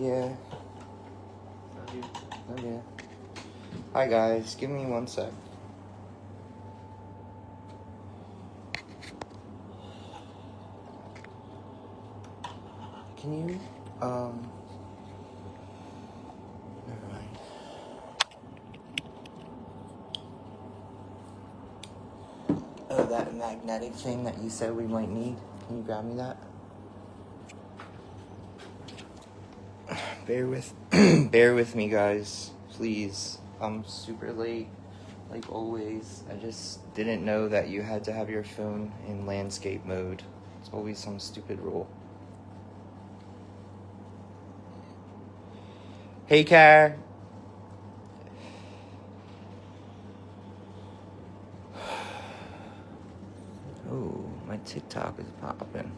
Yeah. Oh, yeah. Hi, guys. Give me 1 sec. Can you, never mind. Oh, that magnetic thing that you said we might need. Can you grab me that? Bear with me, guys. Please. I'm super late, like always. I just didn't know that you had to have your phone in landscape mode. It's always some stupid rule. Hey, Car. Oh, my TikTok is popping.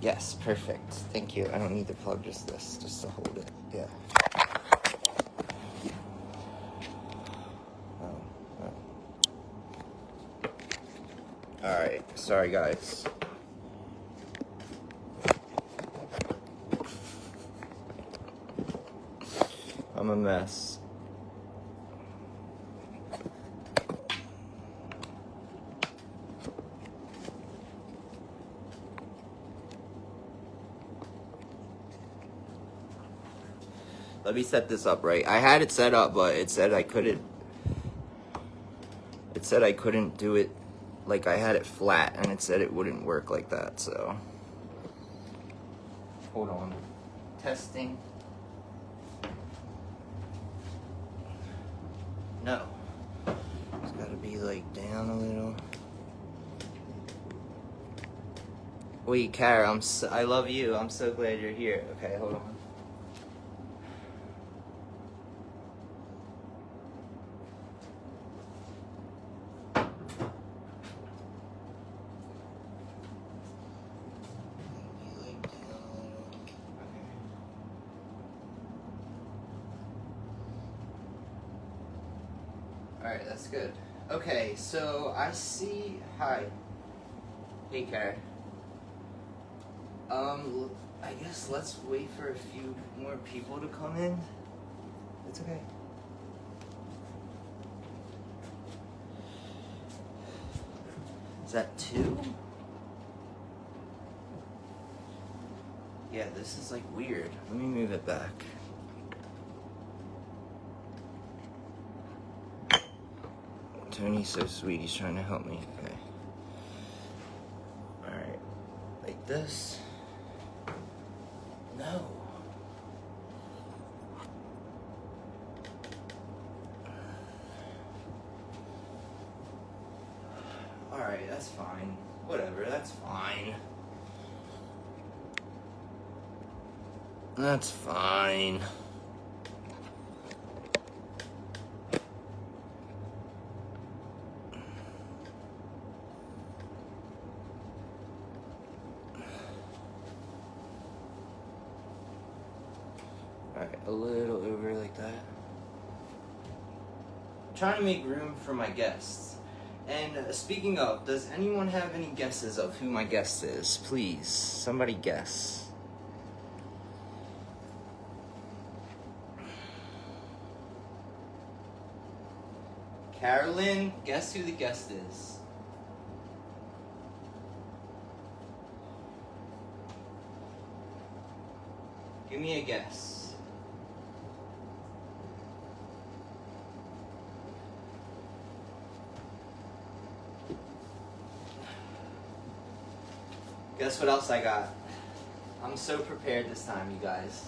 Yes, perfect. Thank you. I don't need to plug just this, just to hold it. Yeah. Oh. Alright, sorry guys. I'm a mess. Let me set this up right. I had it set up, but it said I couldn't. It said I couldn't do it like I had it flat, and it said it wouldn't work like that, so. Hold on. Testing. No. It's gotta be like down a little. Wait, Kara, I love you. I'm so glad you're here. Okay, hold on. Alright, that's good. Okay, so I see. Hi. Hey, Kara. I guess let's wait for a few more people to come in. It's okay. Is that 2? Yeah, this is like weird. Let me move it back. Tony's so sweet, he's trying to help me. Okay. Alright. Like this. No. Alright, that's fine. Whatever, that's fine. That's fine. Alright, a little over like that. I'm trying to make room for my guests. And speaking of, does anyone have any guesses of who my guest is? Please, somebody guess. Carolyn, guess who the guest is? Give me a guess. Guess what else I got? I'm so prepared this time, you guys.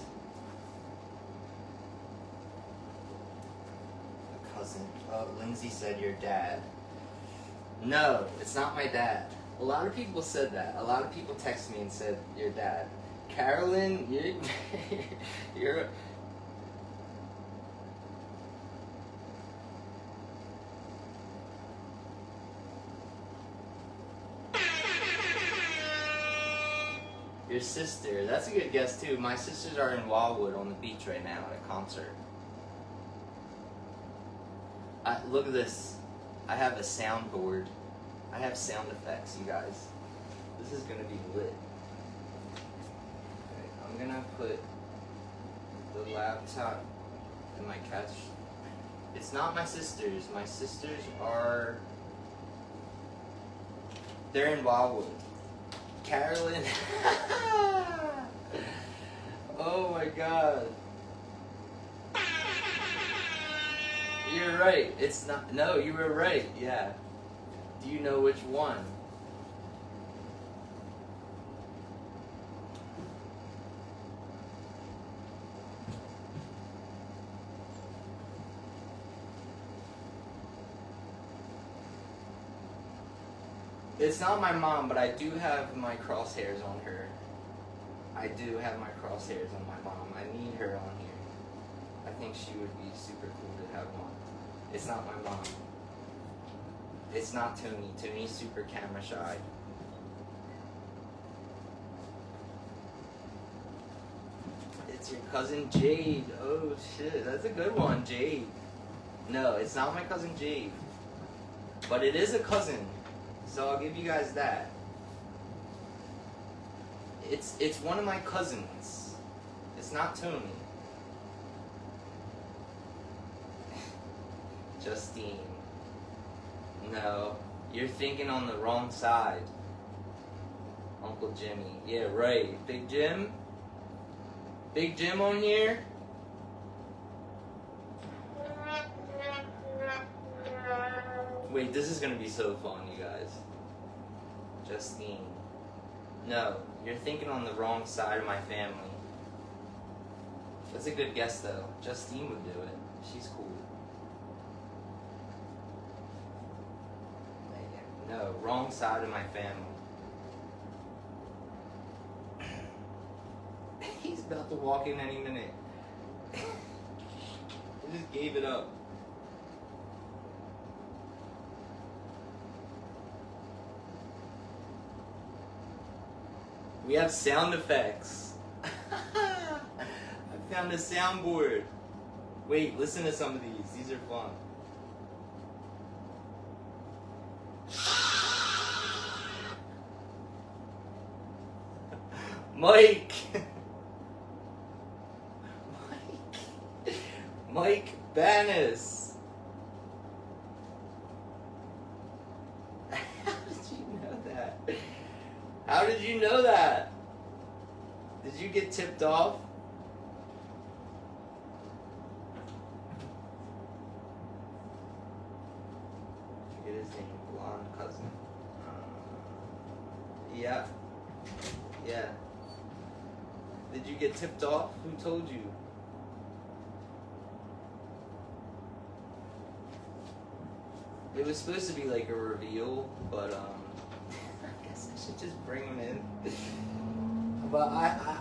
A cousin. Oh, Lindsay said your dad. No, it's not my dad. A lot of people said that. A lot of people text me and said your dad. Carolyn, you're your sister. That's a good guess too. My sisters are in Wildwood on the beach right now at a concert. Look at this. I have a soundboard. I have sound effects, you guys. This is gonna be lit. Okay, I'm gonna put the laptop in my couch. It's not my sister's. My sisters are... They're in Wildwood. Carolyn. Oh my god. You're right. It's not... No, you were right. Yeah. Do you know which one? It's not my mom, but I do have my crosshairs on her. I do have my crosshairs on my mom. I need her on here. I think she would be super cool to have on. It's not my mom. It's not Tony. Tony's super camera shy. It's your cousin Jade. Oh shit, that's a good one, Jade. No, it's not my cousin Jade. But it is a cousin. So I'll give you guys that. It's one of my cousins. It's not Tony. Justine. No, you're thinking on the wrong side. Uncle Jimmy. Yeah, right. Big Jim? Big Jim on here? Wait, this is gonna be so fun, you guys. Justine. No, you're thinking on the wrong side of my family. That's a good guess, though. Justine would do it. She's cool. No, wrong side of my family. He's about to walk in any minute. I just gave it up. We have sound effects. I found a soundboard. Wait, listen to some of these. These are fun. Mike. Mike Bannis. How did you know that? How did you know that? Did you get tipped off? Forget his name. Blonde cousin. Yeah. Yeah. Did you get tipped off? Who told you? It was supposed to be like a reveal, but I guess I should just bring him in. But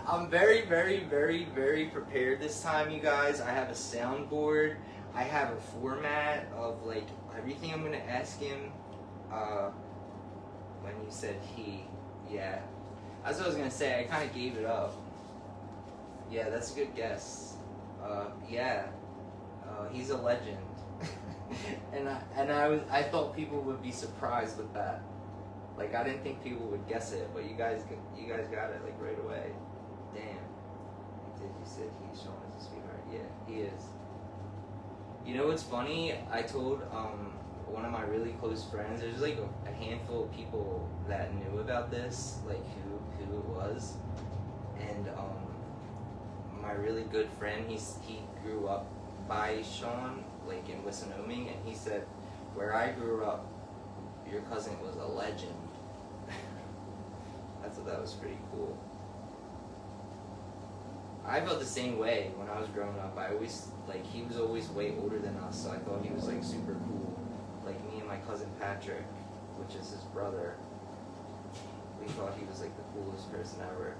I'm very, very, very, very prepared this time, you guys. I have a soundboard. I have a format of like everything I'm gonna ask him. When you said he, yeah, that's what I was gonna say. I kind of gave it up. Yeah, that's a good guess. Yeah, he's a legend. I thought people would be surprised with that. Like, I didn't think people would guess it, but you guys got it like right away. Damn. You said he's Sean is a sweetheart. Yeah, he is. You know what's funny? I told one of my really close friends. There's like a handful of people that knew about this, like who it was, and my really good friend. He grew up by Sean, like in Wissinoming, and he said, where I grew up, your cousin was a legend. I thought that was pretty cool. I felt the same way when I was growing up. I always, like, he was always way older than us, so I thought he was, like, super cool. Like, me and my cousin Patrick, which is his brother, we thought he was, like, the coolest person ever.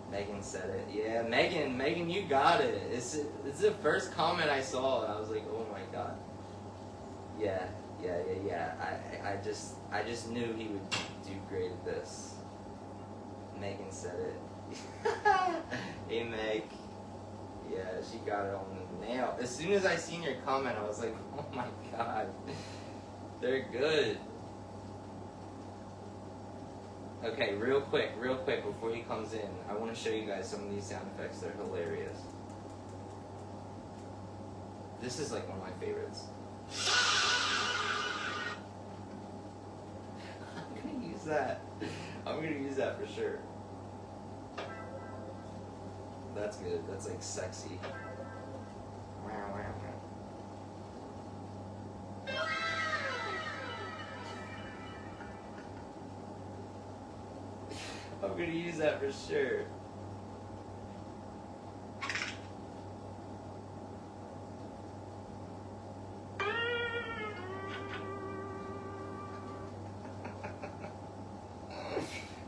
Megan said it. Yeah, Megan, you got it. It's the first comment I saw, and I was like, oh my god. Yeah. I just knew he would do great at this. Megan said it. Hey Meg. Yeah, she got it on the nail. As soon as I seen your comment, I was like, oh my god. They're good. Okay, real quick, before he comes in, I want to show you guys some of these sound effects. They're hilarious. This is like one of my favorites. I'm gonna use that. I'm gonna use that for sure. That's good. That's like sexy. Wow, wow, wow. I'm gonna use that for sure.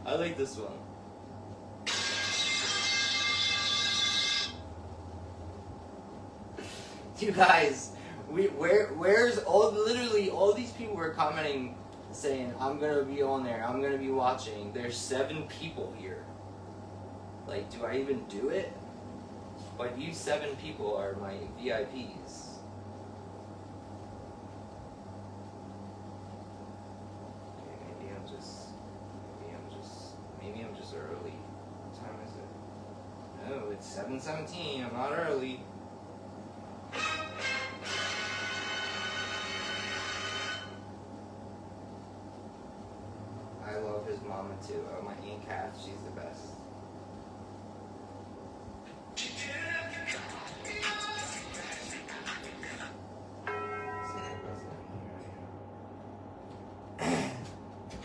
I like this one. You guys, where's literally all these people were commenting saying, I'm gonna be on there, I'm gonna be watching. There's 7 people here. Like, do I even do it? But you 7 people are my VIPs. Okay, maybe I'm just early. What time is it? No, it's 7:17. I'm not early. I love his mama too. Oh, my Aunt Kath, she's the best.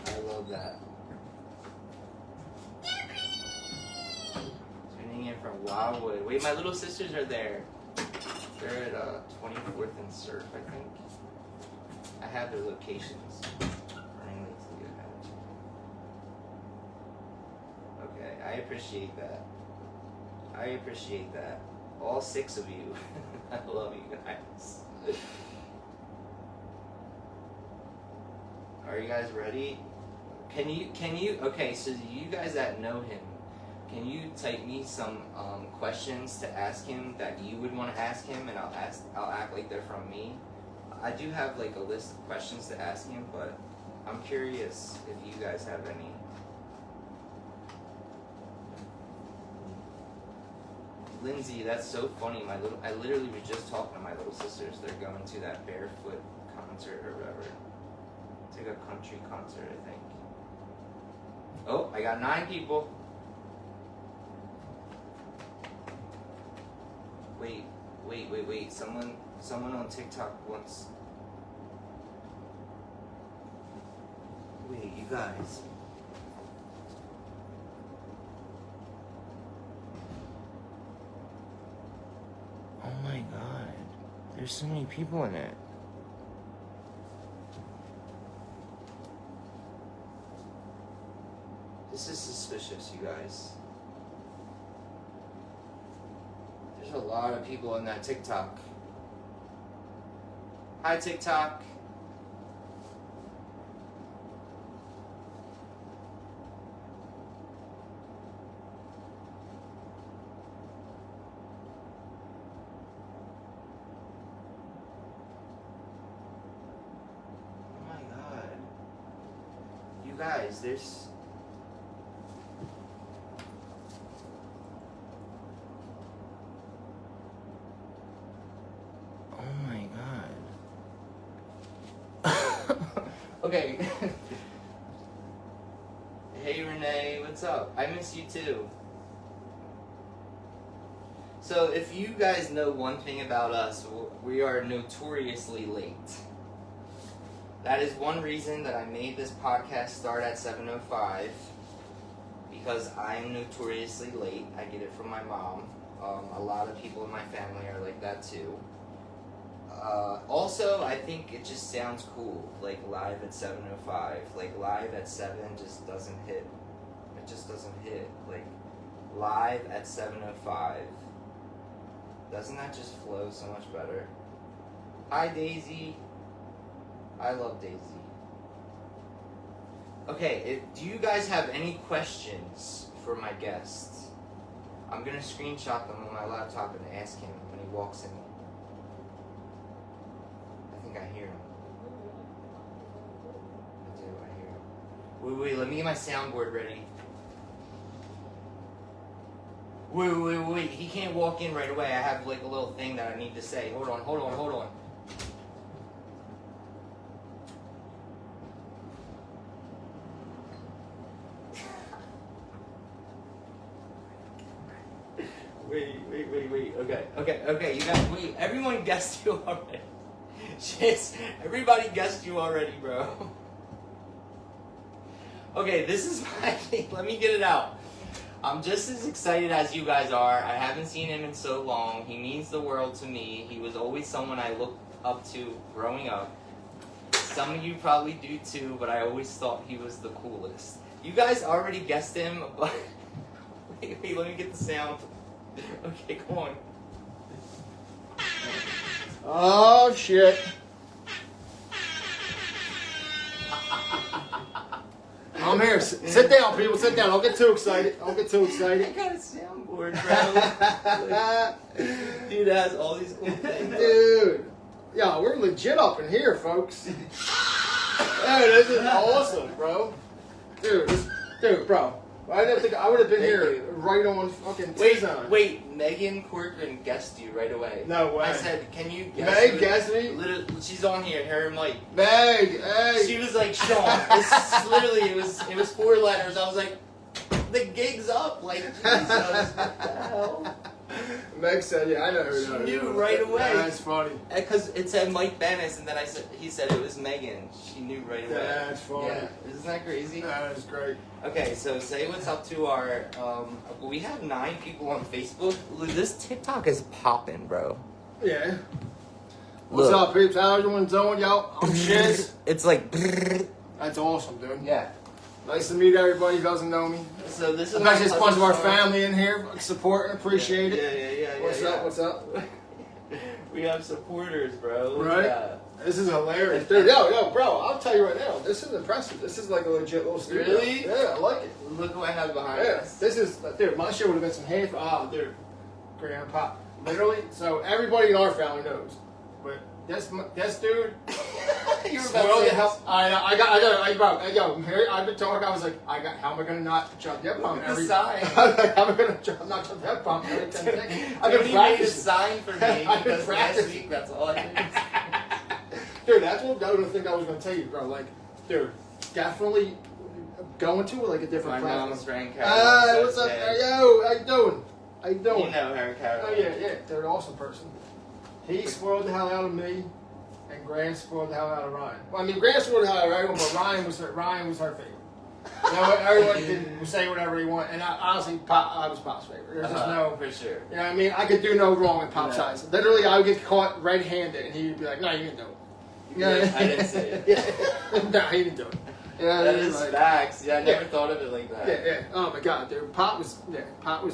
I love that. Tuning in from Wildwood. Wait, my little sisters are there. They're at 24th and Surf, I think. I have their locations. Running late to get ahead. Okay, I appreciate that. I appreciate that. All 6 of you. I love you guys. Are you guys ready? Can you, okay, so you guys that know him, can you type me some questions to ask him that you would want to ask him, and I'll act like they're from me. I do have like a list of questions to ask him, but I'm curious if you guys have any. Lindsay, that's so funny. I literally was just talking to my little sisters. They're going to that barefoot concert or whatever. It's like a country concert, I think. Oh, I got 9 people. Wait. Someone on TikTok wants. Wait, you guys. Oh my god. There's so many people in it. This is suspicious, you guys. There's a lot of people on that TikTok. Hi, TikTok. Oh my god. You guys, there's... Okay. Hey Renee, what's up? I miss you too. So if you guys know one thing about us, we are notoriously late. That is one reason that I made this podcast start at 7:05, because I'm notoriously late. I get it from my mom. A lot of people in my family are like that too. Also, I think it just sounds cool, like live at 7:05. Like live at 7 just doesn't hit. It just doesn't hit. Like live at 7:05. Doesn't that just flow so much better? Hi Daisy. I love Daisy. Okay, do you guys have any questions for my guest? I'm gonna screenshot them on my laptop and ask him when he walks in. I think I hear him. I do, I hear him. Wait, let me get my soundboard ready. Wait, he can't walk in right away. I have like a little thing that I need to say. Hold on. Wait. Okay. You guys, wait. Everyone guessed you already. Shit. Everybody guessed you already, bro. Okay, this is my thing. Let me get it out. I'm just as excited as you guys are. I haven't seen him in so long. He means the world to me. He was always someone I looked up to growing up. Some of you probably do too, but I always thought he was the coolest. You guys already guessed him, but wait, let me get the sound. Okay, come on. Oh, shit. I'm here. Sit down, people. Sit down. Don't get too excited. I got a soundboard, bro. Dude has all these cool things. Dude. Yeah, we're legit up in here, folks. Hey, this is awesome, bro. Dude, bro. I didn't think I would have been here right on fucking T-zone. Wait, Megan Corcoran guessed you right away. No way. I said, can you guess? Meg guessed me? She's on here, her and Mike. Meg, hey. She was like, Sean, this is literally, it was 4 letters. I was like, the gig's up. Like, Jesus, what the hell? Meg said, yeah, I know who She knew right away. That's funny. Because it said Mike Bennis, and then he said it was Megan. She knew right away. That's funny. Yeah, isn't that crazy? That is great. Okay, so say what's up to our, we have 9 people on Facebook. This TikTok is popping, bro. Yeah. What's up, peeps? How everyone doing, y'all? I'm Shiz. It's like, That's awesome, dude. yeah. Nice to meet everybody who doesn't know me. So this is I've got just a bunch of our family in here, support and appreciate it. Yeah. What's up? We have supporters, bro. Right? Yeah. This is hilarious. Dude, yo, bro, I'll tell you right now, this is impressive. This is like a legit little studio. Really? Yeah, I like it. Look what I have behind us. This is, dude, my shit would have been some hand, dude, grandpa. Literally, so everybody in our family knows. But this dude, You were spoiled about the to hell. I've been talking, I was like, how am I going to not jump that pump every sign. I was like, how am I going to not jump that pump every 10 seconds? I've been made a practicing. sign for me I've been because last practicing. week that's all I did. Dude, that's what the other thing I was going to tell you, bro. Like, dude, definitely going to like a different My platform. mom's friend Carol. What's up, yo? How you doing? How you doing? You know her, Carol. Oh yeah, they're an awesome person. He spoiled the hell out of me, and Grant spoiled the hell out of Ryan. Well, I mean, Grant spoiled the hell out of everyone, but Ryan was her favorite. You know, everyone can say whatever they want, and honestly, I was Pop's favorite. There's just no, for sure. you know what I mean? I could do no wrong with Pop's eyes. Literally, I would get caught red-handed, and he'd be like, "No, you didn't do it." Yeah, I didn't say it. No, he didn't do it. Yeah, That is like, facts. Yeah, I never thought of it like that. Yeah. Oh my God, dude, Pop was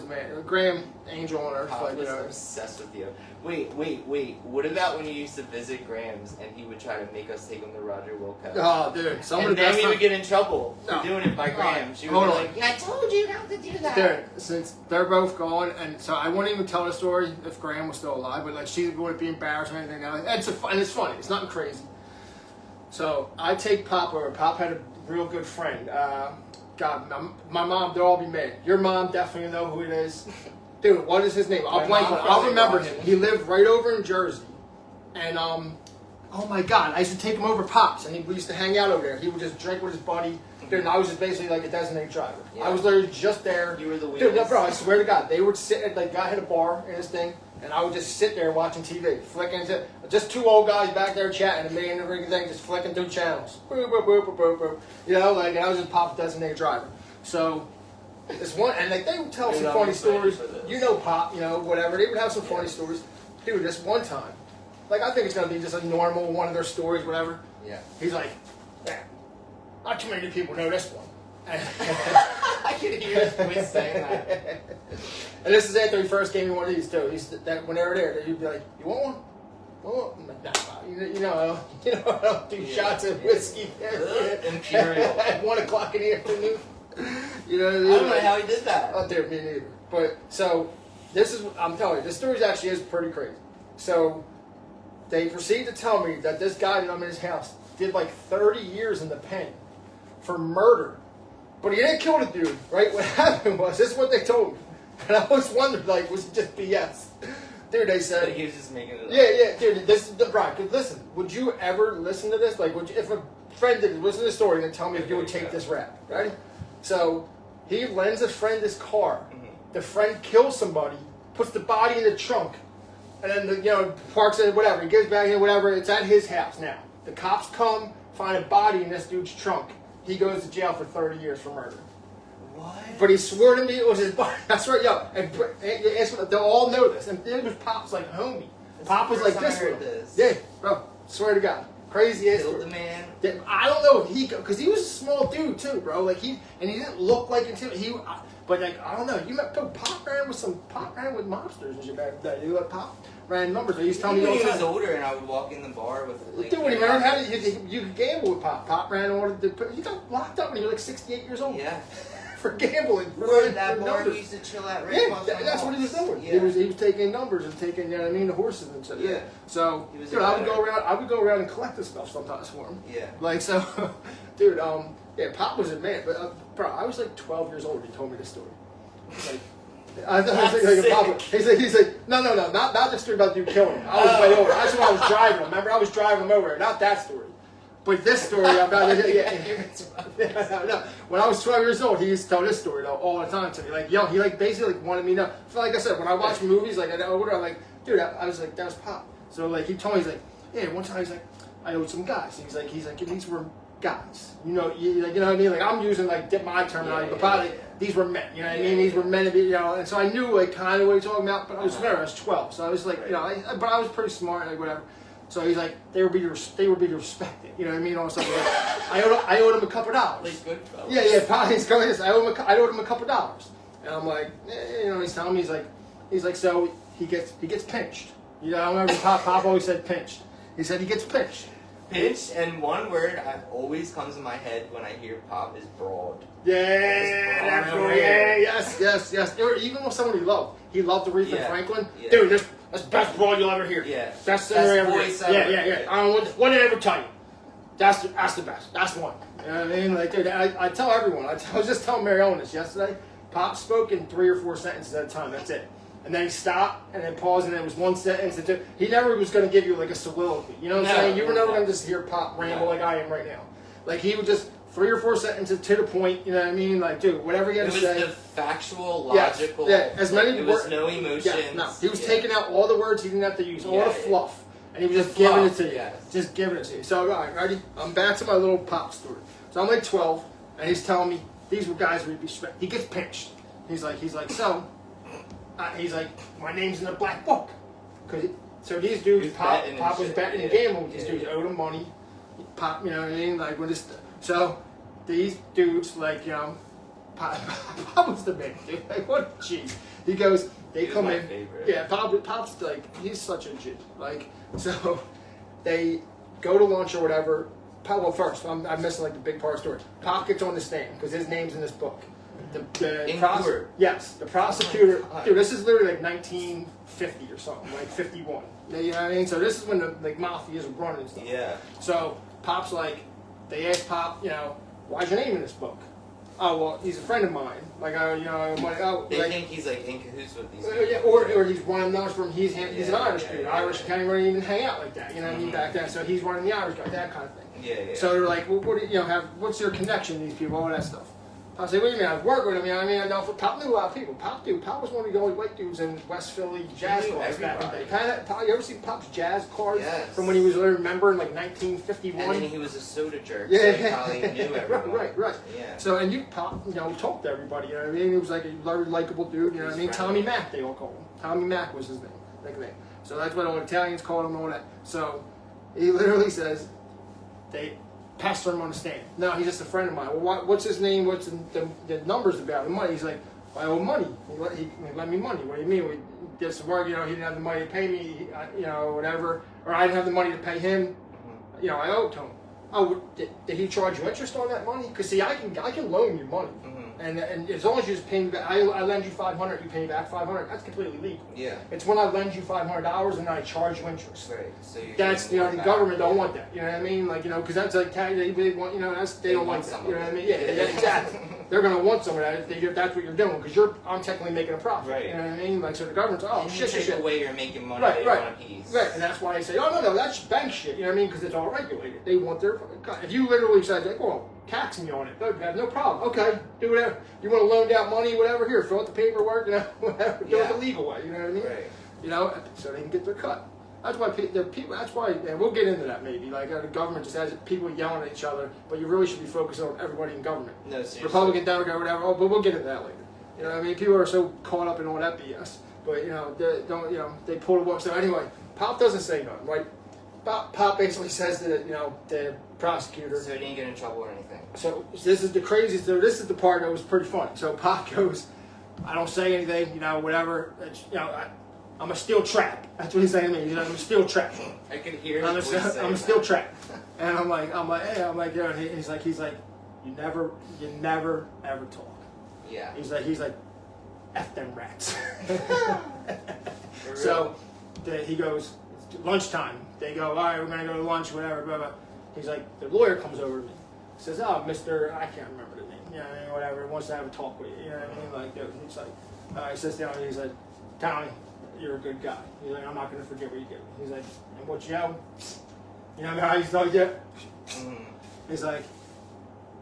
man. Graham, angel on earth, Pop like, you was know. obsessed with you. Wait. What about when you used to visit Graham's and he would try to make us take him to Roger Wilco? Oh, dude, And then we would get in trouble for doing it by Graham. She would be Hold on. like, I told you not to do that. Dude, since they're both gone, and so I wouldn't even tell the story if Graham was still alive, but like she wouldn't be embarrassed or anything. And it's funny. It's nothing crazy. So I take Pop over. Pop had a real good friend. God, my mom, they'll all be mad. Your mom definitely know who it is. Dude, what is his name? I'll remember him. He lived right over in Jersey. And, oh my God, I used to take him over Pop's, and we used to hang out over there. He would just drink with his buddy. Dude, and I was just basically like a designated driver. Yeah. I was literally just there. You were the wheels. Dude, no, bro, I swear to God, they would sit at, like, guy had a bar in his thing, and I would just sit there watching TV, flicking to just 2 old guys back there chatting, and me and the freaking thing just flicking through channels. Boop, boop, boop, boop, boop, boop. You know, like, and I was just Pop's designated driver. So, this one, and like they would tell some funny stories. You know, Pop, you know, whatever. They would have some funny stories. Dude, this one time, like I think it's gonna be just a normal one of their stories, whatever. Yeah. He's like, yeah, not too many people know this one. I can hear his voice saying that. And this is after he first gave me one of these too. When they were there, he'd be like, "You want one? Well, I'm like, nah, you know, I don't do shots of whiskey. Imperial. At 1 o'clock in the afternoon. You know what I mean? I don't know how he did that. Oh, dude, me neither. But so I'm telling you, this story actually is pretty crazy. So they proceed to tell me that this guy that I'm in his house did like 30 years in the pen for murder. But he didn't kill the dude, right? What happened was, this is what they told me. And I always wondered, like, was it just BS? Dude, they said... He was just making it up. Yeah, dude, this is... Right, because listen, would you ever listen to this? Like, would you, if a friend did listen to the story and tell me if you would take this rap, right? So, he lends a friend his car. The friend kills somebody, puts the body in the trunk, and then, parks it, whatever. He gets back in, whatever. It's at his house now. The cops come, find a body in this dude's trunk. He goes to jail for 30 years for murder. What? But he swore to me it was his body. That's right, yo. And they'll all know this. And it was Pop's like homie. Pop was like this one. Yeah, bro. Swear to God. Crazy ass. Killed the man. I don't know if he, because he was a small dude too, bro. Like he didn't look like intimidating. But like I don't know. You met Pop ran with mobsters and shit back in the day. You let Pop ran numbers. He used to tell me all the When time. he was older, and I would walk in the bar with like. Dude, when he learned how to, you could gamble with Pop. Pop ran ordered to. He got locked up when he was like 68 years old. Yeah. For gambling. Remember that bar he used to chill at? Right That's what he was doing. Yeah. He was taking numbers and taking, the horses and stuff. Yeah. So, dude, I would go around and collect this stuff sometimes for him. Yeah. Like so, dude. Pop was a man, but bro, I was like 12 years old when he told me this story. Like, I thought he's like, no, not the story about you killing him. I was way over. That's when I was driving him. Remember, I was driving him over. Not that story. But this story about no. When I was 12 years old, he used to tell this story though all the time to me. Like, he basically wanted me to know. Like I said, when I watch movies, like I older, I'm like, dude, I was like, that was Pop. So like he told me, he's like, yeah, one time he's like, I owed some guys. He's like, these were guys. You know what I mean? Like I'm using like my terminology, but probably these were men. You know what I mean? These were men to be, And so I knew like kind of what he's talking about, but I was 12, so I was like, but I was pretty smart, like whatever. So he's like, they would be respected. You know what I mean? All stuff like I owed him a couple dollars. Like good fellas. Yeah. Pop, he's coming. I owed him a couple dollars, and I'm like, he's telling me, he's like, so he gets pinched. I remember Pop always said pinched. He said he gets pinched. Pinched, and one word always comes in my head when I hear Pop is broad. Yeah, that's right. Yes. Even with someone he loved Aretha Franklin. Yeah. Dude, that's the best broad you'll ever hear. Yeah. Best voice ever. Yeah. I don't know what did I ever tell you? That's the best. That's one. You know what I mean? Like, dude, I tell everyone. I was just telling Mary Ellen this yesterday. Pop spoke in 3 or 4 sentences at a time. That's it. And then he stopped, and then paused, and then it was one sentence. And he never was going to give you like a soliloquy. You know what I'm saying? You were never going to just hear Pop ramble like I am right now. Like he would just 3 or 4 sentences to the point. You know what I mean? Like, dude, whatever you had to say. It was the factual, logical. Yeah, as many. It was no emotions. Yeah, no, he was taking out all the words he didn't have to use, all the fluff, and he was just giving it to you. Yeah. Just giving it to you. So, all right, ready? I'm back to my little Pop story. So I'm like 12, and he's telling me these were guys we'd be respect. He gets pinched. He's like, so. He's like, my name's in the black book. So these dudes, Pop was betting and gambling with these dudes, owed him money. Pop, you know what I mean? Like, so these dudes, like, Pop was the man, dude. Like, what a G. He goes, they come in. Favorite. Yeah, Pop's like, he's such a G. Like, so they go to lunch or whatever. Well, first, I'm missing like the big part of the story. Pop gets on the stand because his name's in this book. Yes, the prosecutor. Dude, this is literally like 1950 or something, like 51. You know what I mean? So this is when the mafias were running and stuff. Yeah. So Pop's like, they asked Pop, why's your name in this book? Oh, well, he's a friend of mine. Like, they think he's like in cahoots with these people. Yeah, or he's running numbers from. He's an Irish dude. Irish can't really even hang out like that. You know what I mean? Back then, so he's running the Irish guy, that kind of thing. Yeah. So they're like, well, what do you have? What's your connection to these people? All that stuff. I was like, what do you mean? I work with him. I know Pop knew a lot of people. Pop was one of the only white dudes in West Philly jazz cars back in the day. You ever see Pop's jazz cars from when he was a member in like 1951? And then he was a soda jerk. Yeah, so he probably knew everyone. Right. Yeah. So Pop, talked to everybody. You know what I mean? He was like a very likable dude. You know what I mean? Tommy Mac, they all called him. Tommy Mac was his nickname. So that's what all Italians called him and all that. So he literally says they pester him on the stand. No, he's just a friend of mine. Well, what's his name? What's the numbers about the money? He's like, I owe money. He lent me money. What do you mean? We did some work. He didn't have the money to pay me. Whatever. Or I didn't have the money to pay him. I owed to him. Oh, did he charge you interest on that money? Because see, I can loan you money. And as long as you just pay me back, I lend you $500, you pay me back $500. That's completely legal. Yeah. It's when I lend you $500 and I charge you interest. Right. So that's the government don't want that. You know what I mean? Like because that's like they want they don't want that. You know what I mean? Yeah, exactly. They're gonna want some of that if that's what you're doing because I'm technically making a profit. Right. You know what I mean? Like so the government's shit. Away you're making money. Right. They want a piece. Right. And that's why I say no, that's bank shit. You know what I mean? Because it's all regulated. They want their cut. If you literally said like, well, tax me on it, they have no problem. Okay, do whatever. You want to loan out money, whatever. Here, fill out the paperwork. Whatever. Do it the legal way. You know what I mean? Right. So they can get their cut. That's why people. That's why, and we'll get into that maybe. Like the government just has people yelling at each other, but you really should be focused on everybody in government. No, seriously. Republican, Democrat, whatever. Oh, but we'll get into that later. You know what I mean? People are so caught up in all that BS. But they don't. They pull the wool. So anyway, Pop doesn't say nothing, right? Pop basically says to the prosecutor. So he didn't get in trouble or anything. So this is the craziest. So this is the part that was pretty funny. So Pop goes, I don't say anything. Whatever. It's, I'm a steel trap. That's what he's saying to me. He's like, I'm a steel trap. I could hear I'm a steel trap. And I'm like, and he's like, you never ever talk. Yeah. He's like, F them rats. So he goes, it's lunchtime. They go, all right, we're gonna go to lunch, whatever, blah, blah. He's like, the lawyer comes over to me, says, oh, Mr. I can't remember the name. You know what I mean? Whatever. He wants to have a talk with you. You know what I mean? Like, he's like, he sits down and he's like, Tony, you're a good guy. He's like, I'm not going to forget what you did. He's like, and what you know how he's like, yeah. He's like,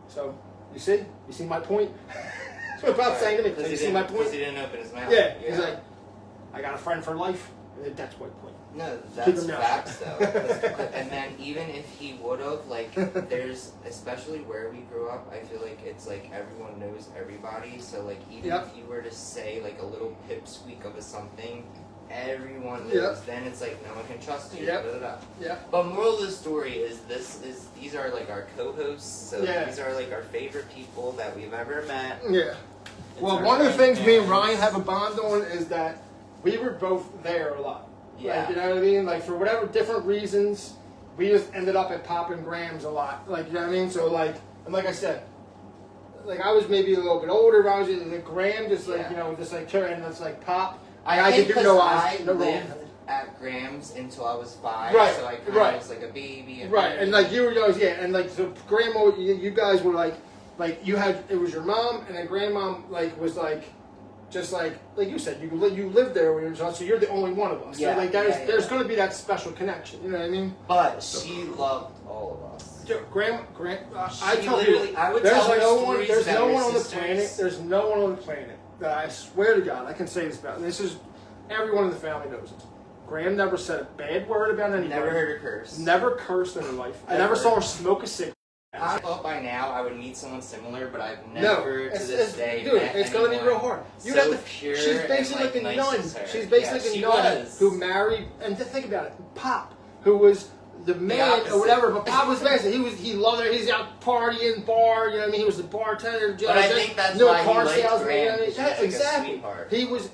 so, you see my point? That's what Bob's saying to me. So you see my point? Because he didn't open his mouth. Yeah. He's like, I got a friend for life. That's my point. No, that's facts though. And then even if he would have, like, there's, especially where we grew up, I feel like it's like everyone knows everybody. So like even if you were to say like a little pipsqueak of something, everyone knows. Then it's like no one can trust you. But moral of the story is these are like our co-hosts. So these are like our favorite people that we've ever met. Yeah. Well, one of the things me and Ryan have a bond on is that we were both there a lot. Yeah. Like, you know what I mean? Like, for whatever different reasons, we just ended up at Pop and Graham's a lot. Like, you know what I mean? So, like, and like I said, like, I was maybe a little bit older, but I was like, Graham just, like, just like, and it's like Pop. I think because I lived at Graham's until I was 5, right, so I kind of was like a baby. And like, you were, and like, so Graham, you guys were like, you had, it was your mom, and then grandmom, like, was like, just like you said, you lived there when you were so you're the only one of us. Yeah, so like there's going to be that special connection. You know what I mean? But she loved all of us. Graham, I tell you, I would tell her stories there's about no one her on the sisters. planet. There's no one on the planet that I swear to God I can say this about. And this is everyone in the family knows this. Graham never said a bad word about anybody. Never heard her curse. Never cursed in her life. I never saw her smoke a cigarette. I thought by now I would meet someone similar, but I've never to this day dude, met it's going to be real hard. You'd have to pure. She's basically like a nice nun. She's basically a nun who married, and to think about it, Pop, who was the man or whatever, but Pop was basically he loved her. He's out partying, bar. You know what I mean? He was the bartender. But I think that's why he liked Graham. Exactly.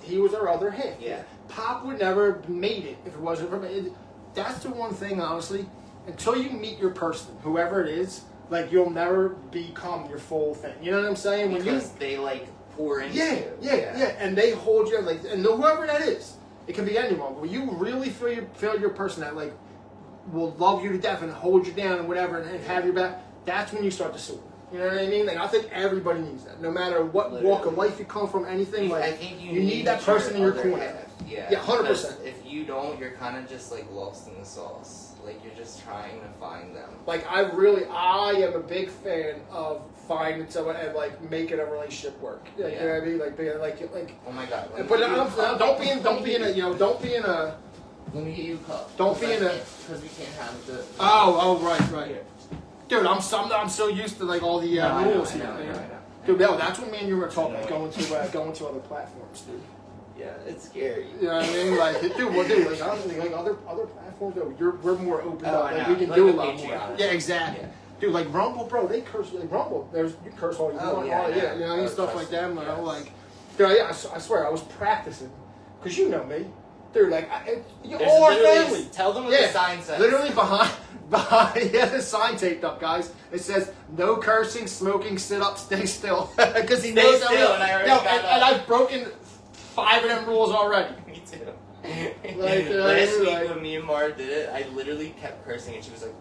He was our other half. Yeah. Pop would never have made it if it wasn't for me. That's the one thing, honestly. Until you meet your person, whoever it is. Like, you'll never become your full thing. You know what I'm saying? Because they, like, pour into you. Yeah. And they hold you, like, and whoever that is. It can be anyone. But when you really feel your person that, like, will love you to death and hold you down and whatever and have your back, that's when you start to soar. You know what I mean? Like, I think everybody needs that. No matter what walk of life you come from, anything, like, I think you need that person in your corner. Half. Yeah, 100%. If you don't, you're kind of just, like, lost in the sauce. Like, you're just trying to find them. Like, I am a big fan of finding someone and, like, making a relationship work. Like, you know what I mean? Like, being, like. Oh my God. But don't be in a. Let me get you a cup. Don't be in a. Because we can't have the. Oh, right. Yeah. Dude, I'm so used to, like, all the rules here. I know. Dude, that's what me and you were talking about, going to other platforms, dude. Yeah, it's scary. You know what I mean? Like, like honestly, like other platforms, though, we're more open up. Like, we can do a lot more. Yeah, exactly. Yeah. Dude, like Rumble, bro, they curse. Like Rumble, you curse all you want. You know, stuff like that. Like, dude, I swear, I was practicing, cause you know me. dude, like There's all our literally- family. Tell them what the sign says. Literally behind, he has a sign taped up, guys. It says, "No cursing, smoking, sit up, stay still." Because he Stay knows still, and I already got and that. I've broken 5 of them rules already. Me too. Last week when me and Mara did it, I literally kept cursing, and she was like,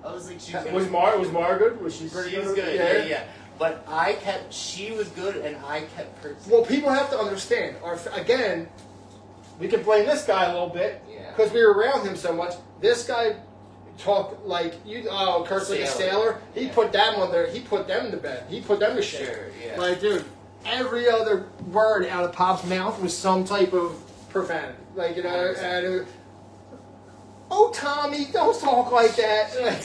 I was like, she was Was Mara good? Was she pretty She good? was good, yeah. But she was good, and I kept cursing. Well, people have to understand. Again, we can blame this guy a little bit Yeah. because we were around him so much. This guy talked like curse like a sailor. He put them on there. He put them to bed. He put them to shit. Sure, yeah. Like, dude, every other word out of Pop's mouth was some type of profanity. Like, you know, and oh, Tommy, don't talk like that. Don't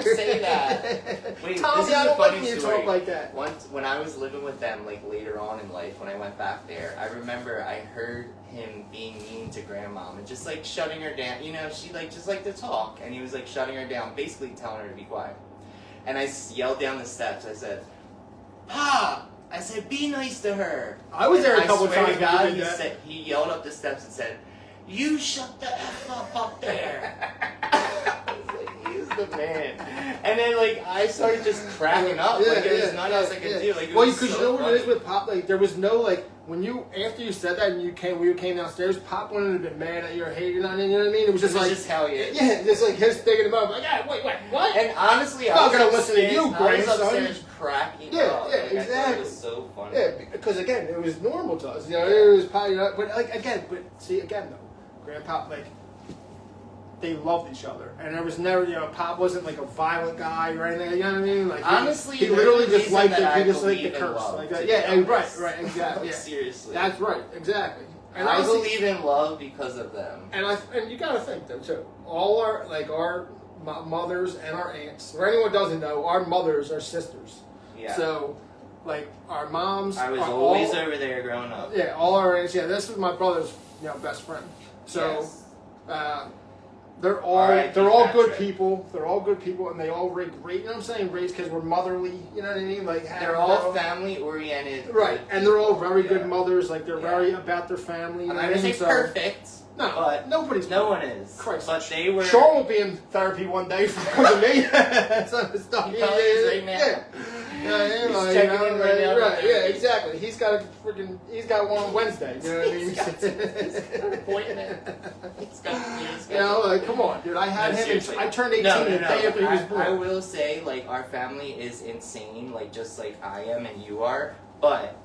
say that. Wait, Tommy, this is I a don't like funny when you story. talk like that. Once, when I was living with them, like later on in life, when I went back there, I remember I heard him being mean to Grandmom and just like shutting her down. You know, she like just liked to talk, and he was like shutting her down, basically telling her to be quiet. And I yelled down the steps. I said, "Pa!" I said, "Be nice to her." I was there a couple I swear times to God, when you did that. he yelled up the steps and said, "You shut the F up there." I was like, he's the man. And then, like, I started just cracking up. Like, there was nothing else I could do. Like, it well, was because so you know what funny. it is with Pop? Like, there was no, like, when you, after you said that and we came downstairs, Pop wouldn't have been mad at you or hating on you, you know what I mean? It was just It was like, just how he is. yeah, just like his thing in the moment. Like, yeah, wait, what? And honestly, I'm I not was gonna listen to upstairs- you, I was grandson. upstairs cracking Yeah, up. yeah, Like, I thought exactly. it was so funny. Yeah, because again, it was normal to us. You know, it was probably not, but like again, though, Grandpa, like, they loved each other, and there was never, you know, Pop wasn't like a violent guy or anything. You know what I mean? Like, Honestly, he there's literally a just reason liked that he I just liked the believe in curse, love, like to that. be Yeah, honest. right, exactly. Like, Yeah. seriously. That's right, exactly. And I honestly- believe in love because of them. And you gotta think though too. All our mothers and our aunts. For anyone who doesn't know, our mothers are sisters. Yeah. So, like our moms. I was are always all, over there growing up. Yeah, all our aunts. Yeah, this was my brother's best friend. So, Yes. they're all R.I.P. good Patrick. people. They're all good people, and they all raised. You know what I'm saying? Raised because we're motherly. You know what I mean? Like They're all family oriented. right, and they're all very good Yeah. mothers. Like they're Yeah. very about their family. You I'm know not what I gonna mean? say So- perfect. No, but nobody's. no perfect. one is. Christ. But they were. Sean will be in therapy one day because of me. Some of the stuff He probably is right now. Yeah. He's Like, checking you know, in right now for Right, yeah, therapy. exactly. He's got one on Wednesday. You know what I mean? He's got an appointment. You know, like, come on, dude. I had No, him. seriously. I turned 18 No, the day after he was born. I will say, like, our family is insane, like, just like I am and you are, but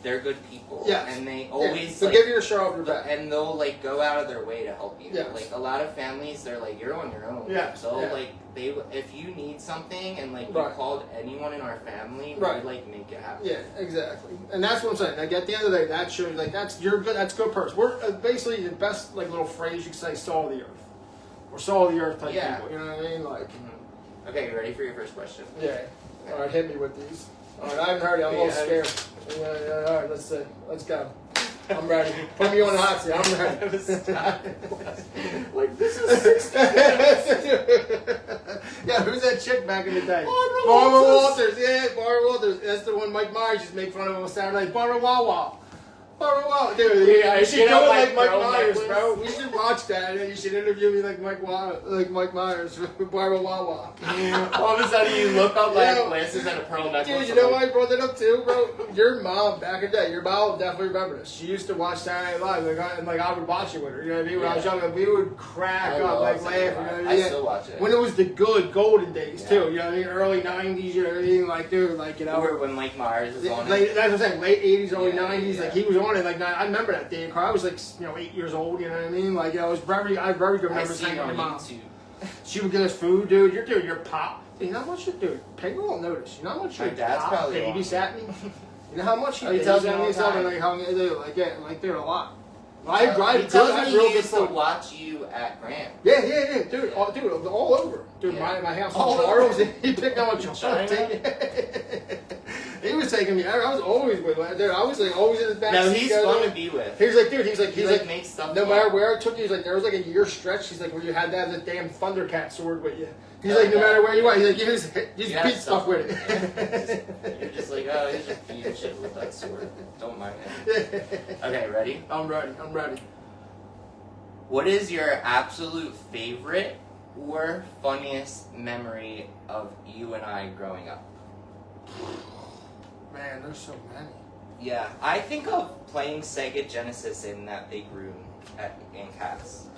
they're good people. Yes. And they Yeah, always, so like, give you a show off your back. and they'll, like, go out of their way to help you. Yes. Like, a lot of families, they're like, you're on your own. Yeah, So, yeah. like, if you need something and, like, Right. you called anyone in our family, Right. we, like, make it happen. Yeah, exactly. And that's what I'm saying. Like at the end of the day, that shows like you're good. That's a good person. We're basically the best like little phrase you could say: "Salt of the earth." We're salt of the earth type Yeah. people. You know what I mean? Like, Mhm. Okay, you ready for your first question? yeah. All right, hit me with these. All right, I haven't heard it. I'm a little Yeah. scared. Yeah, all right, let's see. Let's go. I'm ready. Put me on the hot seat. I'm ready. Like, this is 60. Yeah, who's that chick back in the day? Barbara Barbara Walters. Walters. Yeah, Barbara Walters. That's the one Mike Myers used to make fun of on Saturday night. Barbara Wawa. Barbara Wawa. Dude, Yeah, you should you do know, it like like Mike pearl Myers, necklace. bro. We should watch that, and you should interview me like Mike Myers with Barbara Wawa. All of a sudden, you look up, I Yeah. have glasses and a pearl necklace. Dude, you know why I brought that up too, bro? Your mom, back in the day, your mom will definitely remember this. She used to watch Saturday Night Live, and I would watch it with her. You know what I mean? When I was Yeah. younger, we would crack I up, love like Saturday laughing. Night You know Live. what I mean? still watch it. When it was the good golden days Yeah. too. You know what I mean? Early '90s. You know what I mean? Like, dude, like you know. Or when Mike Myers was on Late, it. that's what I'm saying. Late '80s, early Yeah, '90s. yeah. Like he was on it. Like I remember that day. I was like 8 years old. You know what I mean? Like I have very good I memories see it hanging on with my mom. YouTube. She would get us food, dude. Your pop. You know how much you do? People won't notice. You know how much My your dad's pop probably on. babysat me? You know how much he Oh, he tells me all the babysat me time. and like how they do, like yeah, like they're a lot. He I tells have me real he good used to food. watch you at Graham. Yeah, dude, all over. Dude, Yeah. my house All on Charles, over. he picked up on Charles. China? He was taking me. I was always with him. Dude, I was like always in his back No, seat. he's going fun on. to be with. He's like, dude, he's He like, makes stuff no fun. matter where I took you, he's like, there was like a year stretch, he's like, where you had to have the damn Thundercat sword with you. He's Oh, like, no yeah. matter where you went, he's like, you just You have beat stuff with it. Yeah. You're just like, oh, he's just beating shit with that sword. Don't mind him. Okay, ready? I'm ready. What is your absolute favorite or funniest memory of you and I growing up? Man, there's so many. Yeah, I think of playing Sega Genesis in that big room in Cass.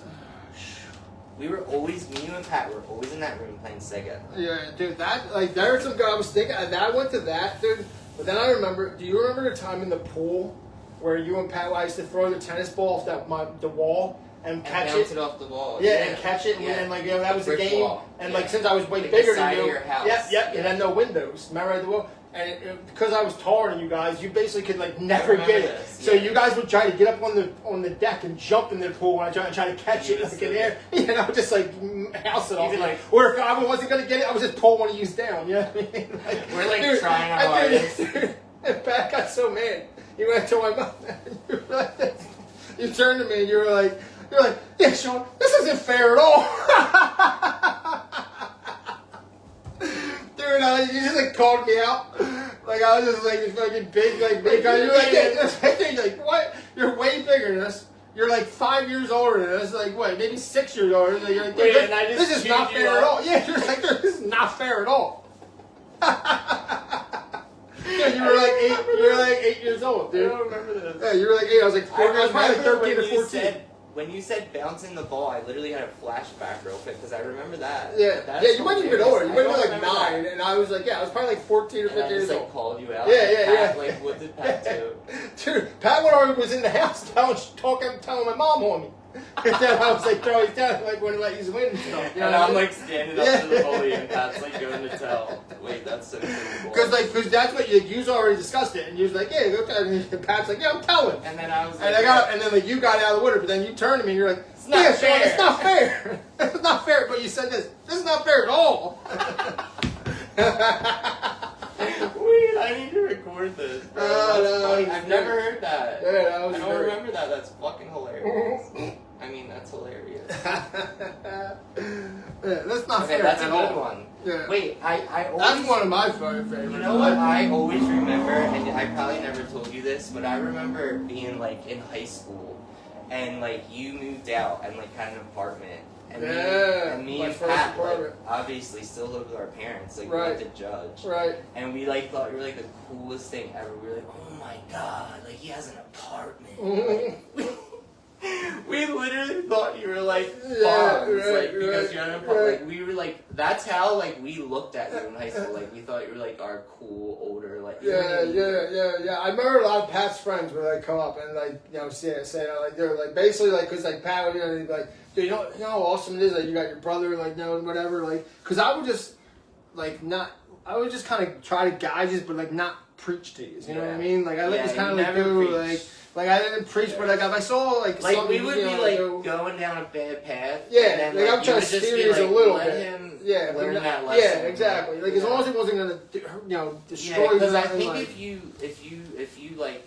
We were always, me and Pat were always in that room playing Sega. Yeah, dude, that, like, there's some guy I was thinking, I went to that, dude, but then I remember, do you remember the time in the pool where you and Pat, I used to throw the tennis ball off the wall and catch bounce it? it off the wall. Yeah, and catch it, Yeah. and like, you know, that was the Brick game, wall. and Yeah. like, since I was way Like bigger the side than of you, your house. yep, Yeah. it had no windows, remember at the wall? And because I was taller than you guys, you basically could like never get it. this, So yeah. you guys would try to get up on the deck and jump in the pool when I try to catch it You like just in did air. You know, just like house it off. Even like- or if I wasn't gonna get it, I would just pull one of you down. You know what I mean? Like, We're like dude, trying our I did hardest. it. And Pat got so mad. He went to my mom. You were like this. You turned to me and you were like, yeah, Sean, this isn't fair at all. Dude, you just like called me out. Like I was just like this fucking big guy. You're like, yeah, you're like, what? You're way bigger than us. You're like 5 years older than us. Like what? Maybe 6 years older. Like, you're like, Wait, this, and I just this is not chewed you fair at up? all. Yeah, you're like, this is not fair at all. Yeah, you were like 8 years old, dude. I don't remember this. Yeah, you were like 8. I was like 14. I was probably like 13 or 14. When you said bouncing the ball, I literally had a flashback real quick because I remember that. Yeah, That's yeah, you might have been hilarious. older. You might have I been don't like remember 9, and I was like, yeah, I was probably like 14 or that. And 15 I years just like old. called you out. Yeah, yeah, Pat, yeah. Like, what did Pat do? Dude, Pat was in the house telling my mom on me. And then I was like, throwing down, like, wouldn't let you win and stuff. You know And what I I'm mean? like standing up to the bully, and Pat's like going to tell. Wait, that's so cool. Because that's what you already discussed it, and you was like, yeah, go tell. And Pat's like, yeah, I'm telling. And then I was like, And then like you got out of the water, but then you turned to me and you're like, It's not yeah, fair. Sean, it's not fair. It's not fair. But you said this. This is not fair at all. Wait, I need to record this. Bro. No, That's funny. it's I've great. never heard that. Yeah, that was I don't great. remember that. That's fucking hilarious. I mean, that's hilarious. Yeah, that's not Okay, fair that's a at good all. one. Yeah. Wait, I always... That's one of my favorites. You know what I always remember, and I probably never told you this, but I remember being like in high school, and like you moved out and like had an apartment, and Yeah, me my and first Pat like, apartment. obviously still lived with our parents, like Right. we went to Judge, Right. and we like thought you were like the coolest thing ever. We were like, oh my god, like he has an apartment. Mm-hmm. Like, we literally thought you were like Yeah, bombs, right, like because you're an apartment. right. Like we were like, that's how like we looked at you in high school. Like we thought you were like our cool older like. You know what I mean? Yeah. I remember a lot of Pat's friends would like come up and like say like they're like basically like because like Pat would they'd be like, dude, you know how awesome it is like you got your brother like whatever like because I would just like not I would just kind of try to guide you but like not preach to you. You know what I mean? Like I like just kind of like do like I didn't preach, but like if I saw like we would be like go, going down a bad path. yeah, and then, like I'm you trying would to just steer be you like, a little let bit. him Yeah, learn but that lesson. yeah, exactly. Like as long as it wasn't gonna destroy you. Because I and, think like, if you like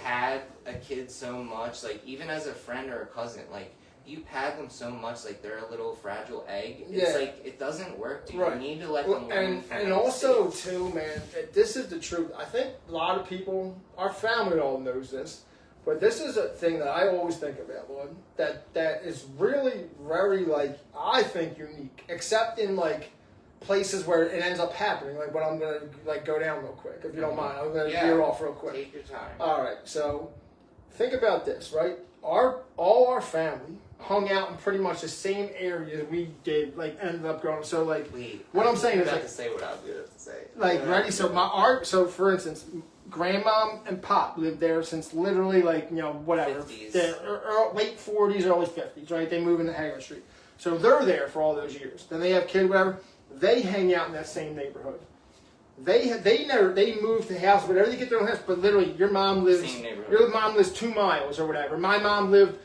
had a kid so much, like even as a friend or a cousin, like you pad them so much, like they're a little fragile egg. It's like it doesn't work, dude. Right. You need to let them learn. And also too, man, this is the truth. I think a lot of people, our family all knows this, but this is a thing that I always think about, Lord, that is really very like I think unique, except in like places where it ends up happening. Like when I'm gonna like go down real quick, if you don't mind, I'm gonna veer off real quick. Take your time. All right, so think about this, right? All our family hung out in pretty much the same area we did, like ended up growing. So like, Wait, what I'm saying is about like, to say what I was gonna say. like ready. So so for instance, grandmom and pop lived there since literally like whatever, 50s. the late 40s, early 50s, right? They moved into Hager Street, so they're there for all those years. Then they have kids, whatever. They hang out in that same neighborhood. They moved the house, whatever they get their own house, but literally your mom lives 2 miles or whatever. My mom lived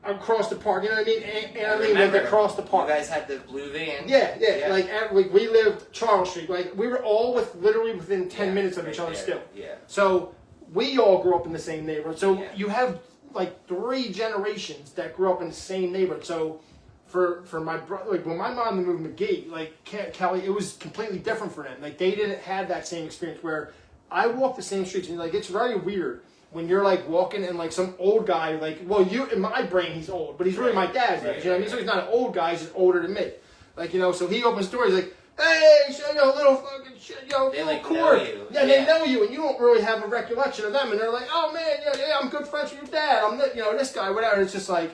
across the park, you know what I mean? And I lived across the park. You guys had the blue van. Yeah. Like we lived Charles Street. Like we were all literally within 10 minutes of each other there. still. Yeah. So we all grew up in the same neighborhood. So Yeah. you have like 3 generations that grew up in the same neighborhood. So for my brother, like when my mom moved to McGee, like Kelly, it was completely different for them. Like they didn't have that same experience where I walked the same streets and like it's very weird. when you're like walking and like some old guy, like, well, you in my brain he's old, but he's really my dad's age. You know what I mean? So he's not an old guy; he's just older than me. Like, you know, so he opens the door. He's like, "Hey, little fucking shit, They little like cord." know you. Yeah, they know you, and you don't really have a recollection of them. And they're like, "Oh man, yeah, I'm good friends with your dad. I'm, this guy, whatever." And it's just like,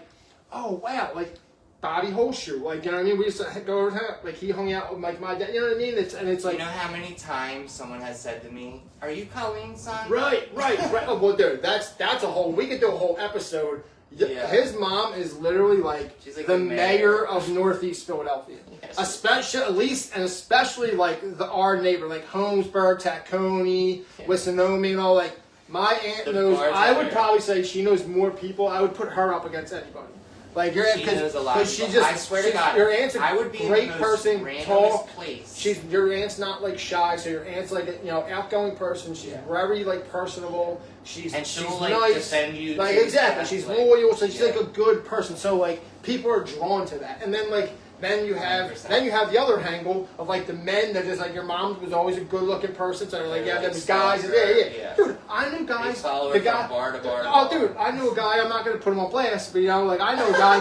oh wow, like Bobby Holshoe, like, you know what I mean? We used to go over, like, he hung out with like my dad. You know what I mean? It's like, you know how many times someone has said to me, "Are you Colleen's son?" Right. Oh, well, dude, that's a whole. We could do a whole episode. Yeah. His mom is literally like, she's like the mayor of Northeast Philadelphia, Yes. especially like our neighbor, like Holmesburg, Tacony, Wissanomi, and all. Like, my aunt knows. I would probably say she knows more people. I would put her up against anybody. Like, your aunt, she knows a lot. She just, I swear to God, your aunt's a I would be great in the person, most tall. Place. Your aunt's not like shy, so your aunt's like outgoing person. She's very like personable. She's she'll like nice. Defend you. Like, exactly, she's like, loyal. So she's like a good person. So like people are drawn to that. And then then you have 100%. the other angle of like the men that just like your mom was always a good looking person. So they're like, They're yeah, like there's guys. yeah. Dude, I knew guys. They follow her from bar to bar. Oh, dude, I knew a guy. I'm not gonna put him on blast, but like I know a guy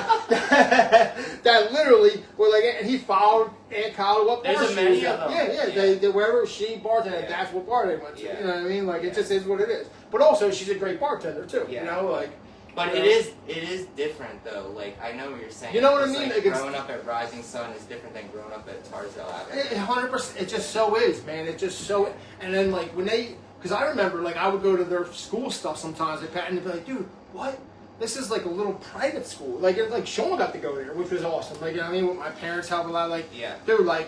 that literally was like, and he followed Aunt Kyle up. There's many of them. Yeah. They wherever she bartended, that's what bar they went to. Yeah. You know what I mean? Like, it just is what it is. But also, she's a great bartender too. Yeah. You know, like. But it is different though. Like, I know what you're saying. You know what I It's mean? Like, Like, growing up at Rising Sun is different than growing up at Tarsdale Avenue. 100%. It just so is, man. It just so. And then like when because I remember like I would go to their school stuff sometimes, and they'd be like, "Dude, what? This is like a little private school." Like Sean got to go there, which was awesome. Like, you know what I mean? With my parents helped a lot. Like, yeah. Dude, like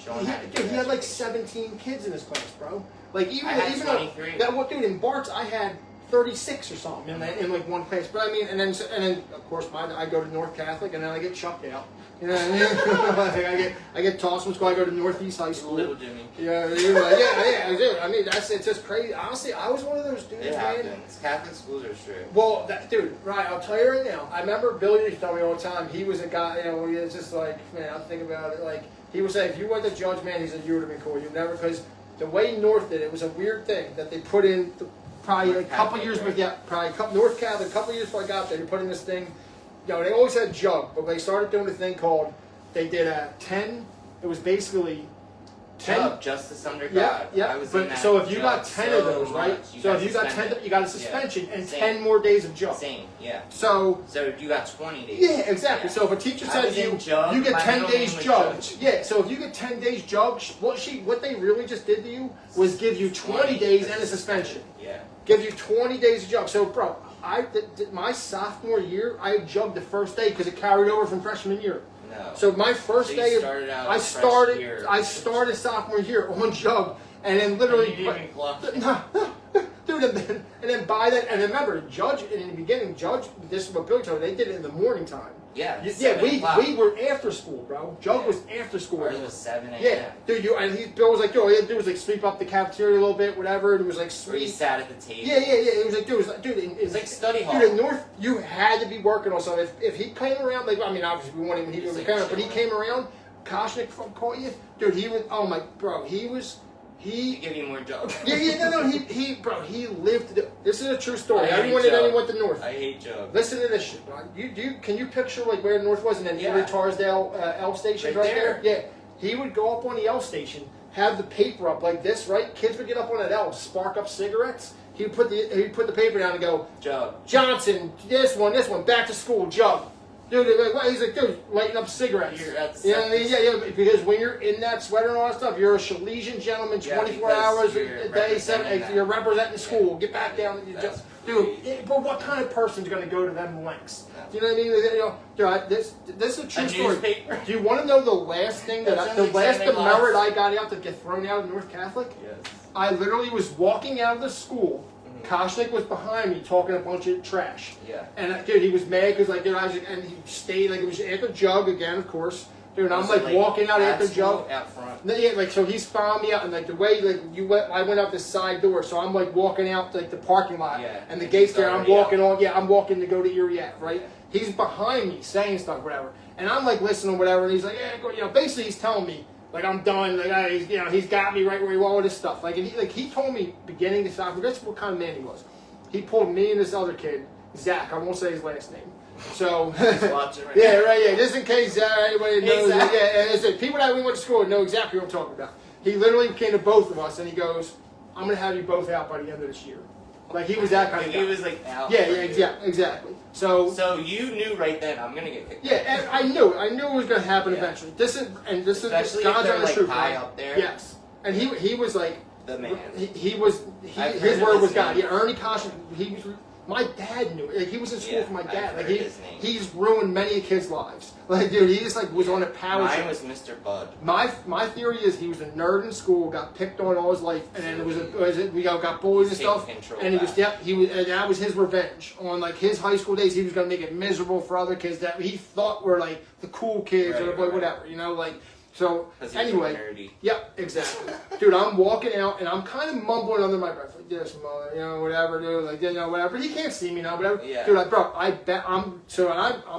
Sean he had like 17 kids in his class, bro. Like even I had even 23. Dude, in Bart's I had 36 or something in like one class. But I mean, and then of course I go to North Catholic, and then I get chucked out. You know what I mean? I get tossed from school. I go to Northeast High School. Little Jimmy. Yeah, I do. I mean, it's just crazy. Honestly, I was one of those dudes, It man. happens. Catholic schools are strict. Well, dude, right? I'll tell you right now. I remember Billy used to tell me all the time. He was a guy, it's just like, man, I think about it. Like, he would say, if you were the judge, man, he said you would have been cool. You never, because the way North did it was a weird thing that they put in. Probably like a couple years, North Catholic, a couple years before I got there, they put in this thing. They always had jug, but they started doing a thing called. They did a 10. It was basically 10. Justice under God. Yeah. I was but in that so if you got jug 10 of those, so right? much, So if you got 10, you got a suspension and Same. 10 more days of jug. Same. Yeah. So you got 20 days. Yeah, exactly. Yeah. So if a teacher I said was to you, in jug, you get my 10 middle days name was jug. Judge. Yeah. So if you get 10 days jug, what they really just did to you was give you 20 days and a suspension. Yeah. Give you 20 days of jug. So, bro, my sophomore year, I jugged the first day because it carried over from freshman year. No. So my first So day, I started sophomore year on jug, and then literally, You didn't even clock. dude, and then by then, and remember, Judge in the beginning, this is what Billy told me, they did it in the morning time. Yeah. We were after school, bro. Jug was after school. Ours was 7 a.m. Yeah, dude, Bill was like, all you had to do was like sweep up the cafeteria a little bit, whatever. And it was like Where you sweet. sat at the table. Yeah. It was like, dude, it was like study hall. Dude, in North, you had to be working on something. If he came around, like, I mean, obviously we wanted when he was like parent, but he chilling. came around, Koshnik caught you, dude. He was, oh my, bro, He give you more jokes. He lived. This is a true story. I hate Everyone that jug. went to North. I hate jokes. Listen to this shit, bro. Can you picture like where North was and then every Tarsdale L station right there? Yeah. He would go up on the L station, have the paper up like this, right? Kids would get up on that L, spark up cigarettes. He'd put the paper down and go, Jug. Johnson, this one, back to school, jug. Dude, he's like, dude, lighting up cigarettes. You're at the Yeah, because when you're in that sweater and all that stuff, you're a Shalesian gentleman, 24 hours a day, 7. You're representing school. Get back down. Dude, but what kind of person's going to go to them lengths? Do you know what I mean? Dude, this is a true story. Newspaper. Do you want to know the last thing the last demerit I got out to get thrown out of North Catholic? Yes. I literally was walking out of the school. Koshnik was behind me talking a bunch of trash. Yeah. And dude, he was mad because and he stayed it was after jug again, of course. Dude, and I'm like walking out after jug. Out front. Yeah, so he's following me out, and like the way I went out the side door, so I'm like walking out like the parking lot, and the gate's there. I'm walking on. Yeah, I'm walking to go to Erie Ave, right? Yeah. He's behind me saying stuff, whatever, and I'm like listening, whatever, and he's like, yeah, basically he's telling me. Like, I'm done. Like, he's got me right where he wanted this stuff. Like, and he told me beginning to stop. That's what kind of man he was. he pulled me and this other kid, Zach. I won't say his last name. So He's watching right yeah, now. right, yeah. Just in case anybody knows, Exactly. yeah. And it's like, people that we went to school with know exactly what I'm talking about. He literally came to both of us and he goes, "I'm gonna have you both out by the end of this year." Like he was that kind of guy. He was like out. Yeah, exactly. So you knew right then I'm gonna get kicked. yeah, and I knew it was gonna happen Yeah. eventually. This is Especially if God's they're honest like truth, high right? up there. Yes, and he was like The man. His heard word of was his God. name. Yeah, Ernie Caution. He was. My dad knew it. Like he was in school Yeah, for my I've dad. Like heard his name. he's ruined many kids' lives. Like dude, he just like was on a power. Mine trip. was Mr. Bud. My theory is he was a nerd in school, got picked on all his life, and then we got bullied and stuff. And and that was his revenge on like his high school days. He was gonna make it miserable for other kids that he thought were like the cool kids or Right. whatever, you know, like. So 'Cause he was anyway, nerdy. yep, exactly, dude. I'm walking out and I'm kind of mumbling under my breath like this, mother, you know, whatever, dude, like you know, whatever. He can't see me now, whatever, Yeah. dude. Like, bro, I bet I'm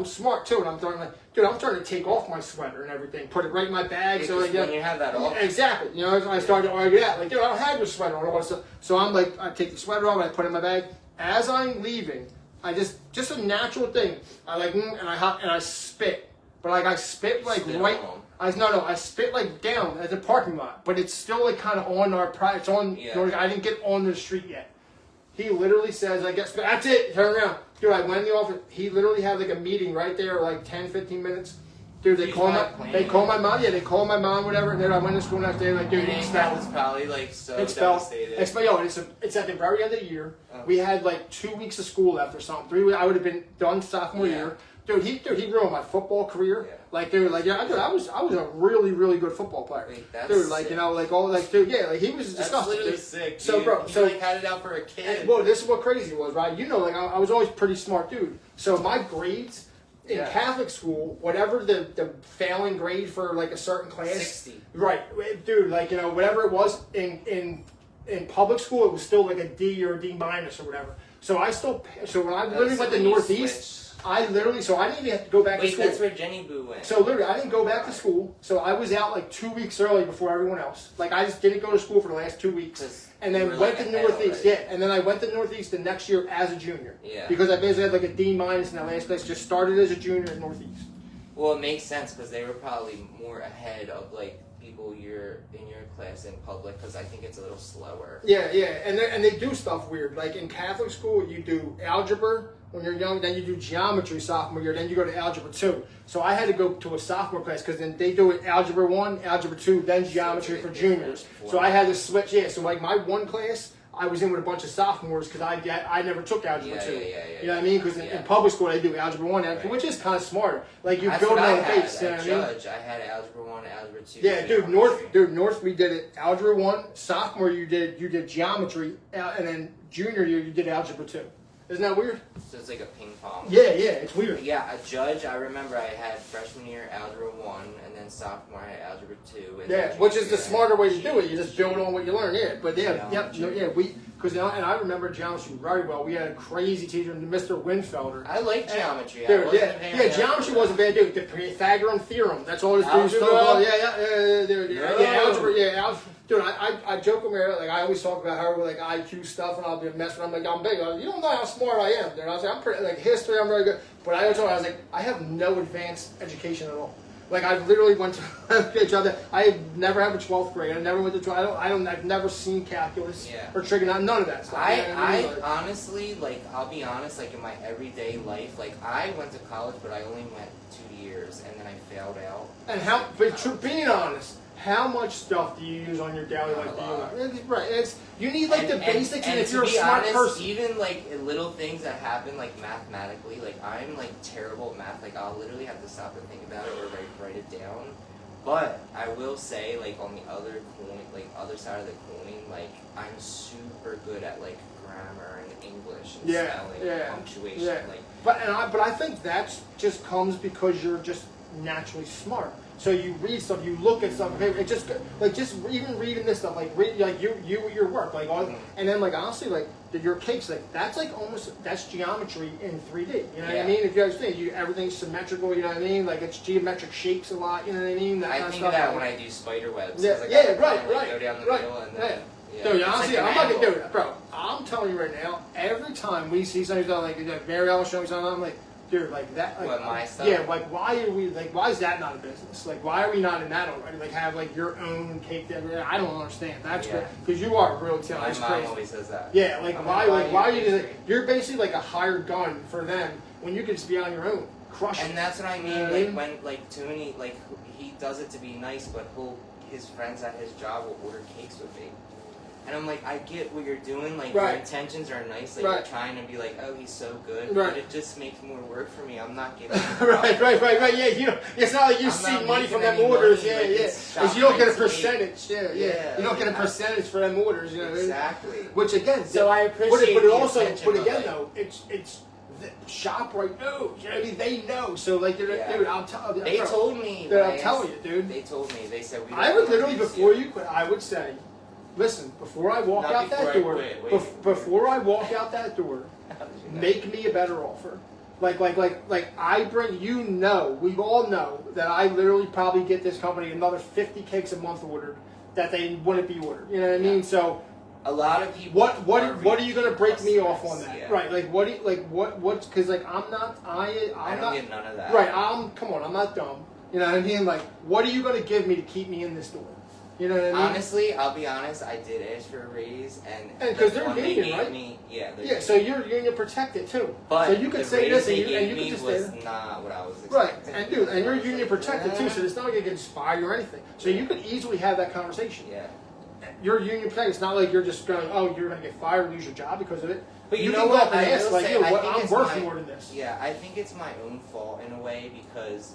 smart too, and I'm starting like, dude, I'm starting to take off my sweater and everything, put it right in my bag, so like, when you have that off. exactly, you know, I started to argue that, like, dude, I don't have your sweater on, all this stuff. So I'm like, I take the sweater off and I put it in my bag. As I'm leaving, I just a natural thing. I like, and I spit, but like I spit like Spit right. on. I spit like down at the parking lot, but it's still like kind of on it's on. Yeah. I didn't get on the street yet. He literally says, I guess, that's it, turn around. Dude, I went in the office, he literally had like a meeting right there, like 10, 15 minutes. Dude, they He's call not my playing. mom, they call my mom, whatever, and then I went to school next day, like, dude, And it's that that was probably like so expelled. devastated. It's at the very end of the year. Oh. We had like 2 weeks of school left or something. 3 weeks, I would have been done sophomore Yeah. year. Dude, he ruined my football career. Yeah. Like, dude, like, yeah, dude, I was a really, really good football player. Wait, that's dude, like, sick. you know, like all, like, dude, yeah, like he was That's disgusting. literally dude. sick. So, dude. bro, He, so like had it out for a kid. and, well, this is what crazy was, right? You know, like I was always pretty smart, dude. So my grades in Yeah. Catholic school, whatever the failing grade for like a certain class, 60. right, dude, like you know, whatever it was in public school, it was still like a D or a D minus or whatever. So when I literally went to when you Northeast, switched. I didn't even have to go back to Wait, school. that's where Jenny Boo went. So literally, I didn't go back to school. So I was out like 2 weeks early before everyone else. Like I just didn't go to school for the last 2 weeks, 'Cause and you then were, went like, to ahead Northeast. already. Yeah, and then I went to Northeast the next year as a junior. Yeah. Because I basically had like a D minus in that last place. Just started as a junior at Northeast. Well, it makes sense because they were probably more ahead of like people in your class in public because I think it's a little slower. Yeah, and they do stuff weird. Like in Catholic school, you do algebra when you're young, then you do geometry sophomore year, then you go to algebra 2. So I had to go to a sophomore class because then they do it algebra 1, algebra 2, then geometry for juniors. So I had to switch. Yeah, so like my one class, I was in with a bunch of sophomores because I never took algebra 2. Yeah. You know what I mean? Because in public school they do algebra 1, algebra, which is kind of smarter. Like you That's build what it I on the had base. You know at what I mean? Judge. I had algebra 1, algebra 2. Yeah, dude, North we did it algebra 1, sophomore you did geometry, and then junior year you did algebra 2. Isn't that weird? So it's like a ping pong. Yeah, it's weird. Yeah, a Judge, I remember I had freshman year algebra 1, and then sophomore I had algebra 2. And Yeah, then which is the junior I smarter had way to do it. You just build on what you learn. Yeah, but Geometry. because I remember geometry very well. We had a crazy teacher, Mr. Winfelder. I like geometry. I Dude, wasn't a fan of geometry algebra. wasn't bad, dude. The Pythagorean theorem. That's all this dude's Algebra? talking about. Dude, No. algebra. Dude, I joke with her, like I always talk about her with like IQ stuff, and I'll be messing. I'm like, I'm big. You don't know how smart I am, dude. I was like, I'm pretty like history. I'm very good, but I always told her, I was like, I have no advanced education at all. Like I literally went to I never have a 12th grade. I never went to 12. I've never seen calculus or trigonometry. None of that stuff. You know what I mean? Like, honestly, like, I'll be honest, like, in my everyday life, like, I went to college, but I only went 2 years, and then I failed out. and being honest, how much stuff do you use on your daily life? Right. You need like the basics, and if you're a smart person. Even like little things that happen, like mathematically, like I'm like terrible at math. Like I'll literally have to stop and think about it or write it down. But I will say, like on the other coin, like other side of the coin, like I'm super good at like grammar and English and spelling, and punctuation. Yeah. Like, but I think that just comes because you're just naturally smart. So you read stuff, you look at stuff. It just even reading this stuff, like your work, like all, and then like honestly, like your cakes, like that's geometry in 3D. You know what I mean? If you understand, everything's symmetrical. You know what I mean? Like it's geometric shapes a lot. You know what I mean? I think of that when I do spider webs. Yeah, 'cause I gotta right. Go down the middle and then. Yeah. Dude, It's honestly, like I'm not an gonna do angle. it, bro. I'm telling you right now, every time we see something like Mary Ellen showing something, I'm like, dude, like that, like, What, my stuff? yeah, like why are we, like, why is that not a business? Like, why are we not in that already? Like, have like your own cake that I don't understand. That's great because you are real talented. My It's mom crazy. always says that. Yeah, like I'm why, gonna like buy why you you? pastry. You're basically like a hired gun for them when you could just be on your own, crushing. And that's what I mean. You know what I Like mean? when like too many like he does it to be nice, but his friends at his job will order cakes with me. And I'm like, I get what you're doing, like Right. your intentions are nice, like Right. you're trying to be like, oh, he's so good, Right. but it just makes more work for me. I'm not giving right. Yeah, you know, it's not like you I'm see not money from making them any orders. money, Yeah, like, yeah. it's Because you don't get a shop rates percentage. Yeah. You don't get a like, percentage for them orders. You know what I mean? Exactly. Which again, So I but appreciate it the also, attention, but but, again like- though, it's the ShopRite knows. You know what I mean? They know. So like, dude, Yeah. I'm telling you. They told me. Dude, when I'm I telling asked- you, dude. They told me. They said we. I don't would wanna literally use before you quit, I would say, listen, before I walk Not out before that I door, quit, wait. before I walk out that door, How did you know? make me a better offer. Like I bring, you know, we all know that I literally probably get this company another 50 cakes a month ordered that they wouldn't be ordered. You know what I mean? So A lot of people. what are you gonna break me off on customers, that? yeah. Right? Like what do you, like what's because like I'm I not don't get none of that. right. Come on, I'm not dumb. You know what I mean? Like what are you gonna give me to keep me in this door? You know what I mean? Honestly, I'll be honest. I did ask for a raise, and 'cause the they're one they union, gave right? me, yeah. they're Yeah, so you're union protected too. But so you could the say raise this they and you gave could me just was say not what I was right, expecting. and dude, and you're I was union like, protected too, so it's not like it gets fired or anything. So you could easily have that conversation. Yeah. You're union protected. It's not like you're just going, oh, you're going to get fired, lose your job because of it. But you know can go what? up and I ask will like, say, yo, I what, think I'm it's worth my- more than this. Yeah, I think it's my own fault in a way because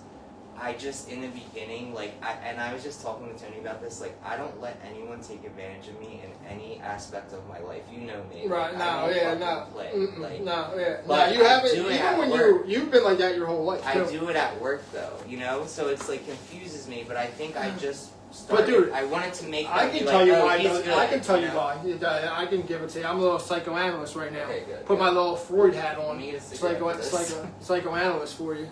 I just in the beginning, like, I was just talking to Tony about this. Like, I don't let anyone take advantage of me in any aspect of my life. You know me. Right, like, no, I don't yeah, fucking no. play. Like, No, yeah. but No, you I haven't, do it even at when work. you've been like that your whole life, I too. do it at work though, you know. So it's like confuses me. But I think I just But started. dude, I wanted to make. I them can be tell like, you oh, why. he's Though. good, I can tell you know? why. I can give it to you. I'm a little psychoanalyst right now. Okay, good. Put my little Freud hat on. Me to sit down for this. Psychoanalyst for you.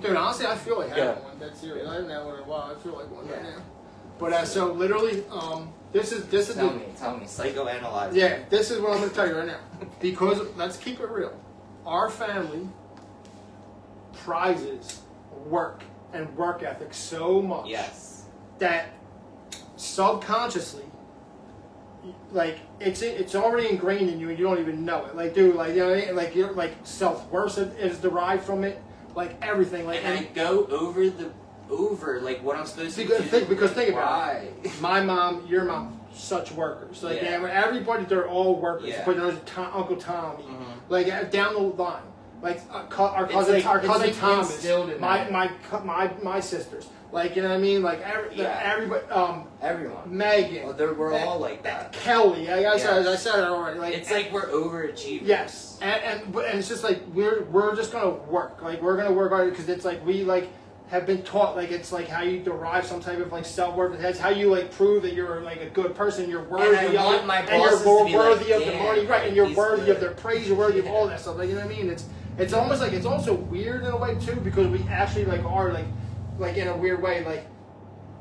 Dude, honestly, I feel like Yeah. having one. That's serious. I didn't have one in a while. I feel like one right Yeah. now. But so literally, this is Tell me, psychoanalyze. yeah, this is what I'm going to tell you right now. Because let's keep it real, our family prizes work and work ethic so much Yes. that subconsciously, like it's already ingrained in you and you don't even know it. Like, dude, like you know what I mean? Like your like self-worth is derived from it. Like everything. Like And I go over like what I'm supposed to Because do. think about why? it. My mom, your mom, such workers. Like Yeah. everybody, they're all workers. Yeah. But there's Uncle Tommy, Mhm. like down the line, like our It's cousin, like- our it's cousin like Thomas, instilled in them. my sisters. Like you know what I mean? Like everybody, Everyone. Megan, Well, we're all like that. Kelly. I said it already. Like It's like we're overachievers. yes, and it's just like we're just gonna work. Like we're gonna work hard because it's like we like have been taught like it's like how you derive some type of like self-worth. That's how you like prove that you're like a good person. You're worthy of want it, my and bosses you're to be worthy like, of the "Damn, money, right? And you're he's worthy good." of their praise. You're worthy of all Yeah. that stuff. Like you know what I mean? It's almost like it's also weird in a way too because we actually like are like in a weird way like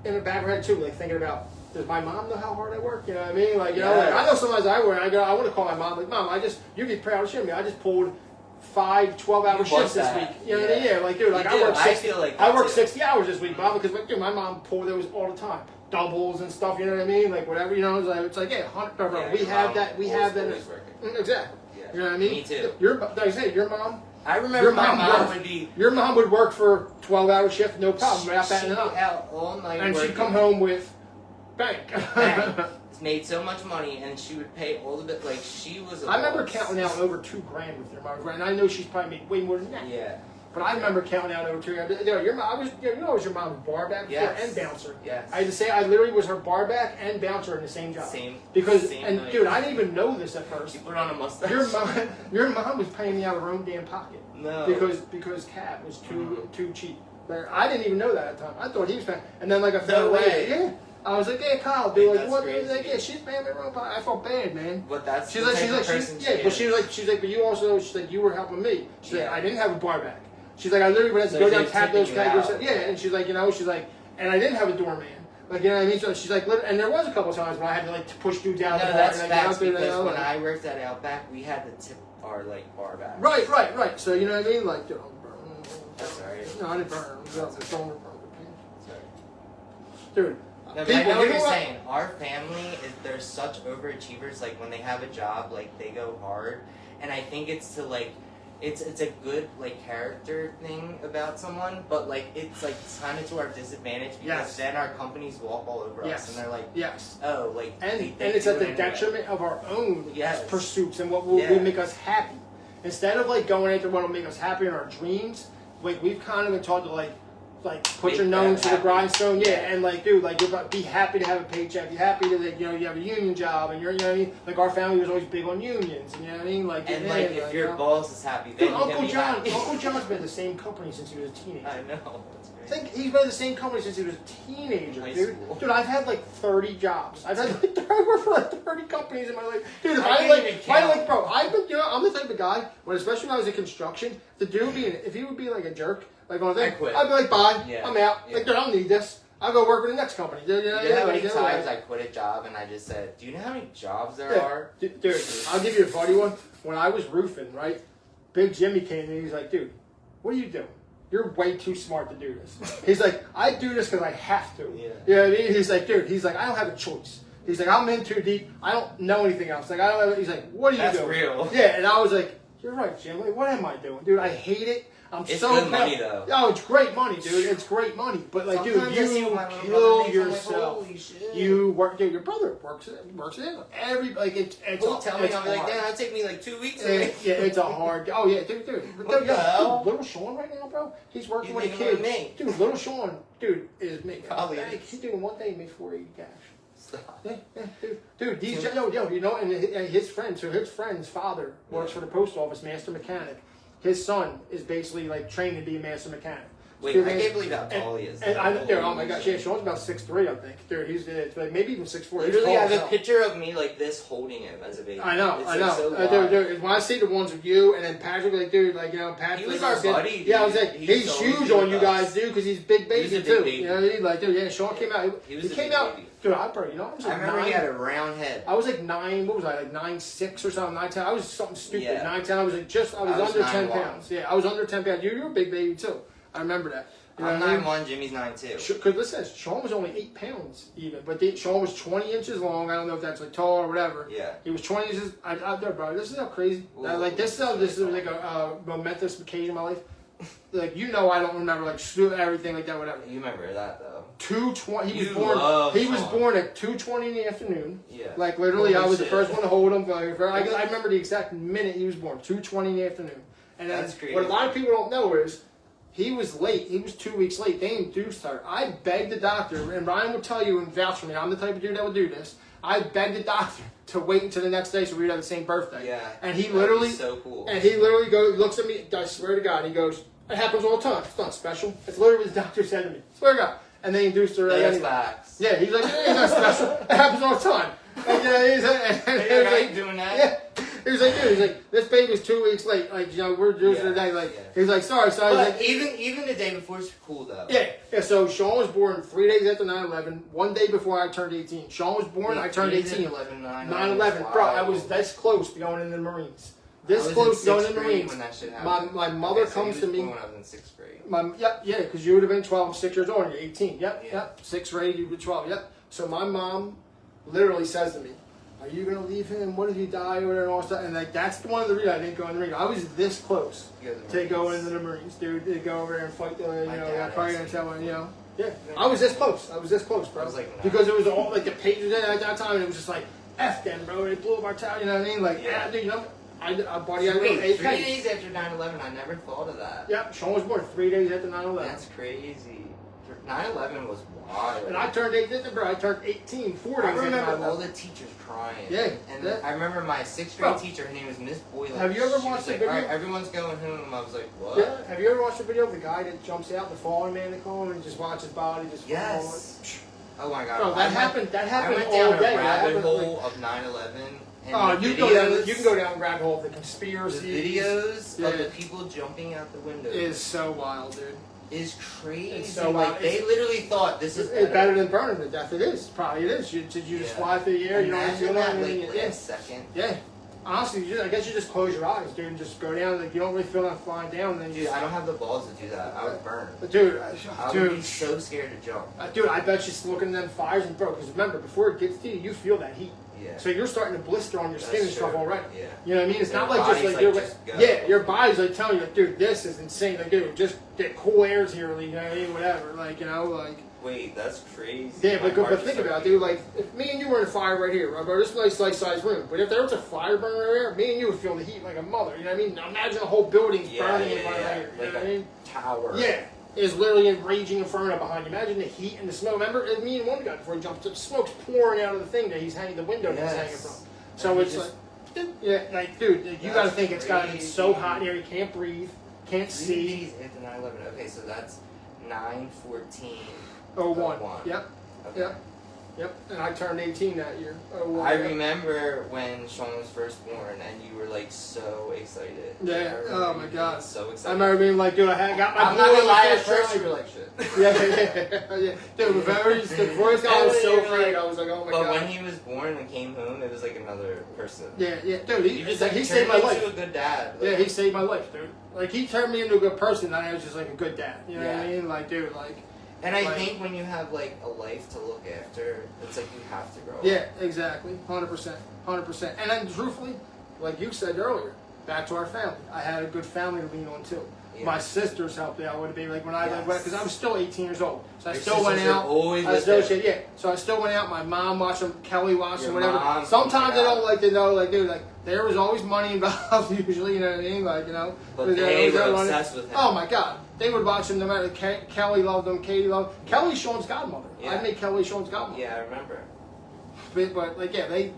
in the back of our head too like thinking about. Does my mom know how hard I work? You know what I mean? Like, you know, like, I know sometimes I work. I want to call my mom. Like, Mom, you'd be proud of me. I just pulled 5 12-hour You shifts want this that. week. You know what I mean? Yeah, like, dude, like You I do. work I 60. feel like I that work too. 60 hours this week, Mom, because like, dude, my mom pulled those all the time, doubles and stuff. You know what I mean? Like whatever. You know, it's like yeah, 100. Yeah, we your have mom that. We always- have that. always working. Exactly. Yeah. You know what I mean? Me too. Like I said, your mom. I remember Your my mom mom worked- would be. Your mom would work for 12-hour shift, no problem, without She'd batting be an eye. out all night And working. she'd come home with bank. Bang. Made so much money, and she would pay all the bit. Like she was. I remember boss. counting out over $2,000 with your mom, and I know she's probably made way more than that. Yeah. But I remember counting out over $2,000. You know, your mom, you know, I was your mom's bar back before Yes. and bouncer. Yes. I had to say, I literally was her bar back and bouncer in the same job. Same. Because, same and night. dude, I didn't even know this at first. She put on a mustache. Your mom was paying me out of her own damn pocket. No. Because Cap was too cheap. But I didn't even know that at the time. I thought he was paying. And then like a No later, way. yeah. I was like, yeah, Kyle, dude, like That's what? crazy. Like, yeah, she's paying me her own pocket. I felt bad, man. But that's She's the like, type of person yeah, but she's like, but you also, she's like, you were helping me. She's like, Yeah. I didn't have a bar back. She's like, I literally would have to So go down they're and tap those tipping you categories. out. Yeah, and she's like, you know, she's like, and I didn't have a doorman. Like, you know what I mean? So she's like, and there was a couple times when I had to like push dudes out. No, the that's bar, and, like, facts, get out there, because when like, I worked at Outback, we had to tip our like bar back. Right. So you know what I mean? Like, dude, That's alright. no, I didn't burn them. That's Sorry. Sorry. Dude. No, but People, I know you what you're what? saying. Our family is they're such overachievers. Like when they have a job, like they go hard, and I think it's to like, it's a good like character thing about someone, but like it's like kind of to our disadvantage because Yes. then our companies walk all over Yes. us, and they're like, Yes. oh, like And they it's do at the it anyway. detriment of our own Yes. pursuits and what will make us happy. Instead of like going after what will make us happy in our dreams, like we've kind of been taught to like put your nose to the grindstone, and like dude, like you're be happy to have a paycheck, you're happy to like, you know, you have a union job, and you're, you know what I mean, like our family was always big on unions, and you know what I mean, like And like if your you know? boss is happy, then Dude, you Uncle can be John, happy. Uncle John's been at the same company since he was a teenager. I know. That's great. Think he's been at the same company since he was a teenager, High dude. school. Dude, I've had like 30 jobs. I've had like I worked for like 30 companies in my life. Dude, if I I can't like, even if I count. like, bro, I've been, you know, I'm the type of guy when, especially when I was in construction, the dude being, if he would be like a jerk, like on a thing, I quit. I'd be like, bye, Yeah. I'm out. Yeah. Like, dude, I don't need this. I'll go work for the next company. Dude, You know how many like, times I quit a job and I just said, do you know how many jobs there are? Dude, I'll give you a funny one. When I was roofing, right, Big Jimmy came to me. He's like, dude, what are you doing? You're way too smart to do this. He's like, I do this because I have to. Yeah. You know what I mean? He's like, dude, he's like, I don't have a choice. He's like, I'm in too deep. I don't know anything else. Like, I don't. He's like, what are you That's doing? real. Yeah, and I was like, you're right, Jim. Like, what am I doing, dude? I hate it. I'm It's so good proud. money, though. Oh, it's great money, dude. It's great money. But like, Sometimes I dude, see you what my little kill brother makes, I'm like, yourself. holy shit. You work, dude. Your brother works in every like it's Don't tell me, it's I'll be like, hard. damn, that'd take me like 2 weeks. Yeah, it's a hard. Oh yeah, dude. What the hell? Little Sean right now, bro. He's working He's with a making kid. more than me. Dude, little Sean, dude, is making. Probably like, is. he's doing one day, he makes 480 cash. Stop. Yeah, dude. These you know, and his friend. So his friend's father works for the post office, master mechanic. His son is basically like trained to be a master mechanic. Wait, Dude, I can't believe how tall he is. And dude, oh my gosh, yeah, Sean's about 6'3", I think. Dude, he's like maybe even 6'4". Literally, I have a picture. picture of me like this holding him as a baby. I know. It's so wild. Dude, when I see the ones of you and then Patrick, like, dude, like, you know, Patrick. He was like, our buddy, dude. Yeah, I was like, He's he's so huge good on you with guys, us. dude, because he's big baby He was a too. big baby. You know what I mean? Like, dude, yeah, Sean came out. He was He a came big out. baby. Dude, I was I like remember he 9. had a round head. I was like 9. What was I like 9'6" or something? 9'10". I was something stupid. Yeah. 9'10". I was like I was I was under 10 9'1". pounds. Yeah, I was under 10 pounds. You were a big baby too. I remember that. You know I'm what I mean? 9'1", Jimmy's 9'2". Because listen, Sean was only 8 pounds even, but Sean was 20 inches long. I don't know if that's like tall or whatever. Yeah. He was 20 inches. Bro, this is how crazy. Ooh, Like this is like a momentous occasion in my life. Like you know, I don't remember like everything like that, whatever. You remember that though. 2:20. He You was born. love He was Sean. born at 2:20 in the afternoon. Yeah. Like literally, Holy I was the shit. first one to hold him. I remember the exact minute he was born. 2:20 in the afternoon. And then That's crazy. what a lot of people don't know is he was late. He was 2 weeks late. They induced her. I begged the doctor, and Ryan would tell you and vouch for me. I'm the type of dude that would do this. I begged the doctor to wait until the next day so we would have the same birthday. Yeah. And he That'd be literally, so cool. and he literally looks at me. I swear to God, he goes, "It happens all the time. It's not special." It's literally what the doctor said to me. Swear to God. And they induced her. That's anyway. facts. Yeah, he's like, "It's not special. It happens all the time." And, he's like, Hey, I ain't doing that. yeah. He was like, dude, he's like, this baby's 2 weeks late. Like, you know, we're due today. Like, he's like, sorry. So I was But like, even the day before is cool though. yeah. So Sean was born 3 days after 9/11. 1 day before I turned 18. Sean was born. I turned 18. 9/11, bro. I was this close to going in the Marines. This close to going in the Marines. When that shit happened. My mother So comes he to was me. born when I was in 6th grade. Yeah, because you would have been 12, 6 years old, and you're 18. Yeah. Yep. 6th grade, you were 12. Yep. So my mom literally says to me, "Are you gonna leave him? What if he die or whatever?" And all that stuff. And like that's one of the reasons I didn't go in the Marines. I was this close to go into the Marines, dude. To go over there and fight the, dad fight asked and someone, me. Yeah, I was this close. I was this close, bro. I was like, nah. Because it was all like the pages at that time, and it was just like F them, bro. They blew up our town. You know what I mean? Like, Yeah. dude, you know, buddy, I Wait, wrote 8 3 days after 9/11, I never thought of that. Yep, Sean was born 3 days after 9/11. That's crazy. 9/11 was wild. And I turned 18, bro. I turned 18, 4 days I after remember 9/11. all the teachers crying. Yeah, And yeah. I remember my 6th grade teacher, her name was Miss Boylan. Have you ever She watched was the like, video? "All right, everyone's going home." I was like, what? Yeah. Have you ever watched the video of the guy that jumps out, the falling man, they call him, and just watch his body just fall? Yes. Oh my god. Bro, that happened. That I happened went all down day. a That rabbit happened, hole of 9/11. And Oh, the you can go down. videos- You can go down the rabbit hole of the The conspiracy. videos Yeah. of the people jumping out the windows. Is so wild, dude. is crazy. It's so, like they literally thought this is it's better than burning to death. It is. Probably it is. You just fly through the air. You don't feel anything. Like, a second. Yeah. Honestly, I guess you just close your eyes, dude, and just go down. Like you don't really feel that flying down. And then Dude, I don't have the balls to do that. I would burn. Dude, I would be so scared to jump. Dude, I bet you looking at them fires and bro. Because remember, before it gets to you, you feel that heat. Yeah. So you're starting to blister on your skin and stuff already. Yeah. You know what I mean? It's Your not like just like you're just yeah, your body's like telling you, like, dude, this is insane. Like, dude, just get cool airs here, like, you know what I mean? Whatever. Like, you know, like. Wait, that's crazy. Yeah, but think about it, dude. Like, if me and you were in a fire right here, right, bro, this is a nice life-size room. But if there was a fire burning right here, me and you would feel the heat like a mother. You know what I mean? Now imagine a whole building's burning in front of here. You like know what I mean? Tower. Yeah. It's literally a raging inferno behind you. Imagine the heat and the smoke. Remember, me and one guy before he jumped up, smoke's pouring out of the thing that he's hanging, the window that he's hanging from. So it's like, yeah, like, dude, you got to think it's got to be so hot in here, you can't breathe, can't see. Into 9/11. Okay, so that's 9/14. 01. Yep. Okay. Yep. Yep. And I turned 18 that year. I remember when Sean was first born, and you were like so excited. Yeah. Oh my God. So excited. I remember being like, dude, I got my. I'm not gonna lie. At first, you were like, shit. Yeah. Dude, before I was so afraid, I was like, oh my God. But when he was born and came home, it was like another person. Yeah. Dude, he saved my turned life. into a good dad. Yeah, he saved my life, dude. Like, he turned me into a good person, and I was just like a good dad. You know what I mean? Like, dude, like. And I think when you have like a life to look after, it's like you have to grow up. Yeah, exactly. 100%. 100%. And then truthfully, like you said earlier, back to our family. I had a good family to lean on too. Yeah. My sisters helped out with it. Like when I because I was still 18 years old, so I still went out. So I still went out. My mom watched them, Kelly watched them, whatever. Sometimes I don't like to know, like, dude, like there was always money involved usually. You know what I mean? Like, you know. But they were obsessed with him. Oh my God. They would watch him no matter. Kelly loved them. Katie loved them. Kelly Sean's godmother. Yeah. I made Kelly Sean's godmother. Yeah, I remember. But like, yeah, they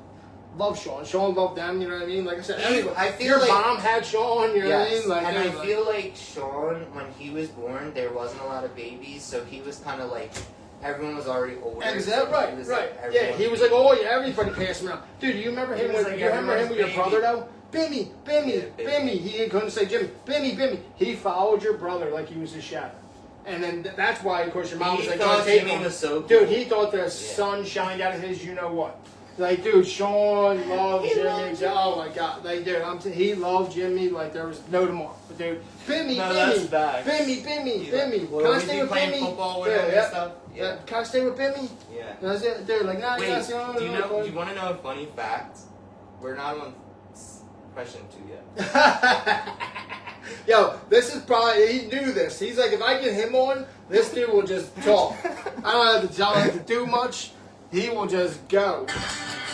love Sean. Sean loved them. You know what I mean? Like I said, I feel your like, mom had Sean. You know what I mean? Like, and I feel like Sean, when he was born, there wasn't a lot of babies, so he was kind of like everyone was already older. Exactly. So right. Yeah, he was like, oh yeah, everybody passed him out. Dude, you remember him? You remember him with your brother though? Bimmy. He couldn't say Jimmy. Bimmy. He followed your brother like he was his shadow. And then that's why, of course, your mom was like, "Oh, Jimmy was so cool." Dude, he thought the sun shined out of his, you know what? Like, dude, Sean loved Jimmy. Oh my God, like, dude, he loved Jimmy. Like, there was no tomorrow. But dude, Bimmy. Well, Can I stay with Bimmy? Football with him and stuff? Yeah. Can I stay with Bimmy? Yeah. And I was dude, like, nah, wait, you got do you want to know a funny fact? We're not on question 2 yet. Yo, this is probably, he knew this. He's like, if I get him on, this dude will just talk. I don't have to do much. He will just go.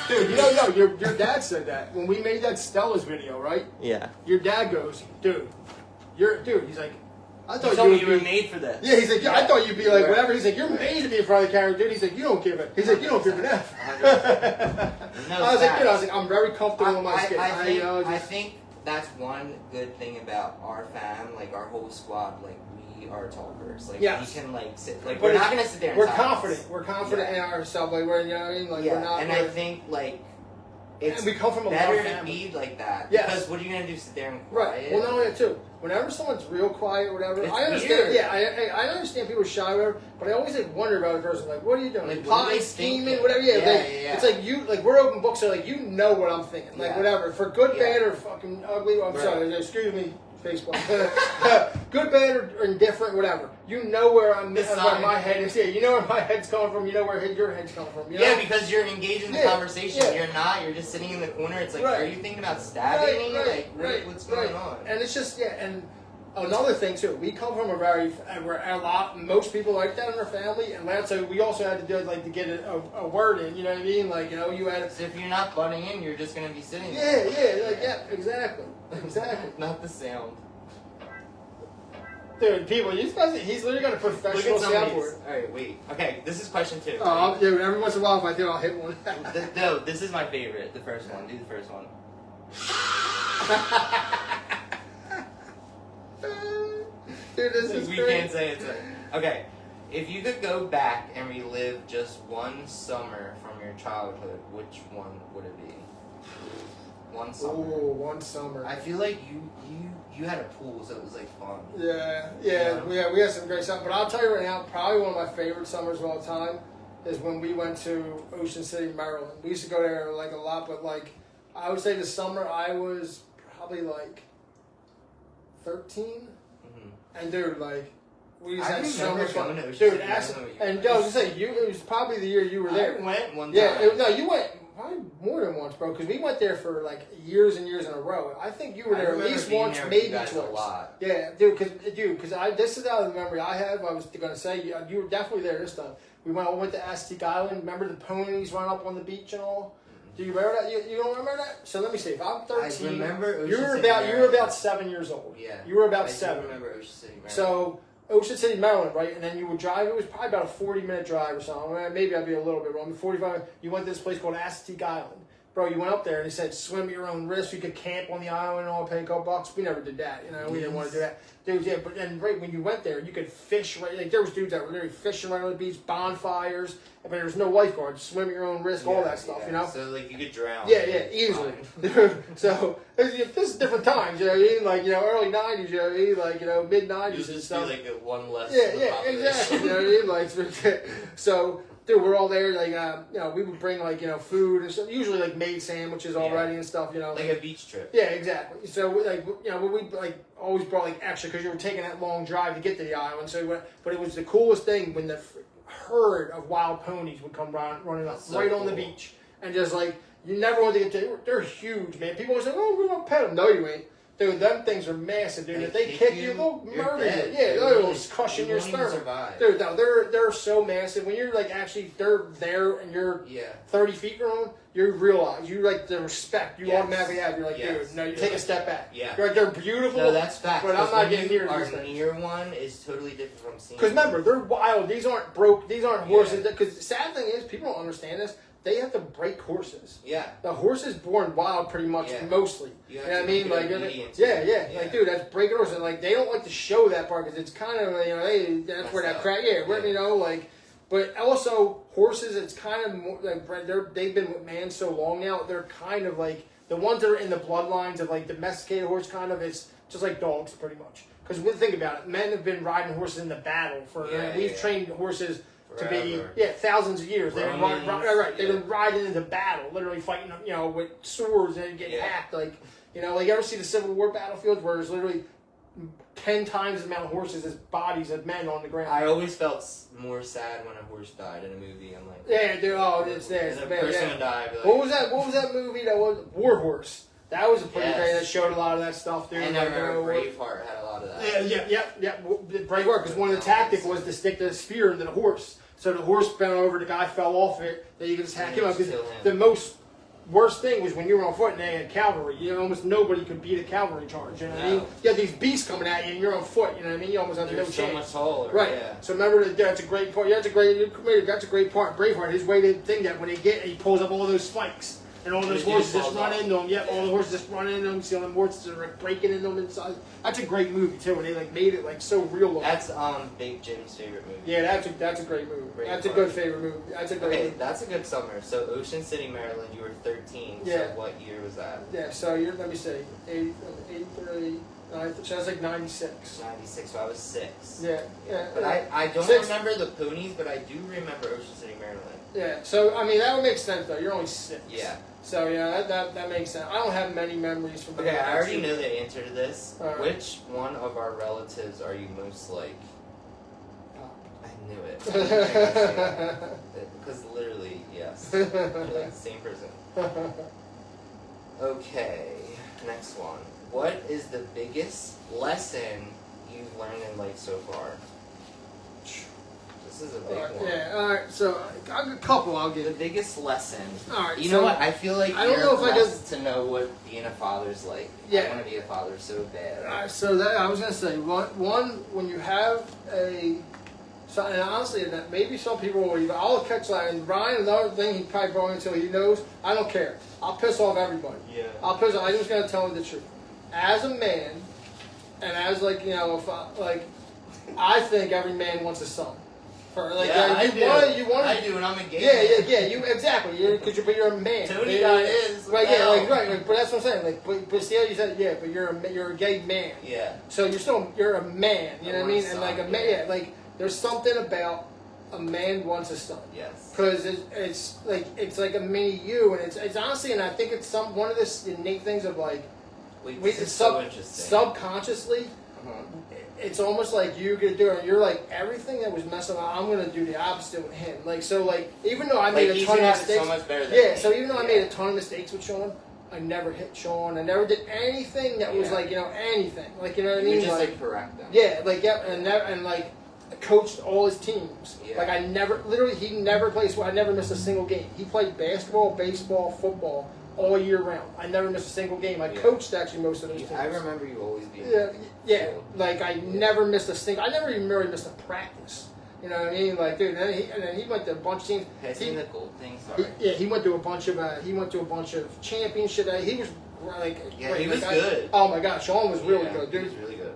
Dude, your dad said that. When we made that Stella's video, right? Yeah. Your dad goes, dude, he's like, I thought you were made for this. Yeah, he's like, I thought you'd be like, whatever. He's like, you're made to be in front of the camera, dude. He's like, you don't give it. He's like, you don't give an F. I was like, I'm very comfortable in my skin. I think that's one good thing about our fam, like our whole squad, like we are talkers. Like we can like sit, like we're not gonna sit there. We're confident. We're confident in ourselves. Like we're, you know what I mean? Like we're not. And I think like it's we come from a better lot of to be like that. Yes. Because what are you gonna do? Sit there and quiet? quiet? Well, not only that too. Whenever someone's real quiet or whatever, it's I understand. Weird. Yeah, I understand people are shy or whatever, but I always like wonder about a person. Like, what are you doing? Like plotting, scheming, whatever. Yeah, it's like you, like we're open books, so like you know what I'm thinking. Like whatever, for good, bad, or fucking ugly. I'm sorry. Excuse me, Facebook. Good, bad, or indifferent, whatever. You know where where my head is. Yeah, you know where my head's coming from. You know where your head's coming from. You know? Yeah, because you're engaged in the conversation. Yeah. You're not. You're just sitting in the corner. It's like, are you thinking about stabbing me? Like, what's going on? And it's just and another thing too. We come from most people like that in our family, and so we also had to do like to get a word in. You know what I mean? Like you had. So if you're not butting in, you're just gonna be sitting there. Yeah, exactly. Not the sound. Dude, people, he's literally got a professional soundboard. Alright, wait. Okay, this is question 2. Dude, every once in a while if I do, I'll hit one. No, this is my favorite. The first one. Do the first one. Dude, this is We can't say it's okay. If you could go back and relive just one summer from your childhood, which one would it be? One summer. Ooh, one summer. I feel like you had a pool, so it was like fun. Yeah, Yeah. we had some great stuff. But I'll tell you right now, probably one of my favorite summers of all time is when we went to Ocean City, Maryland. We used to go there like a lot, but like I would say the summer I was probably like 13, and dude, like we just I had so remember much fun. going to Ocean Dude, City, I don't know what and you I was gonna say it was probably the year you were there. I went one time. Yeah, no, you went probably more than once, bro, because we went there for like years and years in a row. I think you were there at least once, maybe twice. A lot. Yeah, dude, because this is the memory I have. I was gonna say you were definitely there this time. We went to Aztec Island. Remember the ponies run up on the beach and all? Do you remember that? You don't remember that? So let me see. If I'm 13, I remember you were about 7 years old. Yeah, you were about I 7. I remember Ocean City, Maryland. So Ocean City, Maryland, right? And then you would drive. It was probably about a 40-minute drive or something. Maybe I'd be a little bit wrong. 45. You went to this place called Aztec Island. Bro, you went up there and they said swim at your own risk. You could camp on the island and all, pay a couple bucks. We never did that, we didn't want to do that. Dude, yeah, but then right when you went there, you could fish. Right, like there was dudes that were literally fishing right on the beach, bonfires. But there was no lifeguards. Swim at your own risk, all that stuff, So like you could drown. Yeah, easily. So this is different times, you know what I mean? Like early '90s, you know what I mean? Like mid '90s and just stuff. be like a one less. Yeah, exactly. You know what I mean? Like so. Dude, we're all there. Like, we would bring like food and stuff. Usually like made sandwiches already and stuff. Like a beach trip. Yeah, exactly. So like, we like always brought like extra because you were taking that long drive to get to the island. So, but it was the coolest thing when the herd of wild ponies would come running up right on the beach, and just like you never want to get to. They're huge, man. People always say, "Oh, we're gonna pet them." No, you ain't. Dude, them things are massive, dude. If they kick you, they'll murder you. Yeah, they'll crush in your sternum. Dude, no, they're so massive. When you're like actually they're there and you're 30 feet from them, you realize you like the respect you automatically have. You're like, dude, no, you take a step back. Yeah. You're like, they're beautiful. No, that's fact. But I'm not getting near these things. Near one is totally different from seeing. Because remember, they're wild. These aren't broke. These aren't horses. Because the sad thing is, people don't understand this. They have to break horses. Yeah. The horse is born wild pretty much, mostly. You know what I mean? Like, like, dude, that's breaking horses. Like, they don't like to show that part because it's kind of, hey, that's where that crack, but also, horses, it's kind of more, like, they've been with man so long now, they're kind of like, the ones that are in the bloodlines of, like, domesticated horse kind of, it's just like dogs, pretty much. Because think about it, men have been riding horses in the battle for, we've trained horses forever. To be thousands of years. They've been They've been riding into battle, literally fighting, with swords and getting hacked. Like you ever see the Civil War battlefields where there's literally 10 times the amount of horses as bodies of men on the ground. I always felt more sad when a horse died in a movie. I'm like, it's there. The person would die. Like, what was that movie that was War Horse? That was a pretty great. That showed a lot of that stuff, dude. And I remember Braveheart had a lot of that. Yeah. Braveheart, because one of the tactics was to stick the spear into the horse. So the horse bent over, the guy fell off it, then you could just hack him up. Because the most worst thing was when you were on foot and they had cavalry. Almost nobody could beat a cavalry charge. You know what I mean? You have these beasts coming at you and you're on foot. You know what I mean? You almost have no chance. So much taller. Right. Yeah. So remember that's a great part. That's a great part. Braveheart. His way to think that when he pulls up all those spikes. And all those horses just run into them. Yep, all the horses just run into them. See all the horses are like breaking into them inside. That's a great movie too. And they like made it like so real looking. That's Big Jim's favorite movie. Yeah, that's a great movie. That's a good favorite movie. That's a great movie. That's a good summer. So Ocean City, Maryland. You were 13. Yeah. So what year was that? Yeah. So let me see. 83. So I was like 96. 96. So I was 6. Yeah. But I don't remember the ponies, but I do remember Ocean City, Maryland. Yeah. So I mean that would make sense though. You're only 6. Yeah. So that makes sense. I don't have many memories from. Okay, I already know the answer to this. Right. Which one of our relatives are you most like? I knew it. Because literally, yes, you're like the same person. Okay, next one. What is the biggest lesson you've learned in life so far? This is a big one. Yeah, alright, so a couple I'll give. The biggest lesson. Alright, you know what? I feel like I don't know if I blessed to know what being a father's like. Yeah. I want to be a father so bad. Alright, so that I was gonna say one when you have and honestly, that maybe some people will even. I'll catch that. And Ryan, another thing he probably brought until he knows. I don't care. I'll piss off everybody. Yeah. I'll piss off. I'm just gonna tell him the truth. As a man, and as if I think every man wants a son. For like, Yeah, you want. I do, and I'm a gay Yeah, man. you exactly. You're a man. Tony guy is. Right, What the right. hell? But that's what I'm saying. But see how you said, but you're a gay man. Yeah. So you're a man. You know what I mean? And like a man, yeah. like there's something about a man wants a son. Yes. Because it's like a mini you, and it's honestly, and I think it's one of the innate things of like, It's so interesting. Subconsciously. It's almost like you could do it. You're like everything that was messing up. I'm gonna do the opposite with him. Like so, like even though I made a ton of mistakes, so much better than so even though I made a ton of mistakes with Sean, I never hit Sean. I never did anything that was like anything. Like you know what I mean? You just like correct them. Yeah, like and like coached all his teams. Yeah. Like he never played. I never missed a single game. He played basketball, baseball, football all year round. I never missed a single game. I coached actually most of those teams. I remember you always being. Yeah. Like I never missed a single. I never even really missed a practice. You know what I mean? Like dude, and then he went to a bunch of teams. Passing the gold thing. Sorry. He went to a bunch of championships. He was like he was good. Oh my gosh, Sean was really good, dude. He was really good.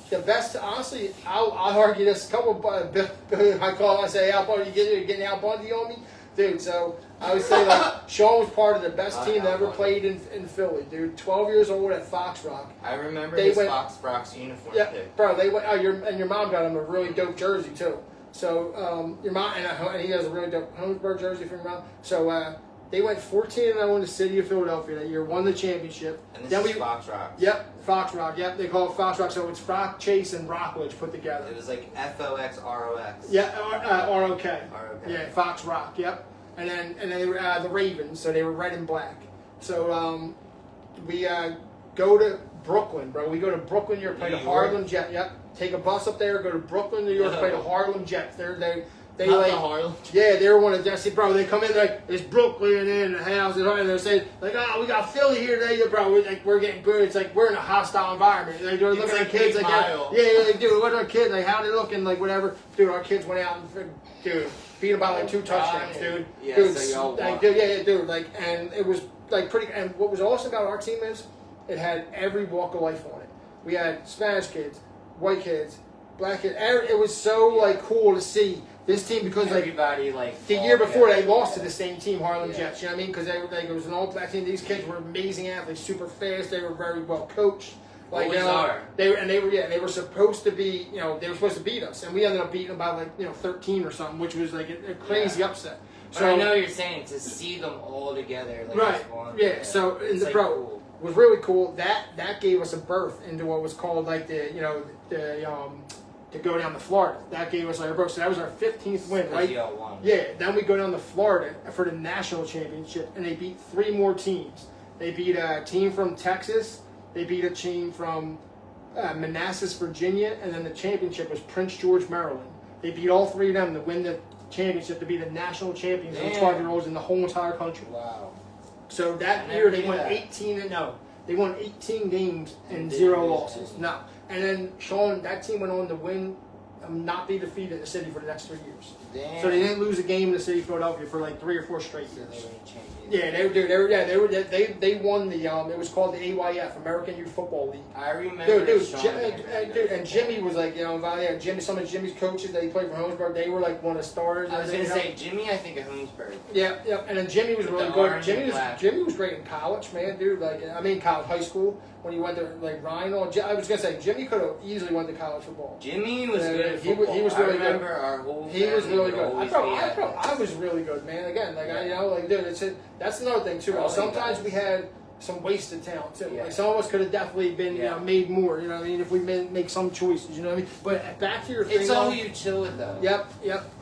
The best, honestly, I'll argue this. A couple, I say, you're getting out Bundy on me, dude. So I would say like Sean was part of the best team that ever played in Philly, dude. 12 years old at Fox Rock. I remember his Fox Rocks uniform pick. Bro, they went. Your mom got him a really dope jersey too. So your mom and he has a really dope Holmesburg jersey from your mom. So they went 14-0 in the city of Philadelphia that year, won the championship. And this is Fox Rock. Yep, Fox Rock. Yep, they call it Fox Rock. So it's Rock, Chase, and Rockledge put together. It was like FOXROX. Yeah, ROK. ROK. Yeah, Fox Rock. Yep. And then they were the Ravens, so they were red and black. So we go to Brooklyn, bro. We go to Brooklyn, New York, play the Harlem Jets. Yep. Take a bus up there, go to Brooklyn, New York, play the Harlem Jets. They Not like the Harlem. Yeah, they were one of Jesse, bro. They come in like it's Brooklyn in the house, and they're saying like, we got Philly here today, bro. We're getting good. It's like we're in a hostile environment. Like, they're looking at kids like, dude, what are our kids like? How they looking? Like whatever, dude. Our kids went out and beat them by like 2 touchdowns, dude. Yeah, dude, so y'all won. dude. Like, and it was like pretty. And what was awesome about our team is it had every walk of life on it. We had Spanish kids, white kids, black kids. It was so like cool to see. This team, because everybody the year before they lost to the same team, Harlem Jets. You know what I mean? Because it was an all-black team. These kids were amazing athletes, super fast. They were very well coached. Like always are. They were supposed to be. They were supposed to beat us, and we ended up beating them by 13 or something, which was like a crazy upset. So I know what you're saying, to see them all together. Like, right. Yeah. So cool. Was really cool. That gave us a berth into what was called like to go down to Florida. That gave us like a berth. So that was our 15th win, right? Yeah. Then we go down to Florida for the national championship, and they beat 3 more teams. They beat a team from Texas. They beat a team from Manassas, Virginia, and then the championship was Prince George, Maryland. They beat all 3 of them to win the championship, to be the national champions of 12-year-olds in the whole entire country. Wow. So that year they won 18-0. They won 18 games and 0 losses. No. And then Sean, that team went on to win, not be defeated in the city for the next 3 years. Damn. So they didn't lose a game in the city of Philadelphia for like 3 or 4 straight years. Yeah, they won the it was called the AYF, American Youth Football League. I remember. And Jimmy was like, some of Jimmy's coaches that he played for Holmesburg, they were like one of the stars. I was gonna say Jimmy, I think of Holmesburg. Yeah, and then Jimmy was really good. Jimmy was great in college, man, dude. Like, college, high school. When he went to like Ryan, I was gonna say Jimmy could have easily went to college football. Jimmy was good at football. He was really good. Our whole he was really good. I I was really good, man. Again, dude, that's another thing too. Sometimes we had some wasted talent too. Yeah. Like some of us could have definitely been made more. You know what I mean? If we make some choices, you know what I mean. But back to your thing. It's all who you chill with though. Yep.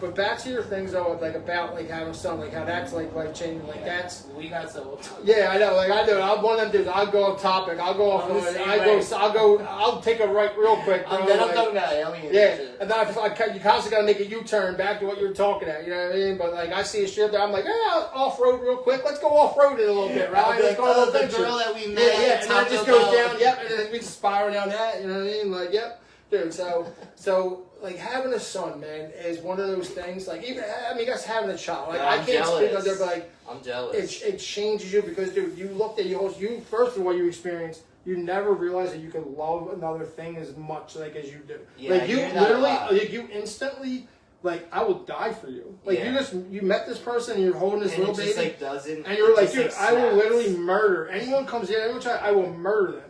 But back to your things though, like about like having a son, like how that's like life changing. Like that's we got so. Yeah, I know. Like I do. I'm one of them dudes. I'll go off topic. I'll go off. I'll take a right real quick. Bro. Then I'm talking about aliens. Yeah, and then you constantly gotta make a U-turn back to what you were talking at. You know what I mean? But like I see a shit there, I'm like, off road real quick. Let's go off road it a little bit, right? Let's go on a little girl that we met. Yeah, and then it just goes down. Yep, and then we just spiral down that. You know what I mean? Like, yep, dude. So like having a son, man, is one of those things. Like even guys having a child. Like I can't speak on there, but like I'm jealous. It changes you because, dude, you looked at you first of all you experienced. You never realize that you can love another thing as much as you do. Yeah, like you literally, like you instantly like I will die for you. Like Yeah. you met this person and you're holding this And little it just, baby, like, doesn't. and you're it like, just, dude, I will literally murder anyone comes here. Anyone try, I will murder them.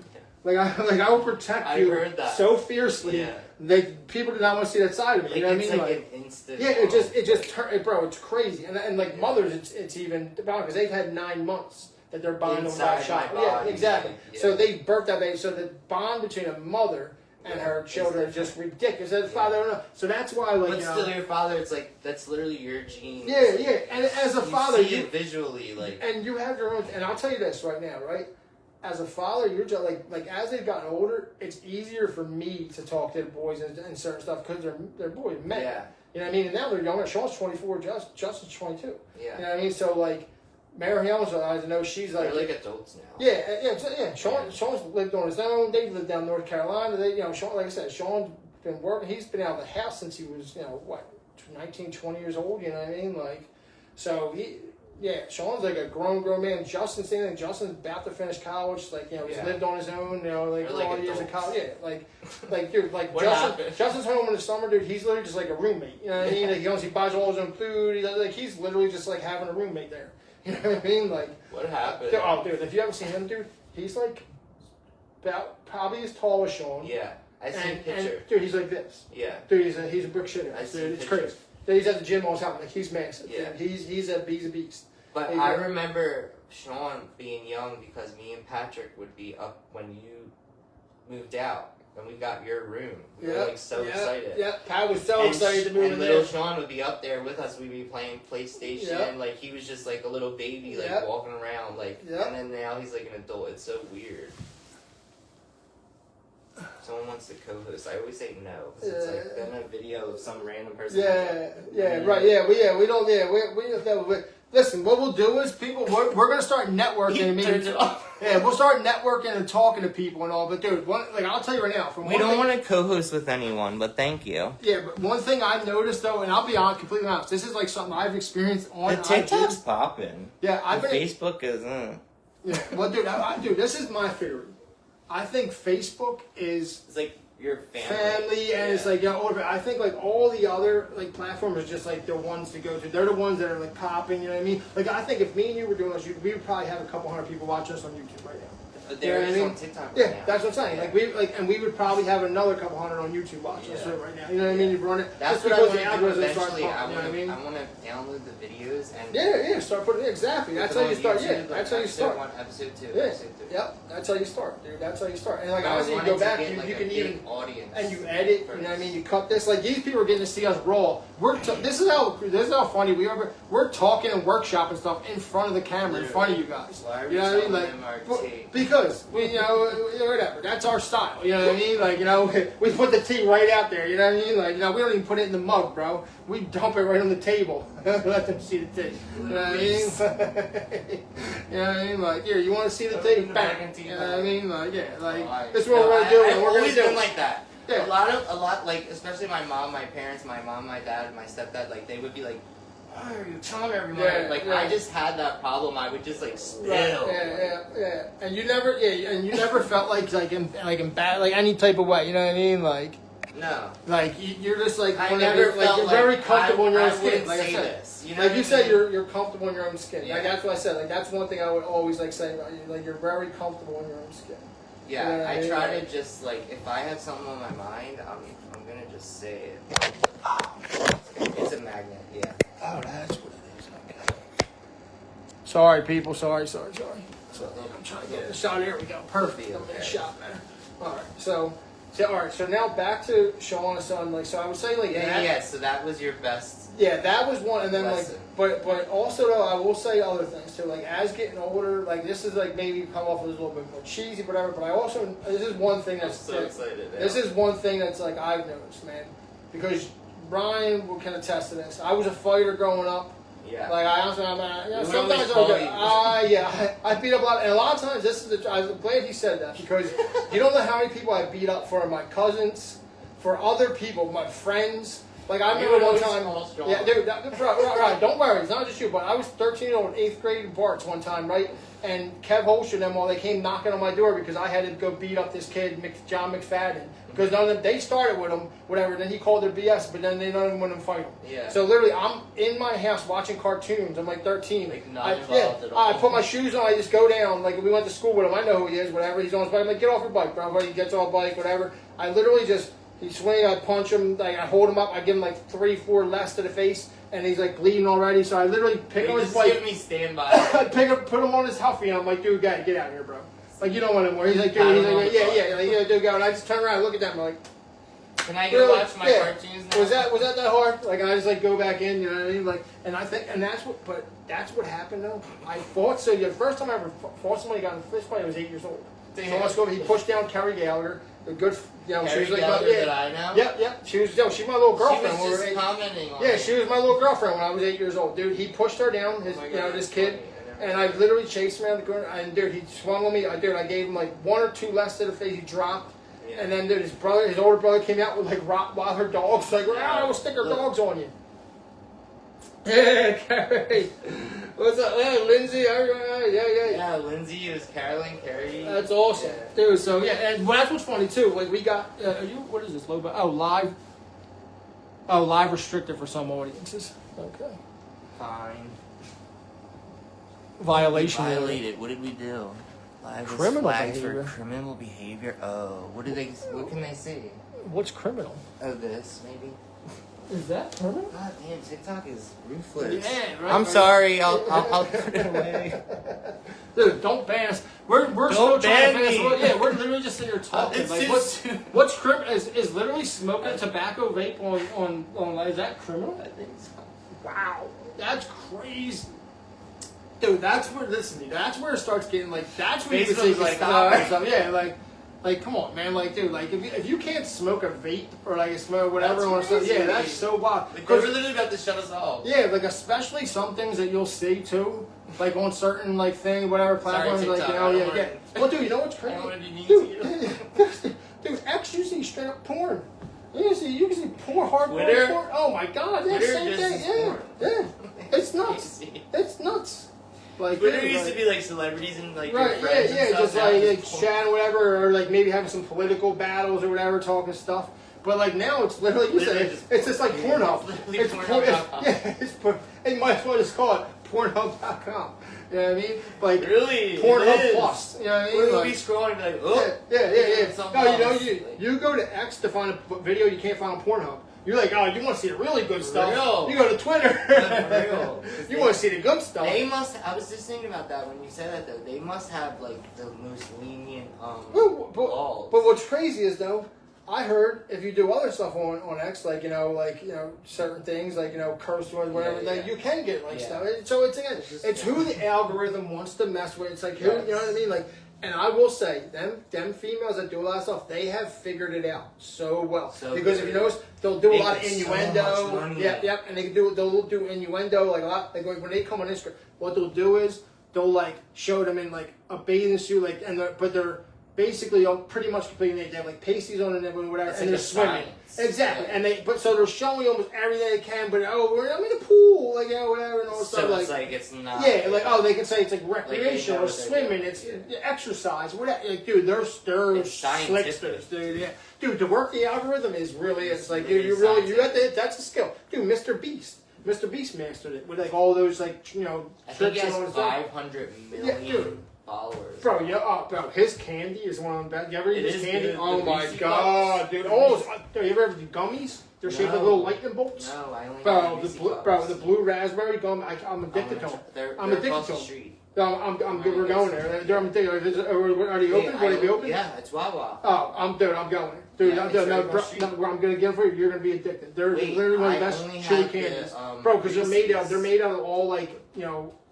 Like I will protect I you heard that. so fiercely. Yeah. Like people do not want to see that side of me. Like, You know what I it's mean? like Like an instant. yeah, it just bro, it's crazy. And like mothers, it's even about because they've had 9 months that they're bonding over that Inside my child. Yeah, body. exactly. Yeah. So they birthed that baby. So the bond between a mother and her children is just ridiculous. As a father, I don't know. So that's why, like, But still, your father, it's like that's literally your genes. yeah, yeah. And as a father, see it visually, like, and you have your own. And I'll tell you this right now, right? As a father, you're just like as they've gotten older, it's easier for me to talk to the boys and certain stuff because they're boys, men. Yeah. You know what I mean? And now they're younger. Sean's 24, Justin's 22. Yeah. You know what I mean? So like, Marielle's, I know she's like, they're like adults now. yeah. Sean's lived on his own. They lived down North Carolina. Sean, like I said, Sean's been working. He's been out of the house since he was, 19, 20 years old. You know what I mean? Like, so Sean's like a grown man. Justin's saying Justin's about to finish college. Like, he's lived on his own. Like They're all like years of adults. college. Yeah, dude, like What happened? Justin's home in the summer, dude. He's literally just like a roommate. You know what I mean? Like, he buys all his own food. He's literally just like having a roommate there. You know what I mean? Like, What happened? dude, if you ever seen him, dude, he's like about probably as tall as Sean. Yeah, I see a And, picture. dude, he's like this. Yeah. Dude, he's a brick shitter. I see Dude, it's pictures. crazy. Dude, he's at the gym all the time. Like, he's massive. Yeah. Dude. He's a beast. But Hey, I yeah. remember Sean being young because me and Patrick would be up when you moved out and we got your room. We were like so excited. Yeah, Pat was so excited to move and in little there. Sean would be up there with us. We'd be playing PlayStation. Yep. Like he was just like a little baby, like Yep. walking around. Like, Yep. and then now he's like an adult. It's so weird. Someone wants to co-host. I always say no because it's like then a video of some random person. Right. We don't. Listen, what we'll do is we're going to start networking and Turns it off. Yeah, we'll start networking and talking to people and all. But dude, I'll tell you right now. We don't want to co-host with anyone, but thank you. Yeah, but one thing I've noticed though, and I'll be completely honest, this is like something I've experienced on The TikTok's IG. popping. Yeah, I've been. Facebook is. Yeah, well, dude, this is my theory. I think Facebook is It's like your family, and it's like I think like all the other like platforms are just like the ones to go to. They're the ones that are like popping. You know what I mean? Like I think if me and you were doing this, we would probably have a couple hundred people watching us on YouTube right now. But there is on TikTok right Yeah, now. that's what I'm saying. Yeah. And we would probably have another couple hundred on YouTube watching us right now. You know what I mean? You run it. That's just what I because want the to do algorithms start eventually. pumping, you know what I mean? I want to download the videos and Start putting it exactly. That's how you start. Yeah, that's how you start. Episode 2, Yeah. episode 3. Yep, that's how you start, dude. That's how you start. And like I honestly, you wanted go to back, get, you like, can a even big audience and you edit. first. You know what I mean? You cut this. Like these people are getting to see us raw. This is how funny we're talking and workshopping stuff in front of the camera, in front of you guys. Why are You know what I mean? telling them our take? Because whatever. That's our style. You know what I mean? Like we put the tea right out there. You know what I mean? Like we don't even put it in the mug, bro. We dump it right on the table. Let them see the tea. You know what I mean? You know what I mean? Like here, you want to see the tea? Bang. You know what I mean? Like this is what we're gonna do. I've We're always gonna do been like that. Yeah. A lot, like especially my mom, my parents, my mom, my dad, my stepdad, like they would be like, "Why are you telling everyone?" I just had that problem. I would just like spill. Yeah. And you never felt like in bad like any type of way. You know what I mean? Like No. like you're just like I never felt you're like very comfortable in your own I skin. wouldn't Like I say said. this. You know Like what you I said, mean? you're comfortable in your own skin. Yeah. Like that's what I said. Like that's one thing I would always like say about you. Like you're very comfortable in your own skin. Yeah, You know what I I mean? try to just like if I have something on my mind, I'm gonna just say it. It's a magnet, yeah. Oh, that's what it is. Okay. Sorry, people. Sorry. So I'm trying to get a shot. Here we go. Perfect. I'm in a shot, man. All right. So all right. So now back to Sean and Son. Like so, I would say like Yeah. So that was your best. Yeah, that was one, and then lesson. but also though I will say other things too. Like as getting older, like this is like maybe come off as a little bit more cheesy, whatever. But I also this is one thing I'm that's so excited. this is one thing that's like I've noticed, man, because Brian can attest to this. I was a fighter growing up. Yeah. Like I honestly, sometimes I beat up a lot, and a lot of times I'm glad he said that because you don't know how many people I beat up for my cousins, for other people, my friends. Like I remember one time. Yeah, dude, right, don't worry, it's not just you. But I was 13 in 8th grade in Barts one time, right? And Kev Holsh and them, all they came knocking on my door because I had to go beat up this kid, John McFadden, because none of them, they started with him, whatever. Then he called it BS, but then they none of them went and fight him. Yeah. So literally, I'm in my house watching cartoons. I'm like 13. Like not involved at all. I put my shoes on. I just go down. Like we went to school with him. I know who he is. Whatever. He's on his bike. I'm like, get off your bike, bro. He gets off the bike. Whatever. I literally just he swing. I punch him. Like I hold him up. I give him like 3-4 lefts to the face. And he's like bleeding already, so I literally pick up his bike. Give me standby. I put him on his huffy, and I'm like, dude, get out of here, bro. Like you don't want him more. He's like, dude, like, yeah, dude, go. And I just turn around, and look at them, I'm like, can I go watch my cartoons now? Was that hard? Like I just like go back in, you know what I mean? Like, and I think, and that's what happened though. I fought. So the first time I ever fought somebody, got in a fist fight, I was 8 years old. So let's go. He pushed down Kerry Gallagher. A good, you know, Kerry she was like, Gallagher that I know? Yep. She was my little girlfriend. She was just commenting on she was my little girlfriend when I was 8 years old. Dude, he pushed her down, this kid, and I literally chased him around the corner. And dude, he swung on me. I gave him like 1 or 2 lefts to the face. He dropped, and then dude, his older brother came out with like Rottweiler dogs. Like, I will stick our dogs on you. Yeah, Kerry. What's up? Hey, Lindsay. Yeah, Lindsay is Carolyn, Carrie. That's awesome, dude. So and that's what's funny too. Like we got, what is this? Live. Oh, live restricted for some audiences. Okay. Fine. Violation. Violated. What did we do? Live Criminal flags behavior. for criminal behavior. Oh, what can they see? What's criminal? Oh, this maybe. Is that criminal? God damn, TikTok is ruthless. Yeah, right. I'm sorry. I'll put it away. Dude, don't ban us. We're still trying to ban us. Yeah, we're literally just sitting here talking. It's like, what's criminal? Is literally smoking tobacco vape on is that criminal? I think so. Wow, that's crazy. Dude, that's where it starts getting like, that's where you can say like, stop or something. Yeah, like, come on, man. Like, dude, like, if you can't smoke a vape or like a smoke whatever or something, that's so wild. Like, they're literally about to shut us off. Yeah, like especially some things that you'll see too, like on certain like thing, whatever platforms, Sorry, like TikTok, Well, dude, you know what's crazy? I don't want to be mean to you. Dude, X you see straight up porn. You can see porn, hardcore Twitter? porn. Oh my god, yeah, Twitter same just thing. porn. Yeah, it's nuts. It's nuts. Like Twitter used to be like celebrities and like right, your friends and stuff. just like chatting whatever, or like maybe having some political battles or whatever, talking stuff. But like now it's literally it's just like Pornhub. It's Pornhub. They might as well just call it Pornhub.com. You know what I mean? Like really Pornhub Plus. You know what I mean? We'll like, be scrolling and be like, oh No, you go to X to find a video you can't find on Pornhub. You're like, oh, you want to see the really good stuff? Real. You go to Twitter. Real. You want to see the good stuff. They must. I was just thinking about that when you said that though. They must have like the most lenient laws. But what's crazy is though, I heard if you do other stuff on X, like certain things, like curse words, whatever, like you can get like stuff. So it's who the algorithm wants to mess with. It's like who, you know what I mean, like. And I will say, them females that do a lot of stuff, they have figured it out so well. Because if you notice, they'll do a lot of innuendo. So much money. Yep, and they'll do innuendo like a lot. Like when they come on Instagram, what they'll do is they'll like show them in like a bathing suit, like but they're basically pretty much completely naked. They have like pasties on and whatever, and they're swimming. Exactly, and so they're showing almost everything they can, but I'm in the pool, like whatever, and all stuff. So like it's not. Yeah, like they can say it's like recreation or swimming, it's exercise, whatever. Like, dude, they're slicksters, dude. Yeah, dude, to work the algorithm is really like dude, you got that's a skill, dude. Mr. Beast mastered it with like all those like I think he has 500 million. Followers. Bro, his candy is one of the best. You ever eat his candy? Good. Oh my god, dude! Oh, you ever have the gummies? They're shaped like little lightning bolts. No, I only the blue raspberry gum. I'm addicted to them. I'm addicted to them. We're going there. Are they open? Will they be open? Yeah, it's Wawa. Oh, I'm going. Dude, I'm gonna get them for you. You're gonna be addicted. They're literally one of the best chili candies, bro. Because they're made out of all like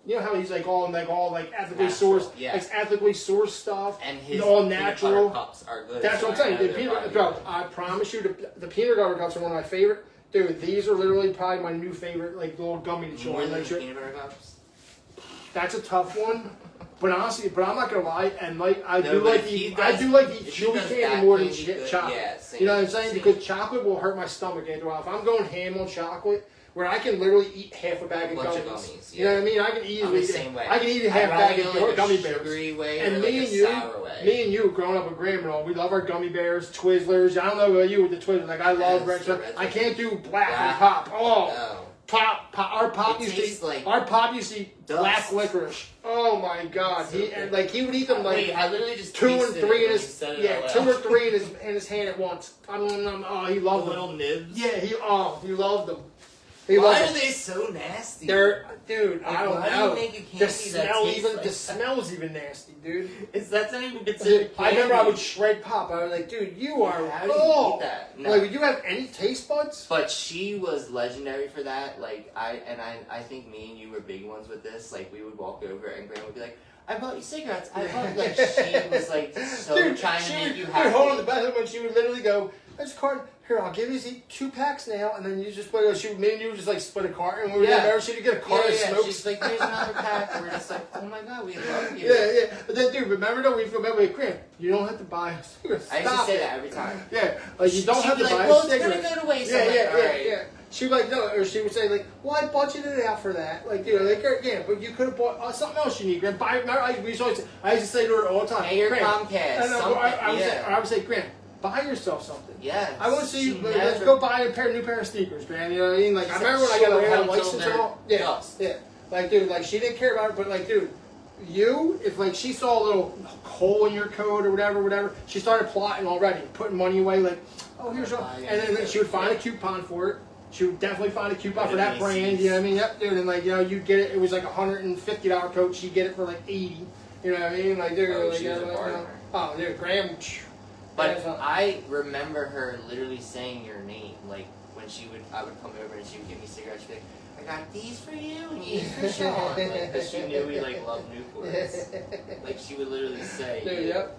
You know how he's like all ethically sourced, like ethically sourced stuff, and his all natural. Peanut butter cups are good. That's what I'm saying. Bro, I promise you, the peanut butter cups are one of my favorite. Dude, these are literally probably my new favorite, like little gummy to chew. More than peanut butter cups. That's a tough one. But honestly, I'm not gonna lie, and like I No, do but like if the he I does- do like the if he chewy does candy that more than candy good, chocolate. yeah, same, You know what I'm saying? same. Because chocolate will hurt my stomach after a while. If I'm going ham on chocolate, where I can literally eat half a bag of bunch gummies. of gummies, You know what I mean? I can I'm easily the same way. I can eat a I'd half rather bag go of like a gummy bears. sugary way And or me like and a you, sour way. me and you, growing up with Graham and all, we love our gummy bears, Twizzlers. I don't know about you with the Twizzlers. Like I love Yes, red the stuff. red I stuff. can't do black and Black. pop. Oh. No. Pop. Our pop It used to tastes eat, like our pop used to eat dust. black licorice. Oh my god. So He good. like he would eat them like Wait, I literally just 2 and tasted 3 it in when his you said it yeah out 2 loud. or 3 in his hand at once. I don't know. Oh, he The loved little them. nibs. Yeah, he loved them. He Why loved are them. they so nasty? They're dude. Like, I don't why do know. you make a candy The that smell tastes even like the that? smell's even nasty, dude. That's not even considered candy. I remember I would shred pop. I was like, dude, you are How do you eat that? No. Like, would you have any taste buds? But she was legendary for that. Like I think me and you were big ones with this. Like we would walk over and Grandma would be like, "I bought you cigarettes. I bought." Like she was like so Dude, trying she to would, make you dude, happy. hold on the bathroom when she would literally go, "This card here, I'll give you 2 packs now," and then you just split. She, me and you would just like split a cart, and we would never she'd get a cart of smokes. She's like, "Here's another pack." And we're just like, "Oh my god, we love you." Yeah. But then, dude, remember though, we feel bad with Graham. You don't have to buy a cigarette. I used to say that every time. Yeah, like you don't She'd have be to like, buy "Well, a it's cigarette. gonna go to waste." Yeah, I'm like, yeah. "All right." She'd be like, no, or she would say like, well, I budgeted it out for that. Like, you know, like, yeah, but you could have bought something else you need, Graham. Buy, I used to say to her all the time, Hey, your Graham, Comcast. I know, something, I would say, Graham, buy yourself something. Yes. I want to see you. She Let's never- go buy a new pair of sneakers, Graham. You know what I mean? Like, I She's remember when I like, got a "She'll wait license until and all. they're Yeah, dust." yeah. Like, dude, like she didn't care about it, but like, dude, you, if like she saw a little hole in your coat or whatever, she started plotting already, putting money away. Like, oh, here's your, and then she would find a coupon for it. She would definitely find a coupon for that brand. You know what I mean? Yep, dude. And like, you know, you get it. It was like $150 coat. She'd get it for like $80. You know what I mean? Like, dude, Oh, like, she was a like, bargainer. oh, dude, Graham. But Yeah, I remember her literally saying your name, like when I would come over and she would give me cigarettes. She'd be like, "I got these for you and these for Sean," like, because she knew we like loved Newports. Like she would literally say, Dude, yep.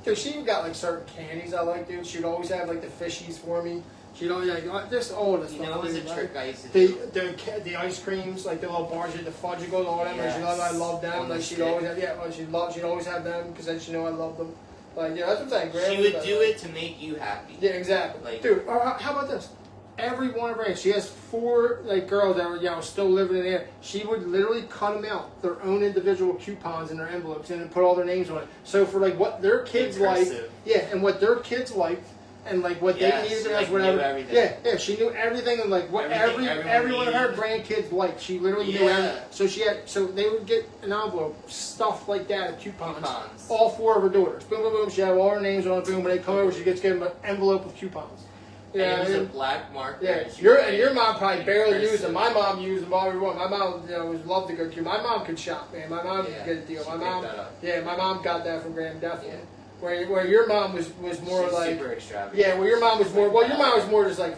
Dude, she even got like certain candies I like, dude. She'd always have like the fishies for me. She'd always like just all the You stuff. know, it was a dude, trick I used to do. the ice creams, like the little bars, the fudgicles, all them. Yes. I love them. On the Like she'd stick. always have, she'd always have them because then she knew I loved them. Like yeah, that's what I'm saying. Graham She was would better. do it to make you happy. Yeah, exactly. Like- Dude, how about this? Every one of her, she has 4 like girls that were still living in there. She would literally cut them out their own individual coupons in their envelopes and then put all their names on it. So for like what their kids like, Impressive. and what their kids liked, and like what Yes, they needed like, as whatever. knew everything. Yeah, she knew everything and like what Everything every one of her needed. grandkids liked. She literally knew Yeah. everything. So they would get an envelope stuffed like that of coupons. Coupons. All 4 of her daughters. Boom, boom, boom. She had all her names on it. Boom. When they come over, she gets given an envelope of coupons. And Yeah, it was a black marker. yeah. and she Your would and your write mom probably barely impressive. used them. My mom used them all every one. My mom, was loved to go to. My mom could shop, man. My mom Yeah, could get a deal. she My picked mom, that up. yeah, my mom got that from Graham definitely. Yeah. Where your mom was more She's like. super extravagant. Yeah, well, your mom was more. Like Well, your that. mom was more just like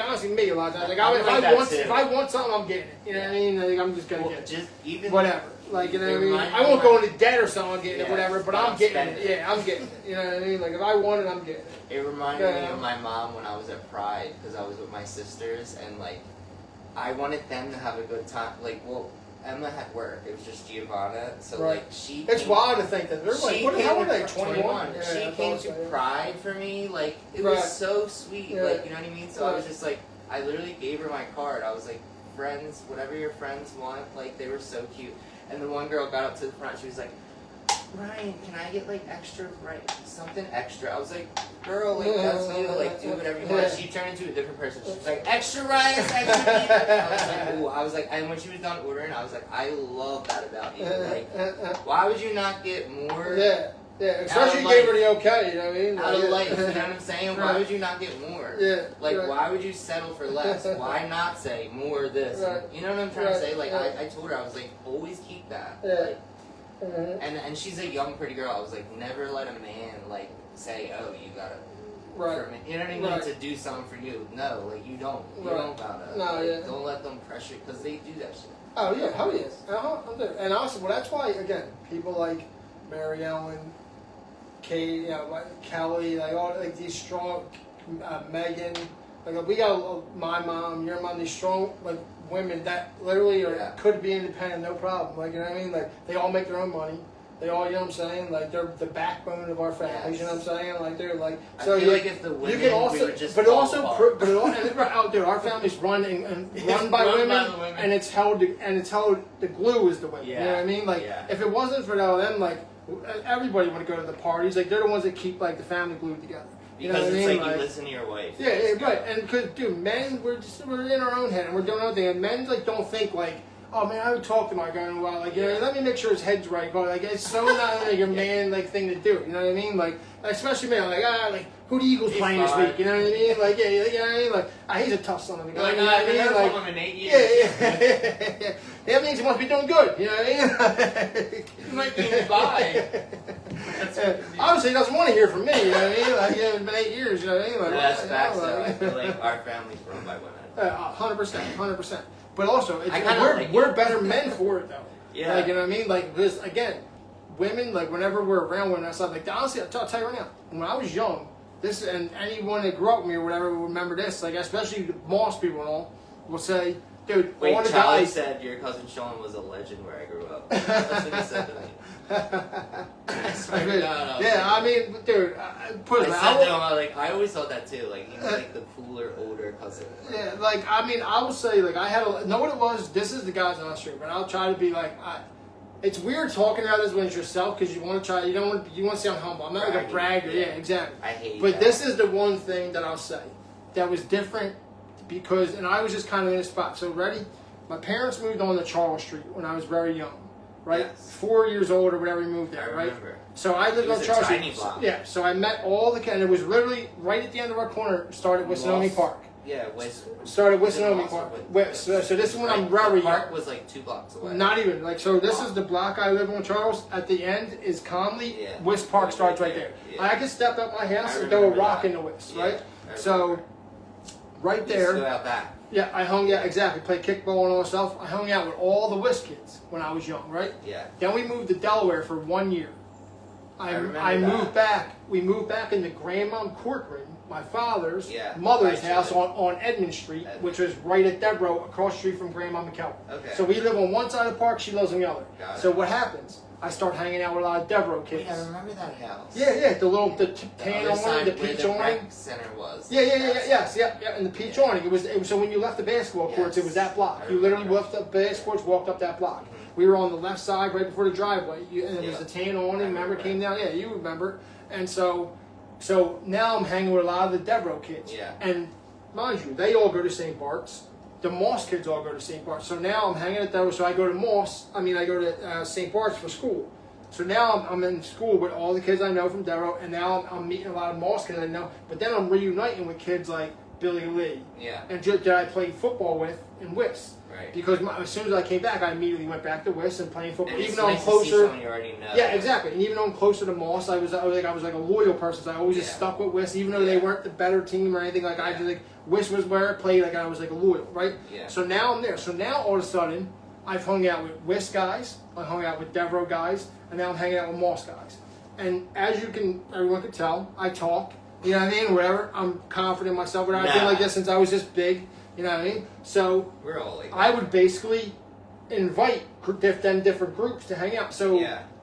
honestly me a lot of times. Like, I'm if like I that want too. if I want something, I'm getting it. You know what I mean? Like, I'm just gonna Well, get it. just even Whatever. Like, you know what I It mean? reminded I me won't of go my- into debt or something. I'm getting it, Yeah, whatever. But but I'm I'm getting spending it. it. Yeah, I'm getting it. You know what I mean? Like, if I want it, I'm getting it. It reminded me Yeah. of my mom when I was at Pride because I was with my sisters and like I wanted them to have a good time. Like, well, Emma had work. It was just Giovanna, so Right. like she. It's came- wild to think that they're like, She what the came hell were to they? Pr- 21. Yeah, she I came thought to so, yeah. Pride for me. Like it Right. was so sweet. Yeah. Like you know what I mean. So I was Right. just like, I literally gave her my card. I was like, friends, whatever your friends want. Like they were so cute. And the one girl got up to the front. She was like, Ryan, can I get like extra, something extra? I was like, girl, like that's you. Like do whatever you want. She turned into a different person. She was like, extra rice, extra beef. I was like, ooh. I was like, and when she was done ordering, I was like, I love that about you. Like, why would you not get more? Yeah. Yeah, especially Out you of gave her the okay, you know what I mean? Out of Like, life, you know what I'm saying? Why Right. would you not get more? Yeah. Like, right. why would you settle for less? Why not say more of this? Right. You know what I'm trying Right. to say? Like, Right. I told her, I was like, always keep that. Yeah. Like, Mhm. and she's a young, pretty girl. I was like, never let a man, like, say, oh, you gotta, Right. for me. You know what I mean? Right. To do something for you. No, like, you don't. You Right. don't gotta. No, like, yeah. Don't let them pressure, because they do that shit. Oh, yeah, hell yes. I'm there. And also, well, that's why, again, people like Mary Ellen, Kate, like Kelly, like all like these strong, Megan, Like we got my mom, your mom, these strong like women that literally could be independent, no problem. Like you know what I mean? Like they all make their own money. They all, you know what I'm saying? Like they're the backbone of our families. You know what I'm saying? Like they're like. So I feel like if the women, you can also, we would just but fall also, apart. but it all, and out there, our family's run by women, and it's held the glue is the women. Yeah. You know what I mean? Like if it wasn't for them, like everybody would go to the parties. Like they're the ones that keep like the family glued together. You Because know what it's I mean? like you listen to your wife. Yeah, right. And because, dude, men, we're in our own head and we're doing our own thing. And men like don't think like, oh man, I would talk to my guy in a while. Like, let me make sure his head's right. Like, it's so not like a man like thing to do. You know what I mean? Like, especially man, like who the Eagles playing this week? You know what I mean? Like, you know what I mean? Like, he's a tough son of a gun. Like, You know what I mean? Like, him in 8 years. Yeah. That means he must be doing good. You know what I mean? He might be by. Obviously, he doesn't want to hear from me. You know what I mean? Like, it's been 8 years. You know what I mean? Like, That's facts, like, though. I feel like our family's run by women. 100%. But also, we're better men for it, though. Yeah. Like, you know what I mean? Like, because, again, women, like, whenever we're around women and stuff, like, honestly, I'll tell you right now, when I was young, and anyone that grew up with me or whatever will remember this, like, especially the Moss people and all, will say, dude, wait, all the Charlie guys said your cousin Sean was a legend where I grew up. That's what he said to me. I mean, dude, put it I said to him, I always thought that too. Like, he was like the cooler, older cousin. Yeah, like, I mean, I would say, like, know what it was? This is the guy's on the street, but I'll try to be like, it's weird talking about this when it's yourself because you want to sound humble. I'm not like a bragger. Yeah, exactly. I hate But that. this is the one thing that I'll say that was different because, and I was just kind of in a spot. So, ready? My parents moved on to Charles Street when I was very young, right? Yes. 4 years old or whatever we moved there, right? Remember. So I lived on Charles Street. Block. Yeah, so I met all the kids, and it was literally right at the end of our corner, started Wissanomi Park. Yeah, started Wissanomi Park. So this is when I'm very young. The park was like 2 blocks away. Not even. Like, so this is the block I live on, Charles. At the end is Conley. Yeah. Wiss Park starts right there. Yeah. I could step up my house and throw a rock in the Wiss, right? So, right there. Go out back. Yeah, I hung out, exactly. Played kickball and all that stuff. I hung out with all the Wiss kids when I was young, right? Yeah. Then we moved to Delaware for 1 year. I moved back. We moved back into Grandmom Corcoran, my father's mother's house on Edmond Street, which was right at Devereaux, across the street from Grandma McKelvin. Okay. So we live on one side of the park, she lives on the other. So what happens? I start hanging out with a lot of Devereaux kids. Yeah, I remember that house. Yeah, the tan awning, the peach awning. Center was. And the peach awning. It was so when you left the basketball courts, it was that block. You literally left the basketball courts, walked up that block. We were on the left side, right before the driveway, and it was the tan awning. Remember, came down. Yeah, you remember. And so now I'm hanging with a lot of the Devereaux kids. Yeah. And mind you, they all go to St. Bart's. The Moss kids all go to St. Bart's. So now I'm hanging at Devereaux. So I go to St. Bart's for school. So now I'm in school with all the kids I know from Devereaux, and now I'm meeting a lot of Moss kids I know. But then I'm reuniting with kids like Billy Lee. Yeah. And that I played football with in Wiss. Right. Because as soon as I came back, I immediately went back to Wiss and playing football. And even it's though nice I'm closer, to see someone you already know. yeah, exactly. And even though I'm closer to Moss, I was like a loyal person. So I always just stuck with Wiss, even though they weren't the better team or anything. Like I just like Wiss was where I played. Like I was like a loyal, right? Yeah. So now I'm there. So now all of a sudden, I've hung out with Wiss guys. I hung out with Devereaux guys, and now I'm hanging out with Moss guys. And as everyone can tell, I talk. You know what I mean? Whatever. I'm confident in myself. Whatever. I've been like this since I was this big. You know what I mean? So we're all like that. I would basically invite different groups to hang out. So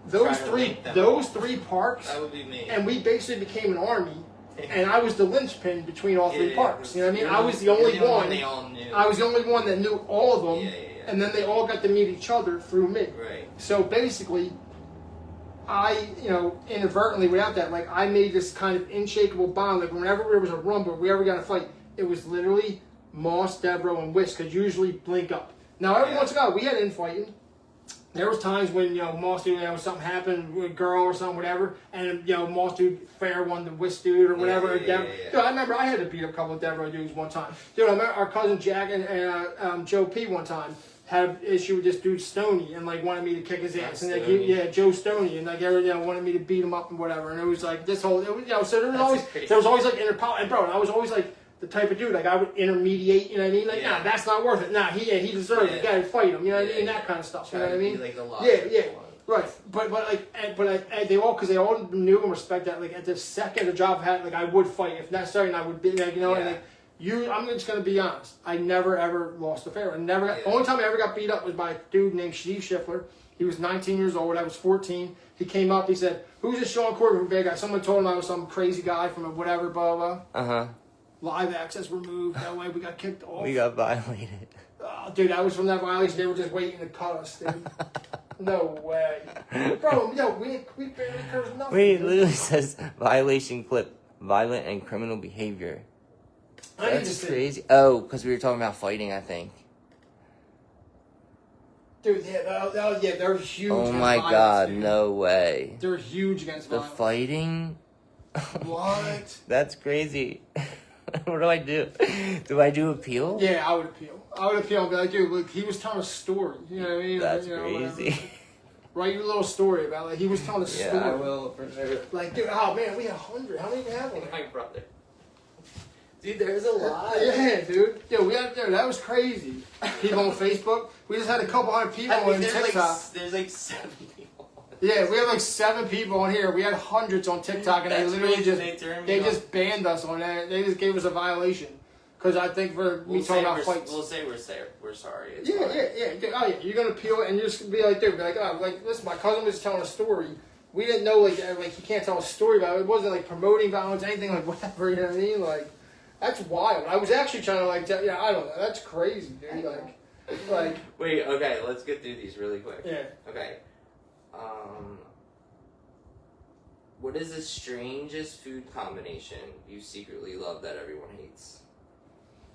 those three parks. That would be me. And we basically became an army. And I was the linchpin between all three parks. You know what I mean? I was the only one. They all knew. I was the only one that knew all of them. Yeah. And then they all got to meet each other through me. Right. So basically, I, inadvertently, without that, like, I made this kind of unshakable bond. Like, whenever there was a rumble, we ever got a fight, it was literally Moss, Devereaux, and Wiss could usually blink up. Now, every once in a while, we had infighting. There was times when, Moss dude, something happened with a girl or something, whatever, and, Moss dude fair won the Wiss dude or whatever. Dude, I remember I had to beat up a couple of Devereaux dudes one time. Dude, I remember our cousin Jack and Joe P one time had an issue with this dude Stoney and like wanted me to kick his ass, and like Joe Stoney, and like wanted me to beat him up and whatever, and it was like this whole, so there was always like and bro, and I was always like the type of dude like I would intermediate, you know what I mean? Like nah, that's not worth it. Nah, he deserves it. You gotta fight him, you know what I mean? That kind of stuff, you know what I mean? Like Right, but they all knew and respect that. Like at the second the job had, like I would fight if necessary, and I would be like, and like I'm just gonna be honest. I never ever lost a fair. I never. Yeah. Only time I ever got beat up was by a dude named Steve Schiffler. He was 19 years old. I was 14. He came up. He said, "Who's this Sean Corbin big guy?" Someone told him I was some crazy guy from a whatever, blah blah. Live access removed. That way we got kicked off. We got violated. Oh, dude, that was from that violation. They were just waiting to cut us, dude. No way, bro. Yo, we barely cursed nothing. Wait, it literally says violation clip, violent and criminal behavior. I need to That's see. crazy. Oh, because we were talking about fighting, I think. Dude, yeah, they're huge. Oh against my violence, god, dude. no way. They're huge against The violence. fighting? What? That's crazy. What do I do? Do I do appeal? Yeah, I would appeal. I would appeal and be like, dude, look, he was telling a story. You know what I mean? That's you know, crazy. whatever. Write your little story about like he was telling a Yeah, story. I will for sure. Like, dude, oh man, we had 100. How many do we have on there? My brother. Dude, there's a lot. Yeah, dude. Dude, that was crazy. People on Facebook. We just had a couple hundred people I mean, on there's TikTok. like 7 people. Yeah, we have like 7 people on here. We had hundreds on TikTok, and they That's literally crazy. They just banned us on that. They just gave us a violation because I think for me talking about fights. We'll say we're sorry. It's Yeah, fine. yeah. Dude, oh yeah, you're gonna appeal it, and you're just gonna be like, dude, be like, oh, like listen, my cousin was telling a story. We didn't know like he can't tell a story about it. It wasn't like promoting violence, anything like whatever. You know what I mean? Like that's wild. I was actually trying to like, yeah, I don't know. That's crazy, dude. Like. Wait, okay, let's get through these really quick. Yeah. Okay. What is the strangest food combination you secretly love that everyone hates?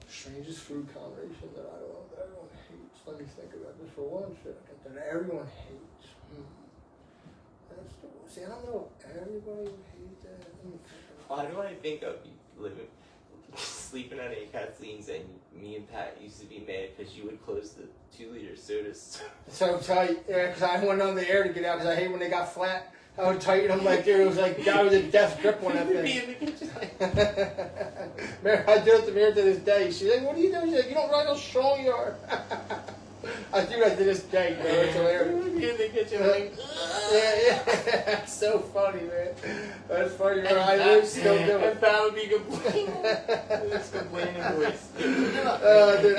Strangest food combination that I love that everyone hates. Let me think about this for one second. That everyone hates. That's the, see, I don't know if everybody would hate that. Let me think about Why do I think of you sleeping at Aunt Kathleen's and me and Pat used to be mad because you would close the 2-liter sodas? So tight, yeah, because I went on the air to get out because I hate when they got flat. I would tighten them like, dude, it was like, that was a death grip on that Be thing. in the kitchen. Mary, I do it to Mary to this day. She's like, what are you doing? She's like, you don't realize how strong you are. I do that to this day, bro. It's hilarious. Be in the kitchen like, Yeah. That's so funny, man. That's funny, bro. I And live Pat- still do and it. Pat would be complaining. This complaining voice. Dude,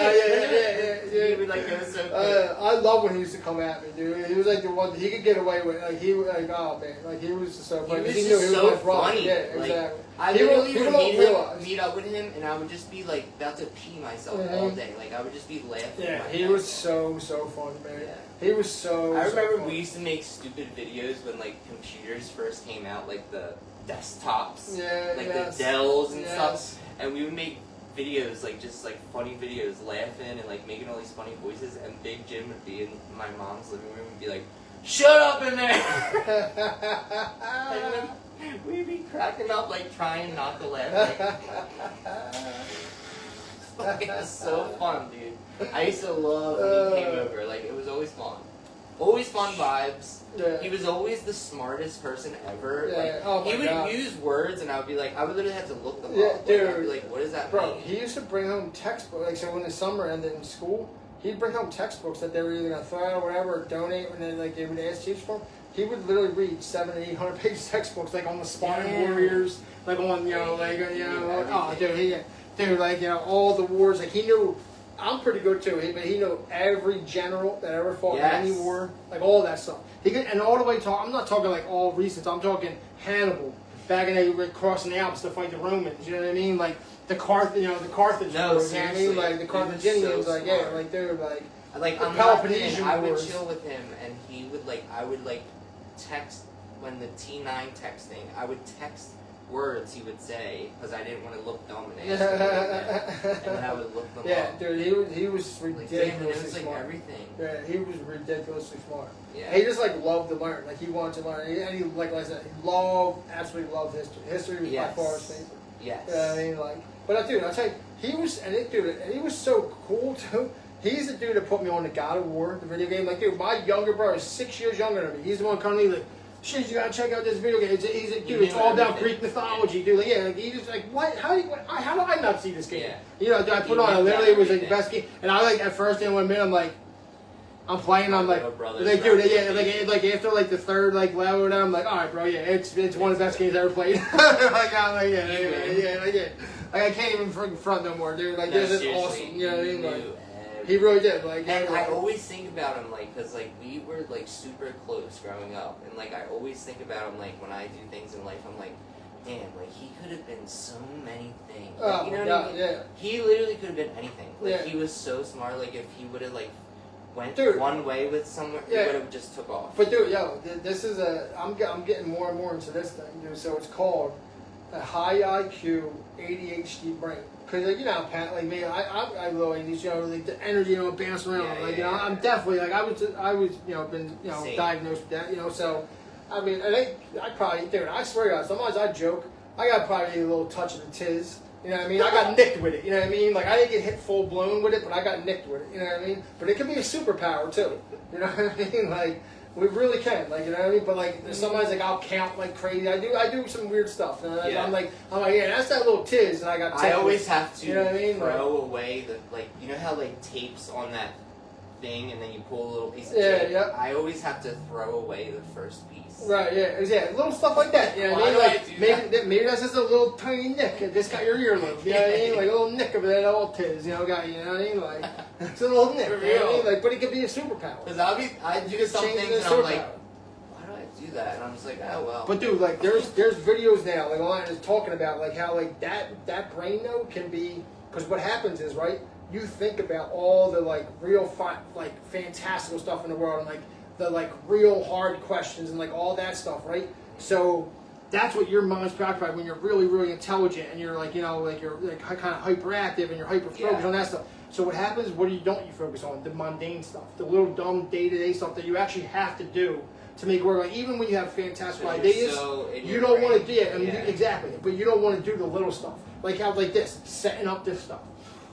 He would like go so quick. I love when he used to come at me, dude. He was like the one that he could get away with. Like he was like, oh man, like he was just so funny. He was knew just he was so my brother. funny. Yeah, Like, exactly. I People- literally people would don't realize. meet up with him, and I would just be like about to pee myself all day. Like I would just be laughing. Yeah, my he ass was off. so funny, man. Yeah. He was so. I so remember funny. we used to make stupid videos when like computers first came out, like the desktops, Yeah, like yes. the Dells and Yes. stuff, and we would make videos like just like funny videos, laughing and like making all these funny voices. And Big Jim would be in my mom's living room and be like, "Shut up in there!" And then we'd be cracking up, like trying not to laugh. Like, it was so fun, dude. I used to love when he came over. Like it was always fun. Always fun vibes. Yeah. He was always the smartest person ever. Yeah. Like, Oh my he would God. use words, and I would be like, I would literally have to look them Yeah, up. Like, I'd dude. be like, what does that Bro, mean? he used to bring home textbooks. Like, so when the summer ended in school, he'd bring home textbooks that they were either going to throw out or whatever, or donate, and then like they would ask teachers for them. He would literally read 700 to 800 page textbooks, like on the Spartan Damn. warriors, like on, you know, like, He you knew know, oh, everything. dude, like, you know, all the wars. Like, he knew, I'm pretty good too, but he knew every general that ever fought in any Yes. war, like all that stuff. He could, and all the way I'm not talking like all recent, I'm talking Hannibal, back in they were crossing the Alps to fight the Romans, you know what I mean? Like, the Carthage No, wars, you know what I mean? seriously. Like, the He was Carthaginians, so like, yeah, smart. like, they're like, Like the I'm not kidding. Peloponnesian I would Wars. chill with him, and he would like. I would like text when the T9 texting. I would text words he would say because I didn't want to look dumb and ask him, and then I would look them yeah, up. dude, he was Like, damn, it ridiculously was like smart. everything. Yeah, he was ridiculously smart. Yeah. He just like loved to learn. Like he wanted to learn, and he like I said, he absolutely loved history. History was Yes. by far his favorite. Yes. You know what I mean, like, but dude, I tell you, he was, and he was so cool too. He's the dude that put me on the God of War, the video game. Like, dude, my younger brother is 6 years younger than me. He's the one coming to me like, shit, you gotta check out this video game. He's like, dude, it's all about Greek mythology, dude. Like, yeah, like, he just like, what? How do I not see this game? Yeah. You know, I put on, literally, it was like the best game. And I like, at first, in 1 minute, I'm like, I'm playing, I'm like, Little brother's like, dude, right. yeah, like after like the third like level, and I'm like, all right, bro, yeah, it's one of the best games I ever played. Like, I'm like, yeah. Like I can't even freaking front no more, dude. Like No, this is seriously, awesome. You know what I mean? knew Like he really did. Like And yeah, I always think about him, like, because, like, we were, like, super close growing up. And, like, I always think about him, like, when I do things in life, I'm like, damn, like, he could have been so many things. Like, oh you my know god, what I mean? yeah. He literally could have been anything. Like, Yeah. he was so smart. Like, if he would have, like, went Dude. one way with someone, he Yeah. would have just took off. But dude, this is I'm getting more and more into this thing, dude. So it's called a high IQ ADHD brain. Cause like, you know, Pat, like me, I really these, you know, like the energy, you know, bouncing around. Yeah, like, yeah, you know, yeah. I'm definitely like I was, you know, been, you know, Same. diagnosed with that, you know. So, I mean, and I probably, dude, I swear to God, sometimes I joke, I got probably a little touch of the tiz. You know what I mean? I got nicked with it. You know what I mean? Like I didn't get hit full blown with it, but I got nicked with it. You know what I mean? But it could be a superpower too. You know what I mean? Like we really can. Like you know what I mean? But like sometimes like I'll count like crazy. I do some weird stuff. And Yeah. I'm like yeah, that's that little tiz, and I got. I always have to You know what I mean? throw away the, like, you know how, like, tapes on that thing and then you pull a little piece of Yeah, tape? yeah. I always have to throw away the first piece. Right, yeah, little stuff like that. You know what I Why mean? do I Like do maybe that's just a little tiny nick. It just got your earlobe. You know what I mean? Like a little nick of that old tiz. You know, guy. You know what I mean? Like it's a little nick. For You know what I mean? real. Like, but it could be a superpower. Because I do some Change things the and I'm like, superpower. why do I do that? And I'm just like, oh well. But dude, like there's videos now, like online is talking about like how like that brain node can be, because what happens is, right, you think about all the like real like fantastical stuff in the world and like the like real hard questions and like all that stuff, right? So that's what your mind's preoccupied when you're really, really intelligent and you're like, you know, like you're like kind of hyperactive and you're hyper focused on that stuff. So what happens? What don't you focus on? The mundane stuff, the little dumb day-to-day stuff that you actually have to do to make it work. Like even when you have fantastical You're ideas, so in you your don't want to brain. do it. I mean, Yeah. exactly. But you don't want to do the little stuff, like how like this, setting up this stuff.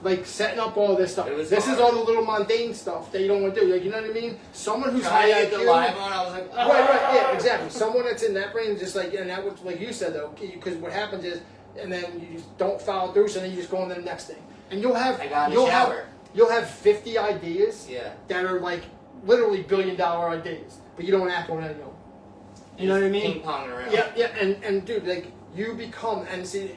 Like setting up all this stuff. It was This is hard. all the little mundane stuff that you don't want to do. Like you know what I mean? Someone who's Trying high to get IQ. the live on, I was like, oh. Right, yeah, exactly. Someone that's in that brain, just like, and that was like you said though, because what happens is, and then you just don't follow through, so then you just go on to the next thing, and you'll have, I got in the shower. you'll have 50 ideas Yeah. that are like literally billion-dollar ideas, but you don't act on any of them. You know what I mean? Ping pong around. Yeah, and dude, like you become, and see,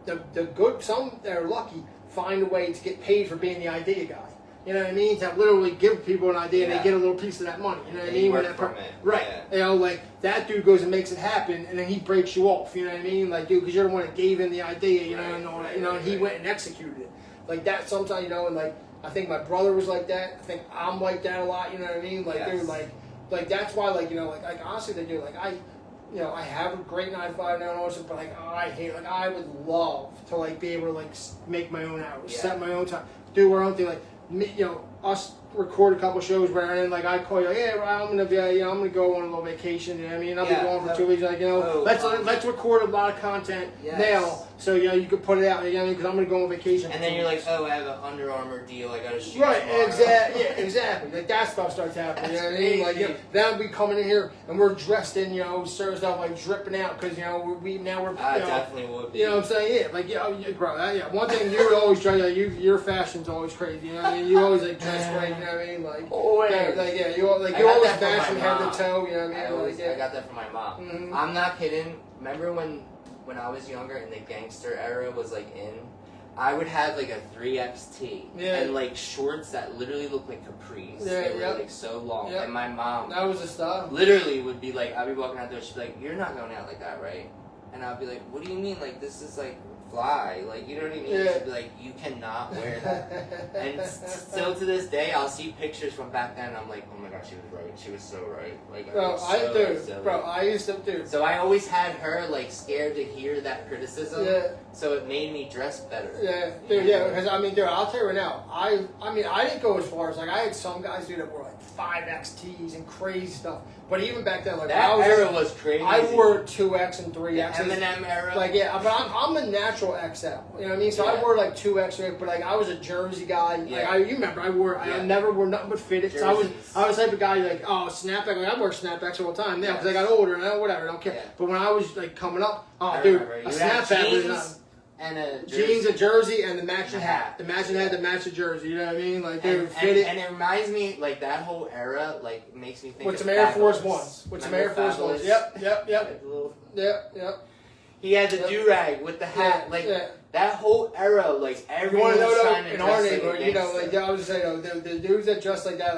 the good, some that are lucky find a way to get paid for being the idea guy. You know what I mean? To literally give people an idea and Yeah. they get a little piece of that money. You know what I Yeah, you mean? work When that from it. Right. Yeah. You know, like that dude goes and makes it happen and then he breaks you off. You know what I mean? Like, dude, because you're the one that gave him the idea, you know, Right, and all that, right, you know, right, and he right. went and executed it. Like that sometimes, you know, and like, I think my brother was like that. I think I'm like that a lot, you know what I mean? Like, Yes. dude, like that's why, like, you know, like honestly, they do, like, you know, I have a great 9-to-5 now and all this, but like I hate, like I would love to like be able to like make my own hours, Yeah. set my own time, do our own thing, like me, you know, us record a couple shows where then like I call you, like, yeah, well, I'm gonna be, you know, I'm gonna go on a little vacation, you know what I mean? I'll Yeah. be going for 2 weeks, like, you know, Oh, let's record a lot of content Yes. now, so you know you can put it out, you know, because I'm gonna go on vacation. And for then 2 you're like, weeks. oh, I have an Under Armour deal. I gotta shoot Right, tomorrow. exactly, yeah, exactly. Like that stuff starts happening. You know what I mean? Like, you know, then we coming in here and we're dressed in, you know, certain stuff like dripping out because you know we're you I know, definitely would be. you know what I'm saying? Yeah, like yeah, bro. Yeah, one thing you would always try, like, your fashion's always crazy. You know what I mean? You always like dress right. You know what I mean? Like Always. like yeah, you I you got always that from fashion my head mom. to toe. You know what I mean? I yeah. got that from my mom. Mhm. I'm not kidding. Remember when I was younger and the gangster era was like in? I would have like a 3XT Yeah. and like shorts that literally looked like capris. Yeah, they were yep. like so long. Yep. And my mom That was the style. literally would be like, I'd be walking out there, she'd be like, you're not going out like that, right? And I'd be like, what do you mean? Like, this is like fly. Like, you know what I mean? Yeah. She'd be like, you cannot wear that. And still to this day, I'll see pictures from back then, and I'm like, oh my gosh, she was right. She was so right. Like, Bro, was so silly. I used to do. So I always had her like scared to hear that criticism. Yeah. So it made me dress better. Yeah, dude, yeah, because I mean, dude, I'll tell you right now, I mean, I didn't go as far as, like, I had some guys, dude, that wore, like, 5XTs and crazy stuff, but even back then, like, That when I era was, was crazy. I wore 2X and the 3X. Eminem era. Like, yeah, but I'm a natural XL, you know what I mean? So I Yeah. wore, like, 2X, but, like, I was a jersey guy, Yeah. like, you remember, I Yeah. never wore nothing but fitted, so Jerseys. I was the type of guy, like, oh, snapback, like, I wear snapbacks all the time now, because I Yes. got older, and I, whatever, I don't care, Yeah. but when I was, like, coming up, oh, I dude, remember. a You would have snapback was jeans not... and a Jeans, a jersey, and the matching And a hat. hat. The matching hat, the matching jersey. You know what I mean? Like they and, fit it. and it reminds me, like, that whole era, like, makes me think With of some Air Force Fabulous. Ones. With some Remember Air Force Fabulous? Ones. Yep. Like, the little- Yep. He had the do-rag with the hat. That whole era, like, You everyone want to was know trying though, to in dress our like a neighborhood, you know, gangster. like I was saying, the dudes that dress like that,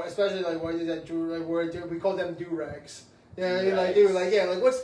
especially like what is that we call them do-rags. You know what I mean? Like, dude, like yeah, like what's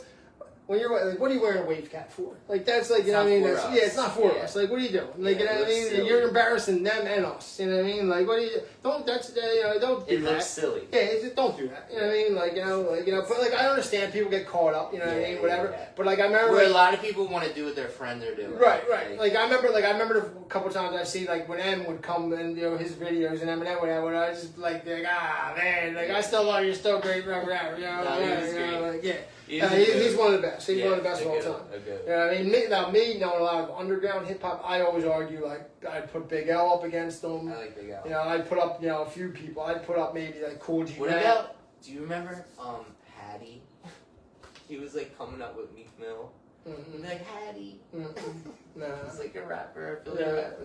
when you're like, what are you wearing a wave cap for? Like that's like you know what I mean? That's, yeah, it's not for us. Like what are you doing? Like you know what I mean? Silly. You're embarrassing them and us. You know what I mean? Like what do you don't don't do It that. looks silly. Yeah, don't do that. You know what I mean? Like but like I understand people get caught up. You know what I mean? Whatever. Yeah. But like I remember Where a lot of people want to do what their friends are doing. Right. Like I remember a couple times I see like when M would come and his videos and Eminem when I was just like man, like I still love you, still great rapper, you know? No, he was great. Like, yeah. He's One of the best. He's one of the best of all good, time. good. You know what I mean? Me knowing a lot of underground hip hop, I always argue like I'd put Big L up against him. I like Big L. You know, I'd put up a few people. I'd put up maybe like Cool G. What about? Do you remember Hattie? He was like coming up with Meek Mill. Mm-hmm. Like Hattie. Mm-hmm. No. He's like a rapper, a Philly Yeah, rapper.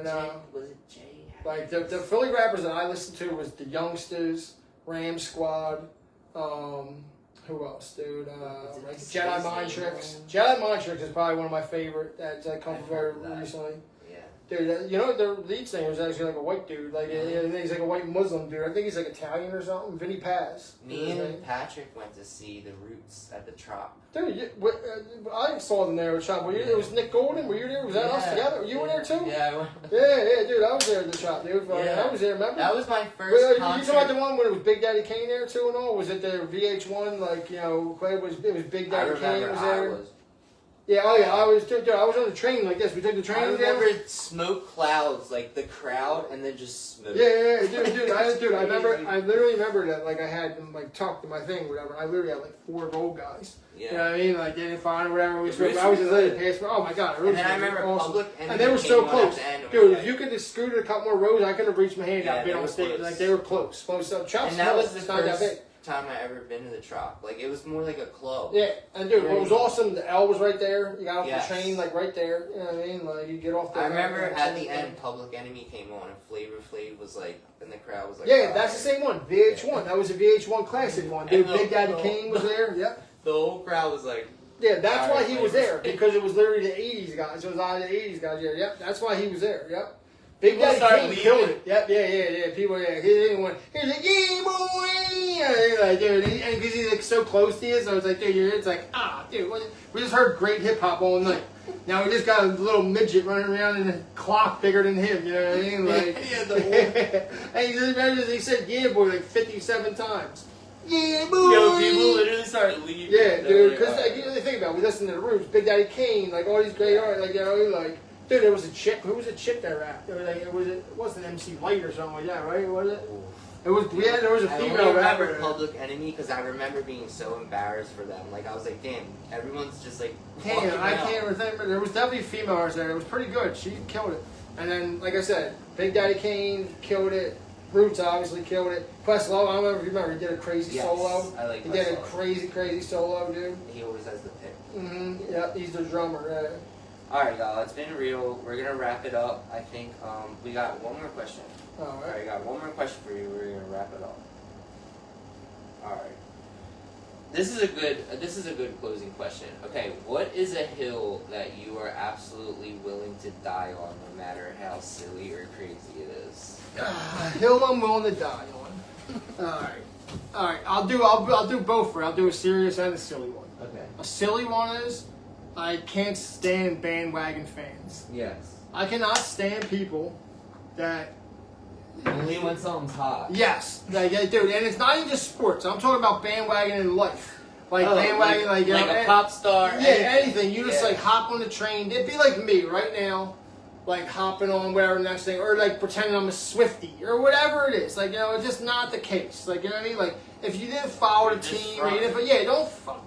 no. Was it Jay? Like the Philly rappers that I listened to was the Youngsters, Ram Squad, who else, dude? Like Jedi Mind Tricks. Jedi Mind Tricks is probably one of my favorite that come from very recently. Yeah. Dude, you know their lead singer is actually like a white dude. Like he's like a white Muslim dude. I think he's like Italian or something. Vinny Paz. Me and Patrick went to see the Roots at the Trop. Dude, I saw them there at the shop. It was Nick Golden. Were you there? Was that us together? You were there too? Yeah, I went. Yeah, dude. I was there at the shop, dude. Yeah. I was there. Remember? That was my first You concert. talking about the one when it was Big Daddy Kane there too and all? Was it the VH1? Like it was Big Daddy Kane was there. Yeah, I was on the train like this. We took the train. I remember smoke clouds, like the crowd, and then just smoke. Yeah, dude. I remember. I literally remember that. Like I had them like tucked to my thing, or whatever. I literally had like 4 old guys. Yeah. You know what I mean? Like they didn't find whatever. I was just letting it pass. Oh my god! And then I remember awesome. Public and they were so close, dude. Like, if you could have scooted a couple more rows, I could have reached my hand out, been on stage. Close. Like they were close. So and that was the first time I ever been to the Trop. Like it was more like a club. Yeah, and dude, what was awesome, the L was right there. You got off Yes. the train like right there. You know what I mean? Like you get off the. I remember at the end, Public Enemy came on, and Flavor Flav was like, and the crowd was like. Yeah, that's the same one. VH1. That was a VH1 classic one. Dude, Big Daddy Kane was there. Yep. The whole crowd was like. Yeah, that's why he was there, because it was literally the 80s guys. It was all the 80s guys. Yeah, yep. That's why he was there. Yep. Big Daddy Kane killed it. Yep. Yeah. People. Yeah. He didn't want. He was like, yeah, boy. Yeah, like, dude, and because he's like so close to you, so it's like, dude, it's like, dude, we just heard great hip hop all night. Now we just got a little midget running around in a clock bigger than him. You know what I mean? Like, and he said, yeah, boy, like 57 times. Yeah, boy. Yo, people literally started leaving. Yeah, dude, because like, you know, think about it, we listen to the Roots, Big Daddy Kane, like all these great artists, like, you know, like, dude, there was a chick. Who was a chick that rapped? It wasn't MC Light or something like that, right? Was it? It was. Yeah, there was a female I rapper. remember Public Enemy because I remember being so embarrassed for them. Like I was like, damn, everyone's just like. Damn, I can't remember. There was definitely a female artist there. It was pretty good. She killed it. And then, like I said, Big Daddy Kane killed it. Roots obviously killed it. Questlove, I don't know if you remember, he did a crazy solo. I like He did a crazy solo, dude. He always has the pick. Yep, he's the drummer. Yeah. Alright, y'all, it's been real. We're gonna wrap it up. I think we got one more question. Alright, I got one more question for you. We're gonna wrap it up. Alright. This is a good closing question. Okay, what is a hill that you are absolutely willing to die on, no matter how silly or crazy it is? Hill I'm willing to die on. All right. I'll do both for you. I'll do a serious and a silly one. Okay. A silly one is I can't stand bandwagon fans. Yes. I cannot stand people that. Only when something's hot. Yes, like, dude, and it's not even just sports. I'm talking about bandwagon in life. Like bandwagon, like a pop star. Yeah, anything. You just like hop on the train. It'd be like me right now, like hopping on whatever next thing, or like pretending I'm a Swiftie or whatever it is. Like, you know, it's just not the case. Like, you know what I mean? Like, if you didn't follow the team, or you didn't,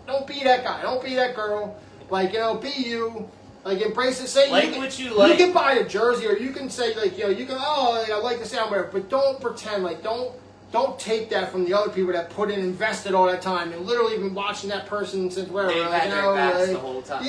don't be that guy. Don't be that girl. Like, you know, be you. Like, embrace it. Say like what you like. You can buy a jersey, or you can say like, you know, you can. Oh, like, I like the sound, whatever. But don't pretend. Like, don't don't take that from the other people that put in, invested all that time, and literally been watching that person since wherever. They've like, had their backs the whole time.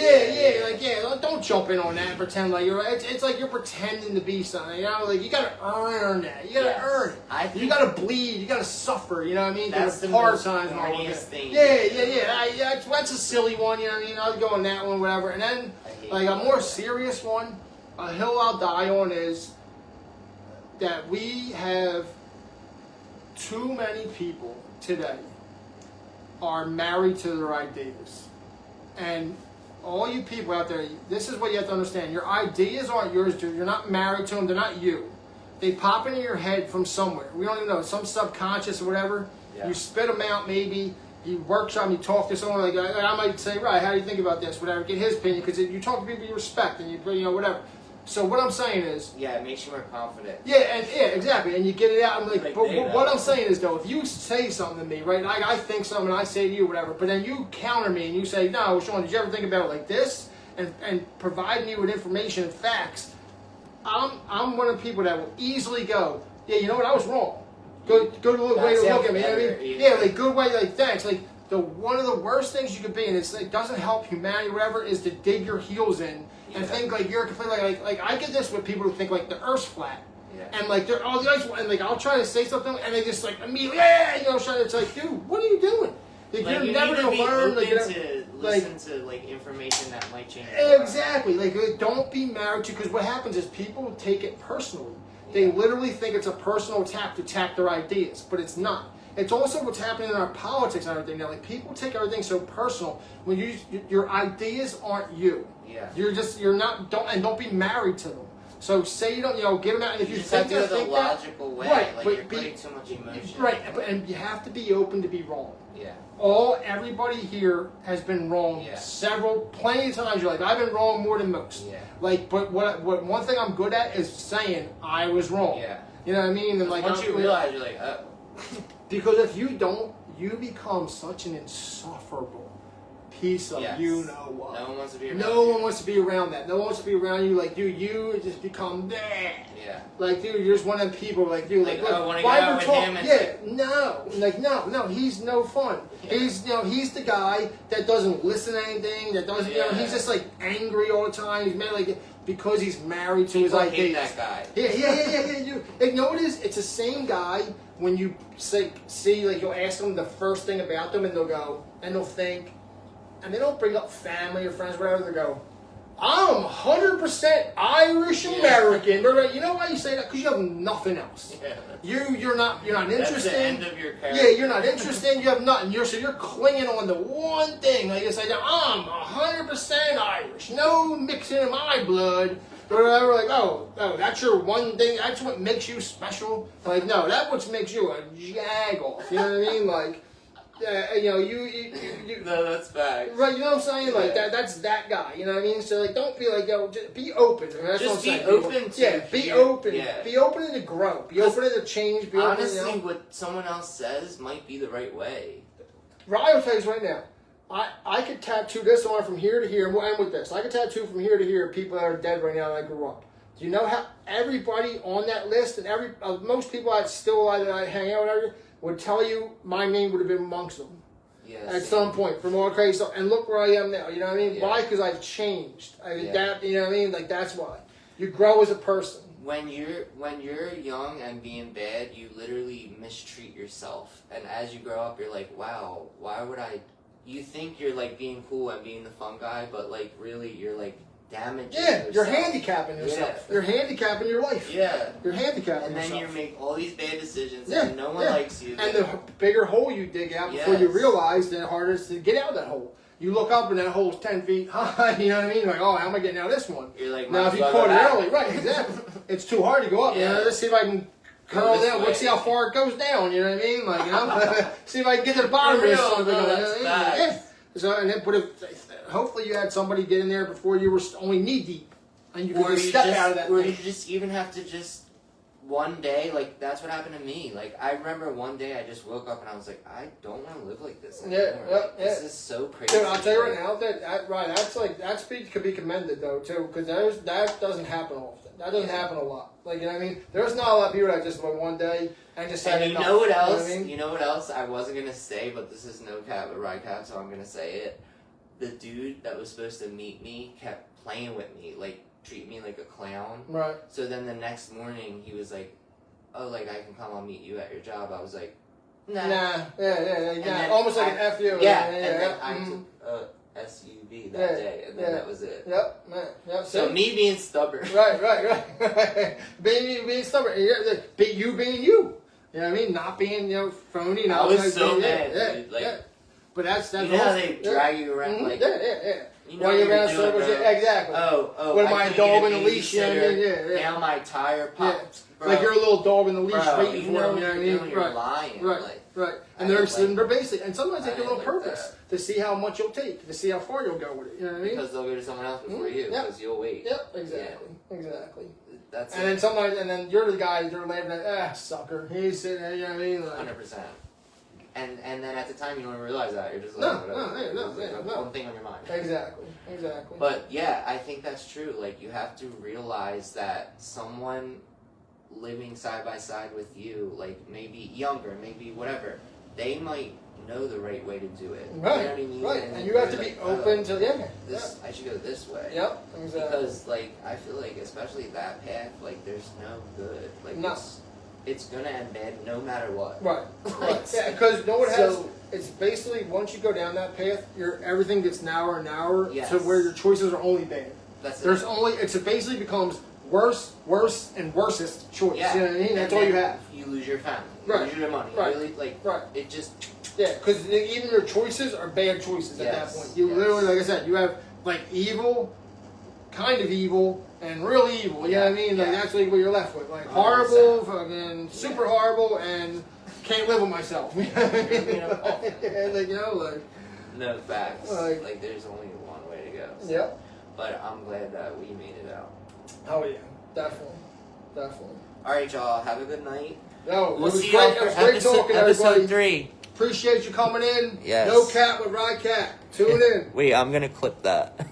Don't jump in on that and pretend like you're. It's like you're pretending to be something. You know, like you gotta earn that. You gotta earn it. You gotta bleed. You gotta suffer. You know what I mean? That's the hard most times. corniest thing. That's a silly one. You know what I mean? I'll go on that one, whatever. And then like a more serious one, a hill I'll die on is that we have. Too many people today are married to their ideas. And all you people out there, this is what you have to understand. Your ideas aren't yours, dude. You're not married to them. They're not you. They pop into your head from somewhere. We don't even know. Some subconscious or whatever. Yeah. You spit them out maybe. You workshop, you talk to someone. Like I might say, right, how do you think about this? Whatever. Get his opinion. Because you talk to people you respect and you know, whatever. So what I'm saying is... Yeah, it makes you more confident. Yeah, exactly. And you get it out. I'm like but what I'm saying is, though, if you say something to me, right, I think something, I say to you, whatever, but then you counter me and you say, no, Sean, did you ever think about it like this? And provide me with information and facts. I'm one of the people that will easily go, yeah, you know what, I was wrong. Good way to look at me. You know what I mean? Yeah, like, good way, like, thanks. Like, one of the worst things you could be, and it doesn't help humanity or whatever, is to dig your heels in and think like you're completely like I get this with people who think like the Earth's flat, and like they're all the ice, and like I'll try to say something and they just like immediately it's like, dude, what are you doing? Like, you're never gonna learn. Listen to like information that might change. Exactly. Like don't be married to, because what happens is people take it personally. They literally think it's a personal attack to attack their ideas, but it's not. It's also what's happening in our politics and everything now. Like people take everything so personal when your ideas aren't you. Yeah. Don't be married to them. So say you don't, get them out. And if you just think have to that, do it the logical way. Right, like but you're putting too much emotion. Right, and you have to be open to be wrong. Yeah. Everybody here has been wrong plenty of times. You're like, I've been wrong more than most. Yeah. Like, but what one thing I'm good at is saying I was wrong. Yeah. You know what I mean? And like once you realize, you're like, oh. Because if you don't, you become such an insufferable piece of you know what. No one wants to be around one wants to be around that. No one wants to be around you. Like, dude, you just become there. Yeah. Like, dude, you're just one of them people. Like, dude, like, I want to get out with him. No, he's no fun. Yeah. He's the guy that doesn't listen to anything. That doesn't, he's just like angry all the time. He's mad, like, because he's married to his ideas. Hate that guy. Yeah. You know what it is? It's the same guy when you see, like, you'll ask them the first thing about them, and they'll go, and they'll think. And they don't bring up family or friends, whatever. They go, I'm 100% Irish American. Yeah. You know why you say that? Because you have nothing else. Yeah. You're not interested. That's the end of your character. Yeah, you're not interested. You have nothing. You're clinging on to one thing. Like you say, I'm 100% Irish. No mixing in my blood. Or whatever. Like, oh, that's your one thing. That's what makes you special. Like, no, that's what makes you a jag-off. You know what I mean? Like. No, that's facts. Right, you know what I'm saying? Like, that's that guy, you know what I mean? So, like, don't be like, just be open. I mean, that's just what I'm saying. Be open to be open. Yeah. Be open to grow. Be open to change. Be honestly, open, what someone else says might be the right way. Ryan face right now. I could tattoo this on from here to here, and we'll end with this. I could tattoo from here to here people that are dead right now that I grew up. Do you know how everybody on that list and most people that still alive that I hang out with would tell you my name would have been amongst them at some point from all crazy stuff. And look where I am now. You know what I mean? Yeah. Why? Because I've changed. You know what I mean? Like, that's why. You grow as a person. When you're young and being bad, you literally mistreat yourself. And as you grow up, you're like, wow, why would I? You think you're like being cool and being the fun guy, but like really you're like damaging yourself. You're handicapping yourself. Yeah. You're handicapping your life. Yeah. You're handicapping yourself. And then you make all these bad decisions and no one likes you. And the bigger hole you dig out before you realize, the harder it is to get out of that hole. You look up and that hole's 10 feet high, you know what I mean? Like, oh, how am I getting out of this one? You're like, now if you caught it early, right, exactly. It's too hard to go up. Yeah. Let's see if I can curl down. Let's see how far it goes down, you know what I mean? Like, see if I can get to the bottom of this. So, and then hopefully you had somebody get in there before you were only knee deep, and you could step out of that. Or you just even have to just one day, like, that's what happened to me. Like, I remember one day I just woke up and I was like, I don't want to live like this anymore. This is so crazy. Dude, I'll tell you right now, could be commended, though, too, because that doesn't happen often. That doesn't happen a lot. Like, you know what I mean? There's not a lot of people that just went one day and just said, and you know what else? You know what I mean? You know what else I wasn't going to say, but this is no Cap with Rye Cap, so I'm going to say it. The dude that was supposed to meet me kept playing with me, like, treat me like a clown. Right. So then the next morning, he was like, oh, like, I can come, I'll meet you at your job. I was like, nah. Yeah. Almost like an FU. Yeah, and then I took a SUV that day, and then that was it. Yep. So me being stubborn. Right. being stubborn. You being you. You know what I mean? Not being, phony. I was so mad, dude. Like, but that's you know how they drag you around, like, you know you're around doing, circles, exactly. Oh, what am I, a dog in a the leash? Now my tire popped. Bro. Like you're a little dog in the leash waiting for him, you know what I mean? You're lying. Right. And they're basically, and sometimes they do it on purpose to see how much you'll take, to see how far you'll go with it. You know what I mean? Because they'll go to someone else before you, because you'll wait. Yep, exactly. That's and then sometimes, and then you're the guy they're laughing at, sucker. He's sitting there, you know what I mean? Like, 100%. And then at the time you don't even realize that. You're just like, no. one thing on your mind. Exactly. But yeah, I think that's true. Like, you have to realize that someone living side by side with you, like maybe younger, maybe whatever, they might know the right way to do it. Right. You know what I mean? Right. And you have to be open to this. I should go this way. Yep. Exactly. Because like I feel like especially that path, like there's no good. Like it's gonna end bad no matter what. Right. Yeah, because no one has. It's basically once you go down that path, everything gets narrower and narrower to where your choices are only bad. There's only it basically becomes worse, and worsest choice. Yeah. You know what I mean? That's all you have. You lose your family. You lose your money. Right. You really, it just. Yeah, because even your choices are bad choices at that point. You literally, like I said, you have like evil, kind of evil, and real evil. You know what I mean? Like that's like what you're left with. Like horrible, fucking super horrible, and can't live with myself. No facts. Like there's only one way to go. So. Yep. But I'm glad that we made it out. Oh yeah, definitely. All right, y'all. Have a good night. No, we'll see you for episode 3. Appreciate you coming in. Yes. No Cap with Rye Cap. Tune in. Wait, I'm gonna clip that.